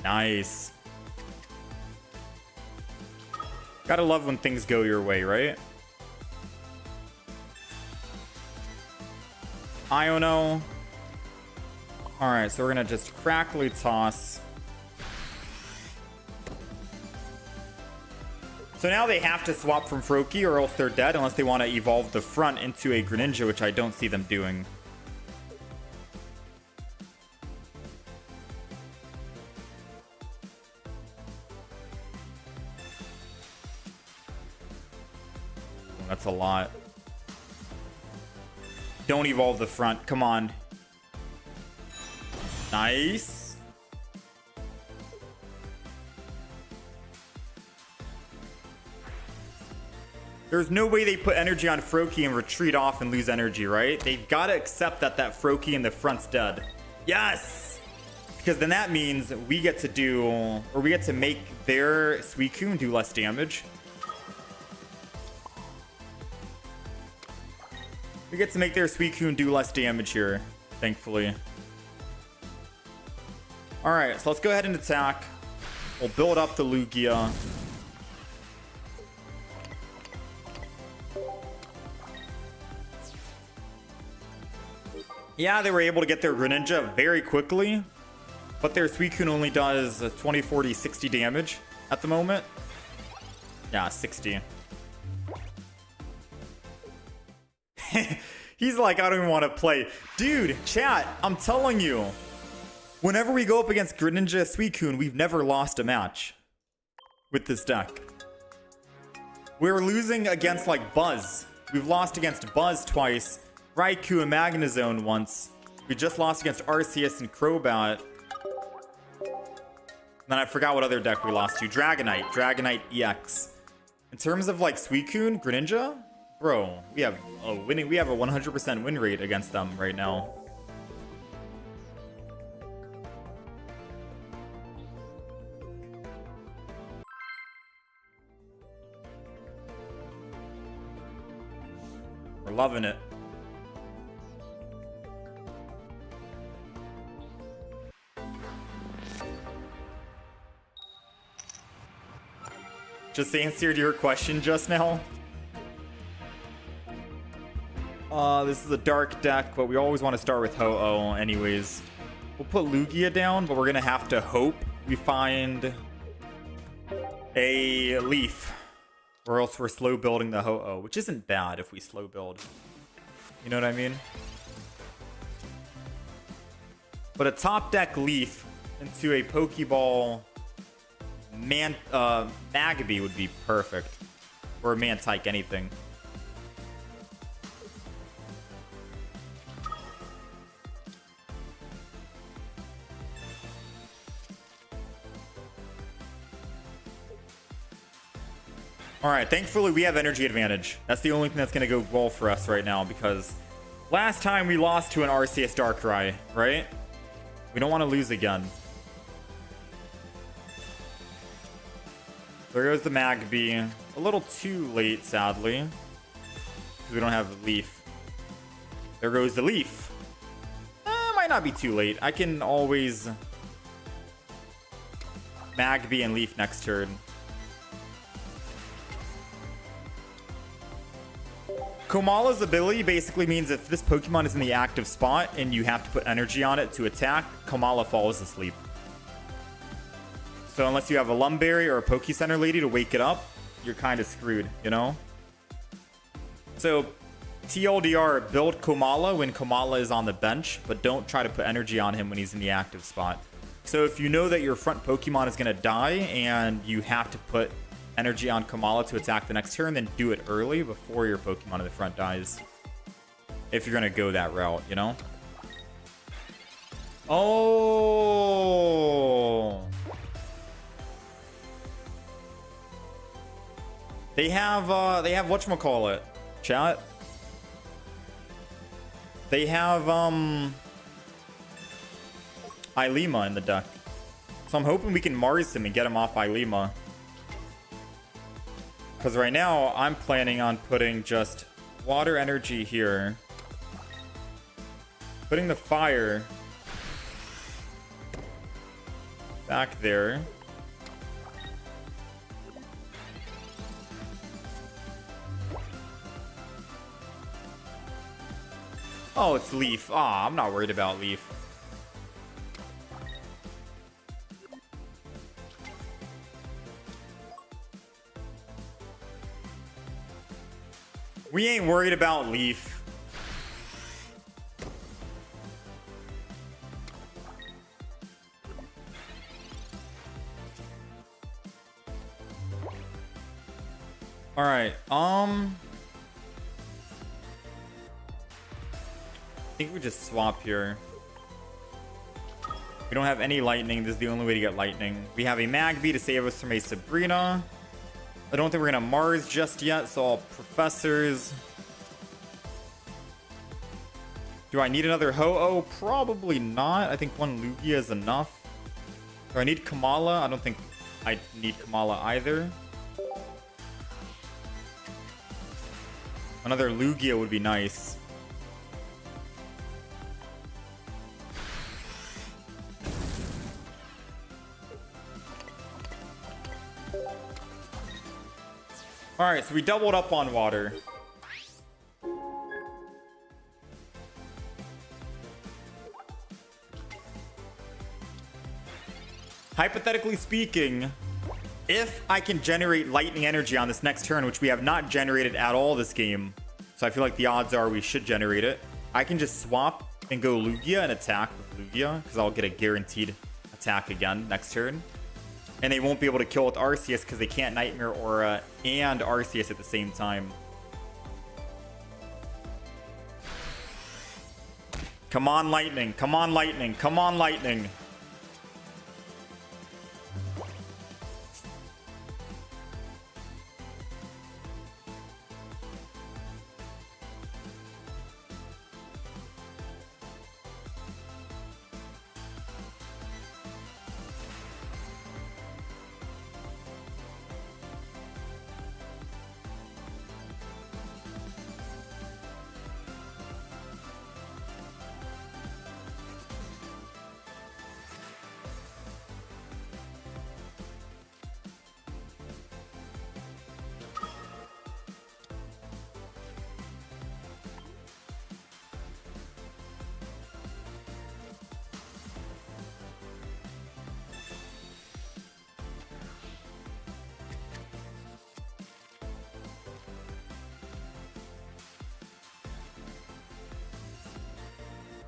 S1: Nice. Gotta love when things go your way, right? Iono. Alright, so we're gonna just crackly toss. So now they have to swap from Froakie or else they're dead unless they want to evolve the front into a Greninja, which I don't see them doing. That's a lot. Don't evolve the front. Come on. Nice. There's no way they put energy on Froakie and retreat off and lose energy, right? They've got to accept that that Froakie in the front's dead. Yes! Because then that means we get to do, or we get to make their Suicune do less damage. We get to make their Suicune do less damage here, thankfully. Alright, so let's go ahead and attack. We'll build up the Lugia. Yeah, they were able to get their Greninja very quickly, but their Suicune only does 20, 40, 60 damage at the moment. Yeah, 60. He's like, I don't even want to play. Dude, chat, I'm telling you. Whenever we go up against Greninja Suicune, we've never lost a match with this deck. We're losing against like Buzz. We've lost against Buzz twice, Raikou and Magnezone once. We just lost against Arceus and Crobat. Then I forgot what other deck we lost to. Dragonite EX. In terms of like Suicune, Greninja, bro, we have a 100% win rate against them right now. We're loving it. Just answered your question just now. This is a dark deck, but we always want to start with Ho-Oh anyways. We'll put Lugia down, but we're going to have to hope we find a Leaf. Or else we're slow building the Ho-Oh, which isn't bad if we slow build. You know what I mean? But a top deck Leaf into a Pokeball Magby would be perfect. Or Mantike, anything. Alright, thankfully we have energy advantage. That's the only thing that's going to go well for us right now, because last time we lost to an RCS Darkrai, right? We don't want to lose again. There goes the Magby. A little too late, sadly. Because we don't have Leaf. There goes the Leaf. Might not be too late. I can always Magby and Leaf next turn. Komala's ability basically means if this Pokemon is in the active spot and you have to put energy on it to attack, Komala falls asleep. So unless you have a Lumberry or a Pokecenter lady to wake it up, you're kind of screwed, you know? So TLDR, build Komala when Komala is on the bench, but don't try to put energy on him when he's in the active spot. So if you know that your front Pokemon is going to die and you have to put energy on Komala to attack the next turn, then do it early before your Pokemon in the front dies. If you're going to go that route, you know? Oh! They have whatchamacallit, chat. They have, Ilima in the deck. So I'm hoping we can Mars him and get him off Ilima. Because right now, I'm planning on putting just water energy here. Putting the fire back there. Oh, it's Leaf. Ah, I'm not worried about Leaf. We ain't worried about Leaf. All right. I think we just swap here. We don't have any lightning. This is the only way to get lightning. We have a Magby to save us from a Sabrina. I don't think we're gonna Mars just yet, so all Professors. Do I need another Ho-Oh? Probably not. I think one Lugia is enough. Do I need Kamala? I don't think I need Kamala either. Another Lugia would be nice. Alright, so we doubled up on water. Hypothetically speaking, if I can generate lightning energy on this next turn, which we have not generated at all this game, so I feel like the odds are we should generate it, I can just swap and go Lugia and attack with Lugia, because I'll get a guaranteed attack again next turn. And they won't be able to kill with Arceus because they can't Nightmare Aura and Arceus at the same time. Come on, Lightning. Come on, Lightning. Come on, Lightning.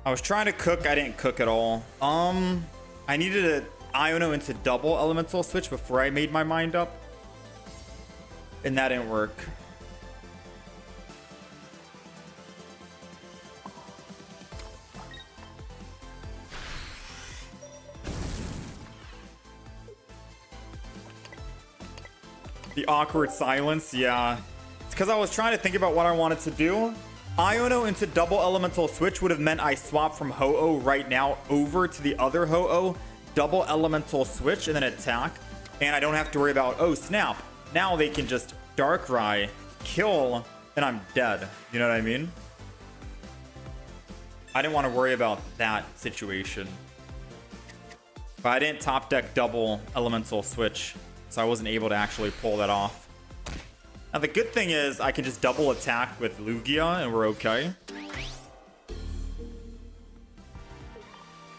S1: I was trying to cook. I didn't cook at all. I needed Iono into double elemental switch before I made my mind up. And that didn't work. The awkward silence, yeah. It's because I was trying to think about what I wanted to do. Iono into double elemental switch would have meant I swap from Ho-Oh right now over to the other Ho-Oh, double elemental switch, and then attack. And I don't have to worry about, oh snap, now they can just Darkrai, kill, and I'm dead. You know what I mean? I didn't want to worry about that situation. But I didn't top deck double elemental switch, so I wasn't able to actually pull that off. Now the good thing is I can just double attack with Lugia and we're okay.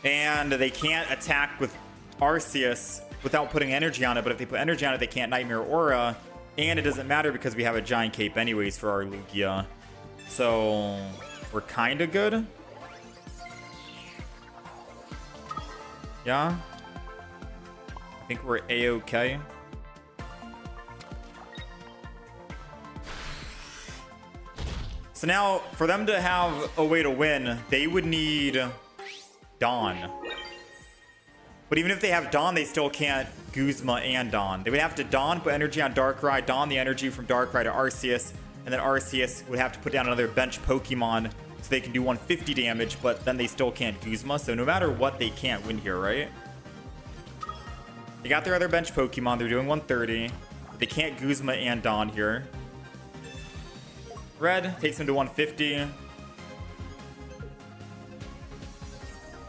S1: And they can't attack with Arceus without putting energy on it, but if they put energy on it, they can't Nightmare Aura. And it doesn't matter because we have a giant cape anyways for our Lugia. So we're kind of good. Yeah. I think we're A-okay. So now, for them to have a way to win, they would need Dawn. But even if they have Dawn, they still can't Guzma and Dawn. They would have to Dawn, put energy on Darkrai, Dawn the energy from Darkrai to Arceus, and then Arceus would have to put down another bench Pokemon so they can do 150 damage, but then they still can't Guzma. So no matter what, they can't win here, right? They got their other bench Pokemon. They're doing 130. They can't Guzma and Dawn here. Red takes him to 150.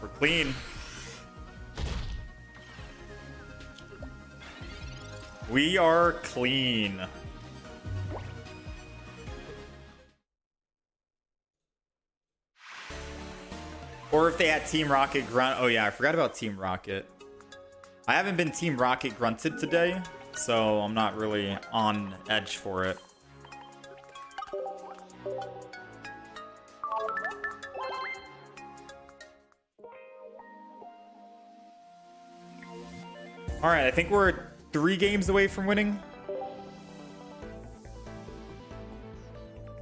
S1: We're clean. We are clean. Or if they had Team Rocket Grunt. Oh yeah, I forgot about Team Rocket. I haven't been Team Rocket Grunted today, so I'm not really on edge for it. All right, I think we're 3 games away from winning.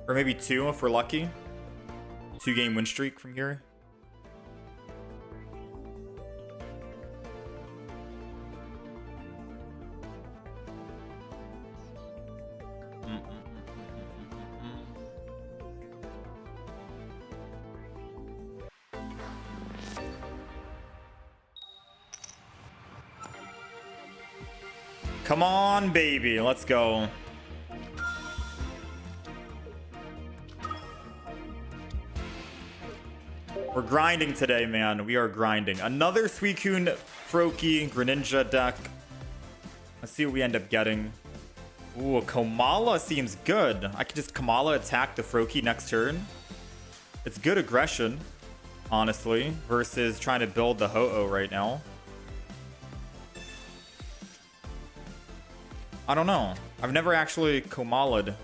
S1: Or maybe 2 if we're lucky. 2-game win streak from here. Come on, baby. Let's go. We're grinding today, man. We are grinding. Another Suicune, Froakie, Greninja deck. Let's see what we end up getting. Ooh, Komala seems good. I could just Komala attack the Froakie next turn. It's good aggression, honestly, versus trying to build the Ho-Oh right now. I don't know. I've never actually Komala'd.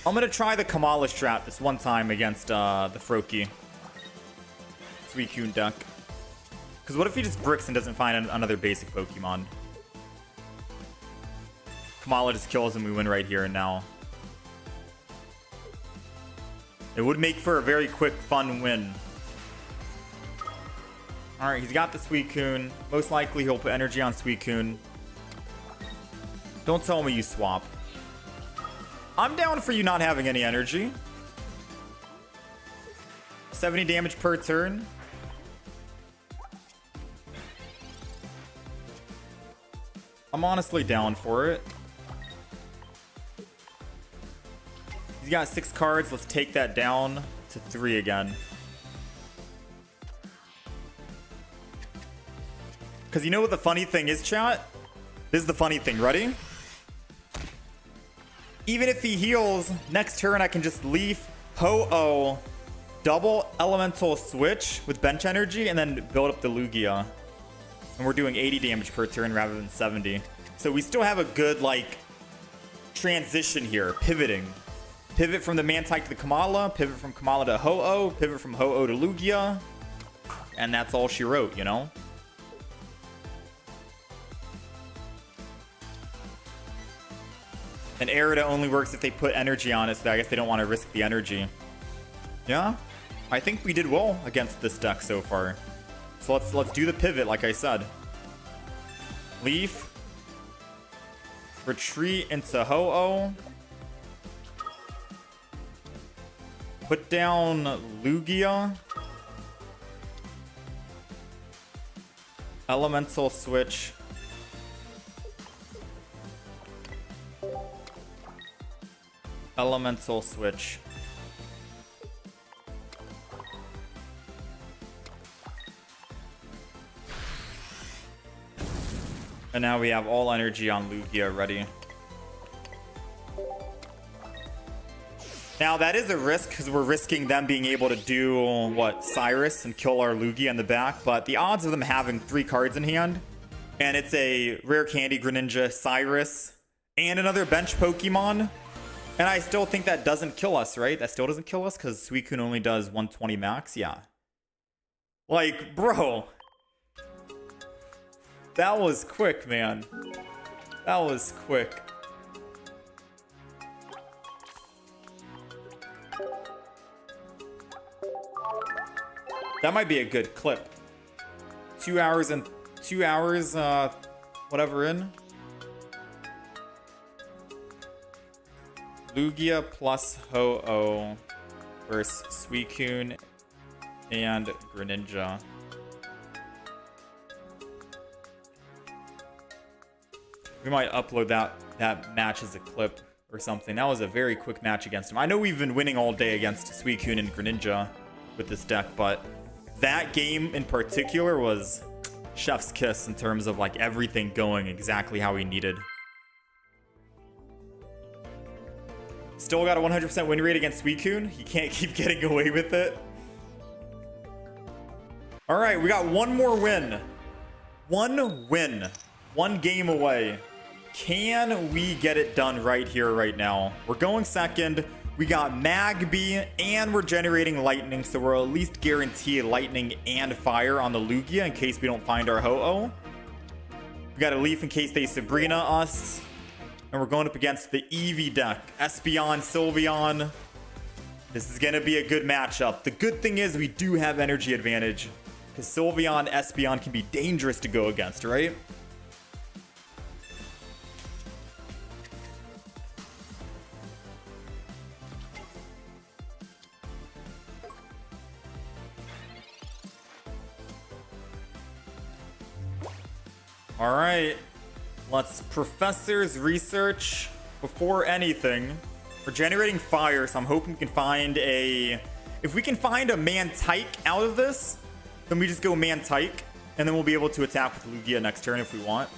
S1: I'm gonna try the Komala strat this one time against the Froakie Suicune deck. Because what if he just bricks and doesn't find another basic Pokemon? Komala just kills him, we win right here and now. It would make for a very quick, fun win. Alright, he's got the Suicune. Most likely he'll put energy on Suicune. Don't tell me you swap. I'm down for you not having any energy. 70 damage per turn. I'm honestly down for it. He's got 6 cards. Let's take that down to 3 again. Because you know what the funny thing is, chat? This is the funny thing. Ready? Even if he heals, next turn I can just leaf Ho-Oh, double elemental switch with bench energy, and then build up the Lugia. And we're doing 80 damage per turn rather than 70. So we still have a good, like, transition here. Pivoting. Pivot from the Mantike to the Kamala. Pivot from Kamala to Ho-Oh. Pivot from Ho-Oh to Lugia. And that's all she wrote, you know? And Erida only works if they put energy on it, so I guess they don't want to risk the energy. Yeah, I think we did well against this deck so far. So let's do the pivot, like I said. Leaf. Retreat into Ho-Oh. Put down Lugia. Elemental switch. Elemental switch. And now we have all energy on Lugia ready. Now that is a risk because we're risking them being able to do what, Cyrus and kill our Lugia in the back, but the odds of them having 3 cards in hand, and it's a rare candy Greninja, Cyrus, and another bench Pokemon. And I still think that doesn't kill us, right? That still doesn't kill us because Suicune only does 120 max. Yeah. Like, bro. That was quick, man. That was quick. That might be a good clip. 2 hours and 2 hours, whatever in. Lugia plus Ho-Oh versus Suicune and Greninja. We might upload that match as a clip or something. That was a very quick match against him. I know we've been winning all day against Suicune and Greninja with this deck, but that game in particular was chef's kiss in terms of like everything going exactly how we needed. Still got a 100% win rate against Suicune. He can't keep getting away with it. All right, we got one more win. One win. One game away. Can we get it done right here, right now? We're going second. We got Magby, and we're generating lightning, so we're at least guaranteed lightning and fire on the Lugia in case we don't find our Ho-Oh. We got a Leaf in case they Sabrina us. And we're going up against the Eevee deck. Espeon, Sylveon. This is going to be a good matchup. The good thing is we do have energy advantage. Because Sylveon, Espeon can be dangerous to go against, right? All right. Let's Professor's research before anything. We're generating fire, so I'm hoping we can find a... If we can find a Mantike out of this, then we just go Mantike, and then we'll be able to attack with Lugia next turn if we want.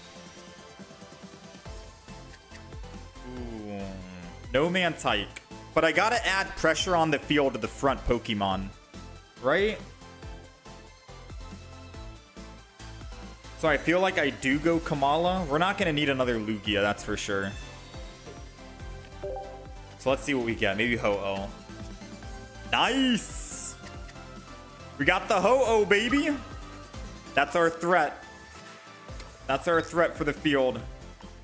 S1: Ooh, no Mantike. But I gotta add pressure on the field to the front Pokemon, right? So I feel like I do go Kamala. We're not going to need another Lugia, that's for sure. So let's see what we get. Maybe Ho-Oh. Nice! We got the Ho-Oh, baby! That's our threat. That's our threat for the field.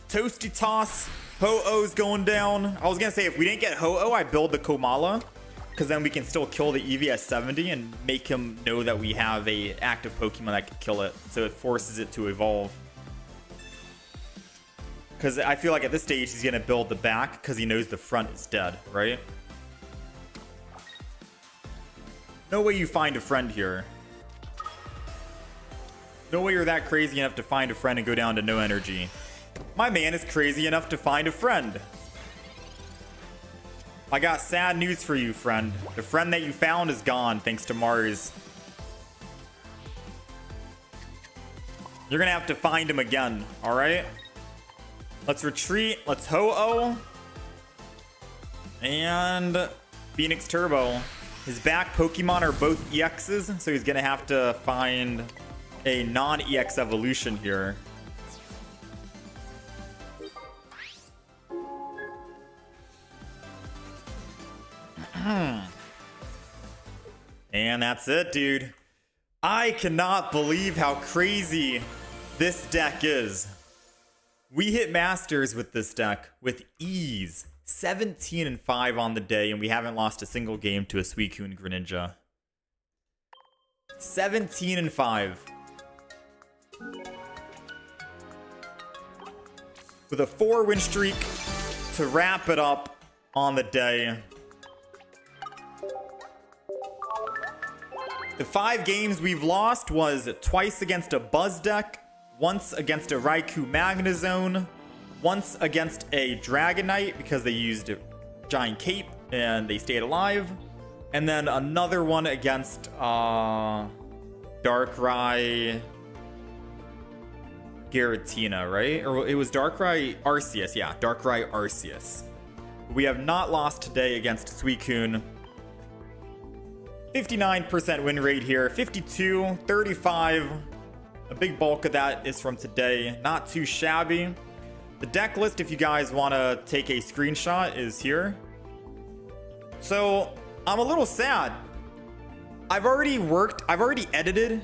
S1: Toasty Toss. Ho-Oh's going down. I was going to say, if we didn't get Ho-Oh, I build the Kamala. Because then we can still kill the Eevee at 70 and make him know that we have a active Pokemon that can kill it. So it forces it to evolve. Because I feel like at this stage, he's going to build the back because he knows the front is dead, right? No way you find a friend here. No way you're that crazy enough to find a friend and go down to no energy. My man is crazy enough to find a friend. I got sad news for you, friend. The friend that you found is gone thanks to Mars. You're gonna have to find him again, alright? Let's retreat. Let's Ho-Oh. And Phoenix Turbo. His back Pokemon are both EXs, so he's gonna have to find a non-EX evolution here. And that's it, dude. I cannot believe how crazy this deck is. We hit Masters with this deck with ease. 17-5 on the day, and we haven't lost a single game to a Suicune Greninja. 17-5. With a 4-win streak to wrap it up on the day. The 5 games we've lost was twice against a Buzz deck, once against a Raikou Magnezone, once against a Dragonite because they used Giant Cape and they stayed alive, and then another one against Darkrai Giratina, right? Or it was Darkrai Arceus. Yeah, Darkrai Arceus. We have not lost today against Suicune. 59% win rate here. 52, 35. A big bulk of that is from today. Not too shabby. The deck list, if you guys want to take a screenshot, is here. So I'm a little sad. I've already edited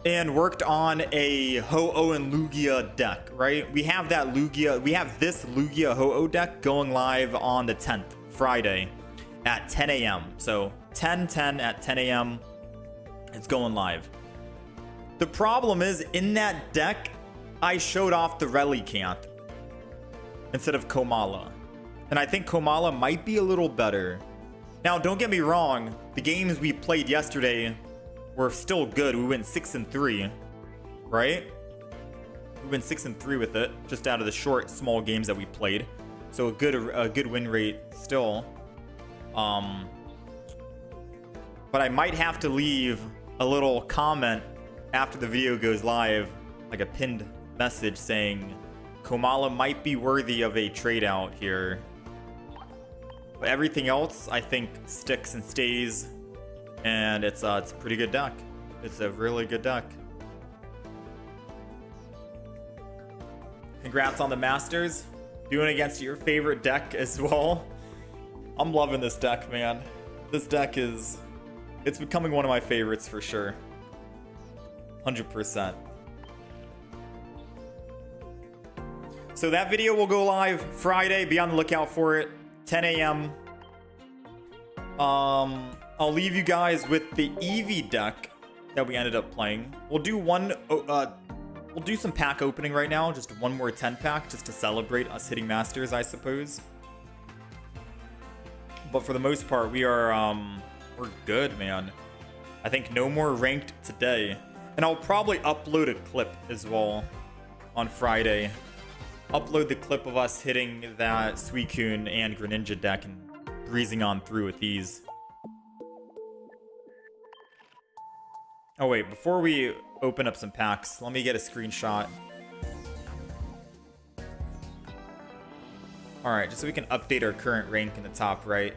S1: and worked on a Ho-Oh and Lugia deck, right? We have this Lugia Ho-Oh deck going live on the 10th, Friday at 10 a.m. So 10/10 at 10 a.m. it's going live. The problem is, in that deck, I showed off the Relicanth instead of Komala. And I think Komala might be a little better. Now, don't get me wrong, the games we played yesterday were still good. We went 6-3, right? We went 6-3 with it, just out of the short, small games that we played. So a good win rate still. But I might have to leave a little comment after the video goes live, like a pinned message saying Komala might be worthy of a trade out here. But everything else, I think, sticks and stays, and it's a pretty good deck. It's a really good deck. Congrats on the Masters. Doing against your favorite deck as well. I'm loving this deck, man. This deck it's becoming one of my favorites for sure. 100%. So that video will go live Friday. Be on the lookout for it. 10 a.m. I'll leave you guys with the Eevee deck that we ended up playing. We'll do some pack opening right now. Just one more 10-pack just to celebrate us hitting Masters, I suppose. But for the most part, we're good, man. I think no more ranked today. And I'll probably upload a clip as well on Friday. Upload the clip of us hitting that Suicune and Greninja deck and breezing on through with these. Oh wait, before we open up some packs, let me get a screenshot. Alright, just so we can update our current rank in the top right.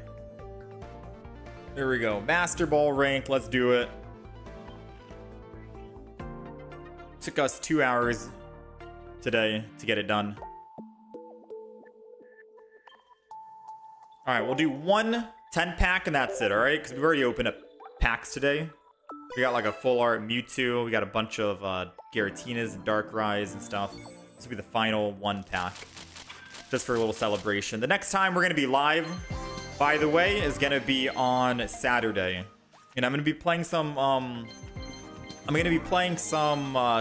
S1: There we go. Master Ball rank. Let's do it. Took us 2 hours today to get it done. Alright, we'll do one 10-pack and that's it, alright? Because we've already opened up packs today. We got like a full art Mewtwo. We got a bunch of Giratinas and Darkrai's and stuff. This will be the final 1-pack. Just for a little celebration. The next time we're going to be live, by the way, is going to be on Saturday. And I'm going to be playing some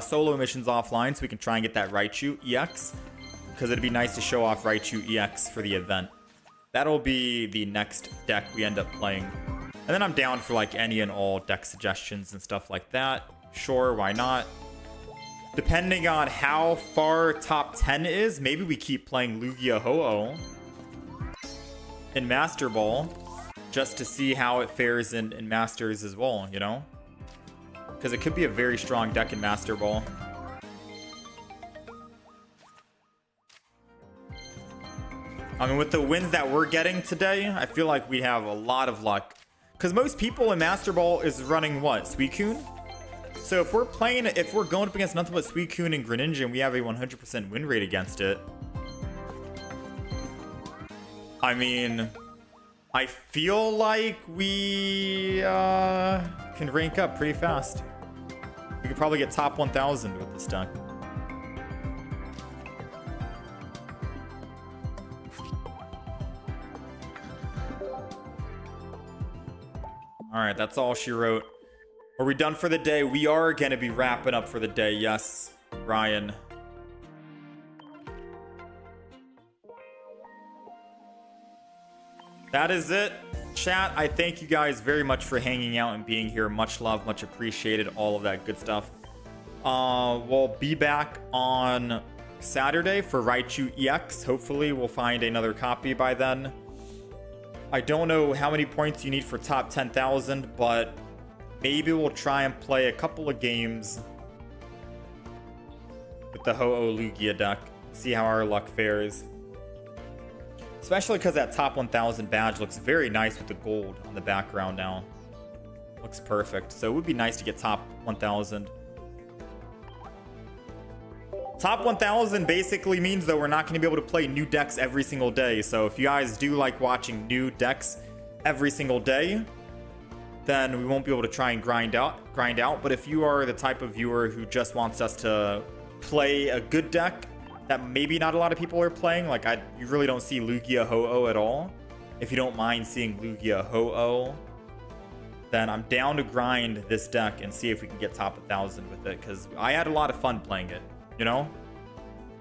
S1: solo missions offline so we can try and get that Raichu EX. Because it'd be nice to show off Raichu EX for the event. That'll be the next deck we end up playing. And then I'm down for like any and all deck suggestions and stuff like that. Sure, why not? Depending on how far top 10 is, maybe we keep playing Lugia Ho-Oh in Master Ball just to see how it fares in Masters as well, you know? Because it could be a very strong deck in Master Ball. I mean, with the wins that we're getting today, I feel like we have a lot of luck. Because most people in Master Ball is running what? Suicune? So if we're going up against nothing but Suicune and Greninja and we have a 100% win rate against it, I mean, I feel like we can rank up pretty fast. We could probably get top 1,000 with this deck. All right, that's all she wrote. Are we done for the day? We are going to be wrapping up for the day. Yes, Ryan. That is it. Chat, I thank you guys very much for hanging out and being here. Much love, much appreciated, all of that good stuff. We'll be back on Saturday for Raichu EX. Hopefully we'll find another copy by then. I don't know how many points you need for top 10,000, but maybe we'll try and play a couple of games with the Ho-Oh Lugia deck. See how our luck fares. Especially because that top 1,000 badge looks very nice with the gold on the background now. Looks perfect. So it would be nice to get top 1,000. Top 1,000 basically means that we're not going to be able to play new decks every single day. So if you guys do like watching new decks every single day, then we won't be able to try and grind out. But if you are the type of viewer who just wants us to play a good deck that maybe not a lot of people are playing, like you really don't see Lugia Ho-Oh at all. If you don't mind seeing Lugia Ho-Oh, then I'm down to grind this deck and see if we can get top 1,000 with it, because I had a lot of fun playing it, you know?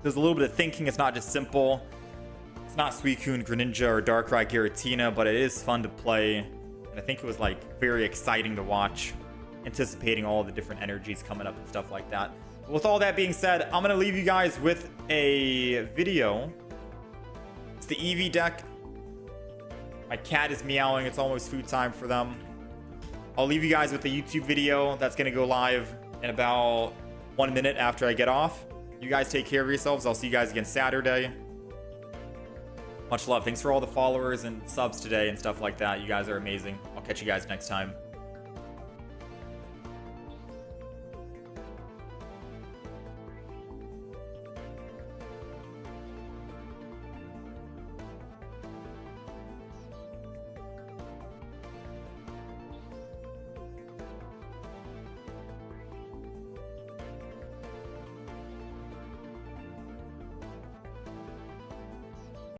S1: There's a little bit of thinking. It's not just simple. It's not Suicune, Greninja, or Darkrai Giratina, but it is fun to play. And I think it was like very exciting to watch, anticipating all the different energies coming up and stuff like that. But with all that being said, I'm going to leave you guys with a video. It's the Eevee deck. My cat is meowing. It's almost food time for them. I'll leave you guys with a YouTube video that's going to go live in about 1 minute after I get off. You guys take care of yourselves. I'll see you guys again Saturday. Much love. Thanks for all the followers and subs today and stuff like that. You guys are amazing. I'll catch you guys next time.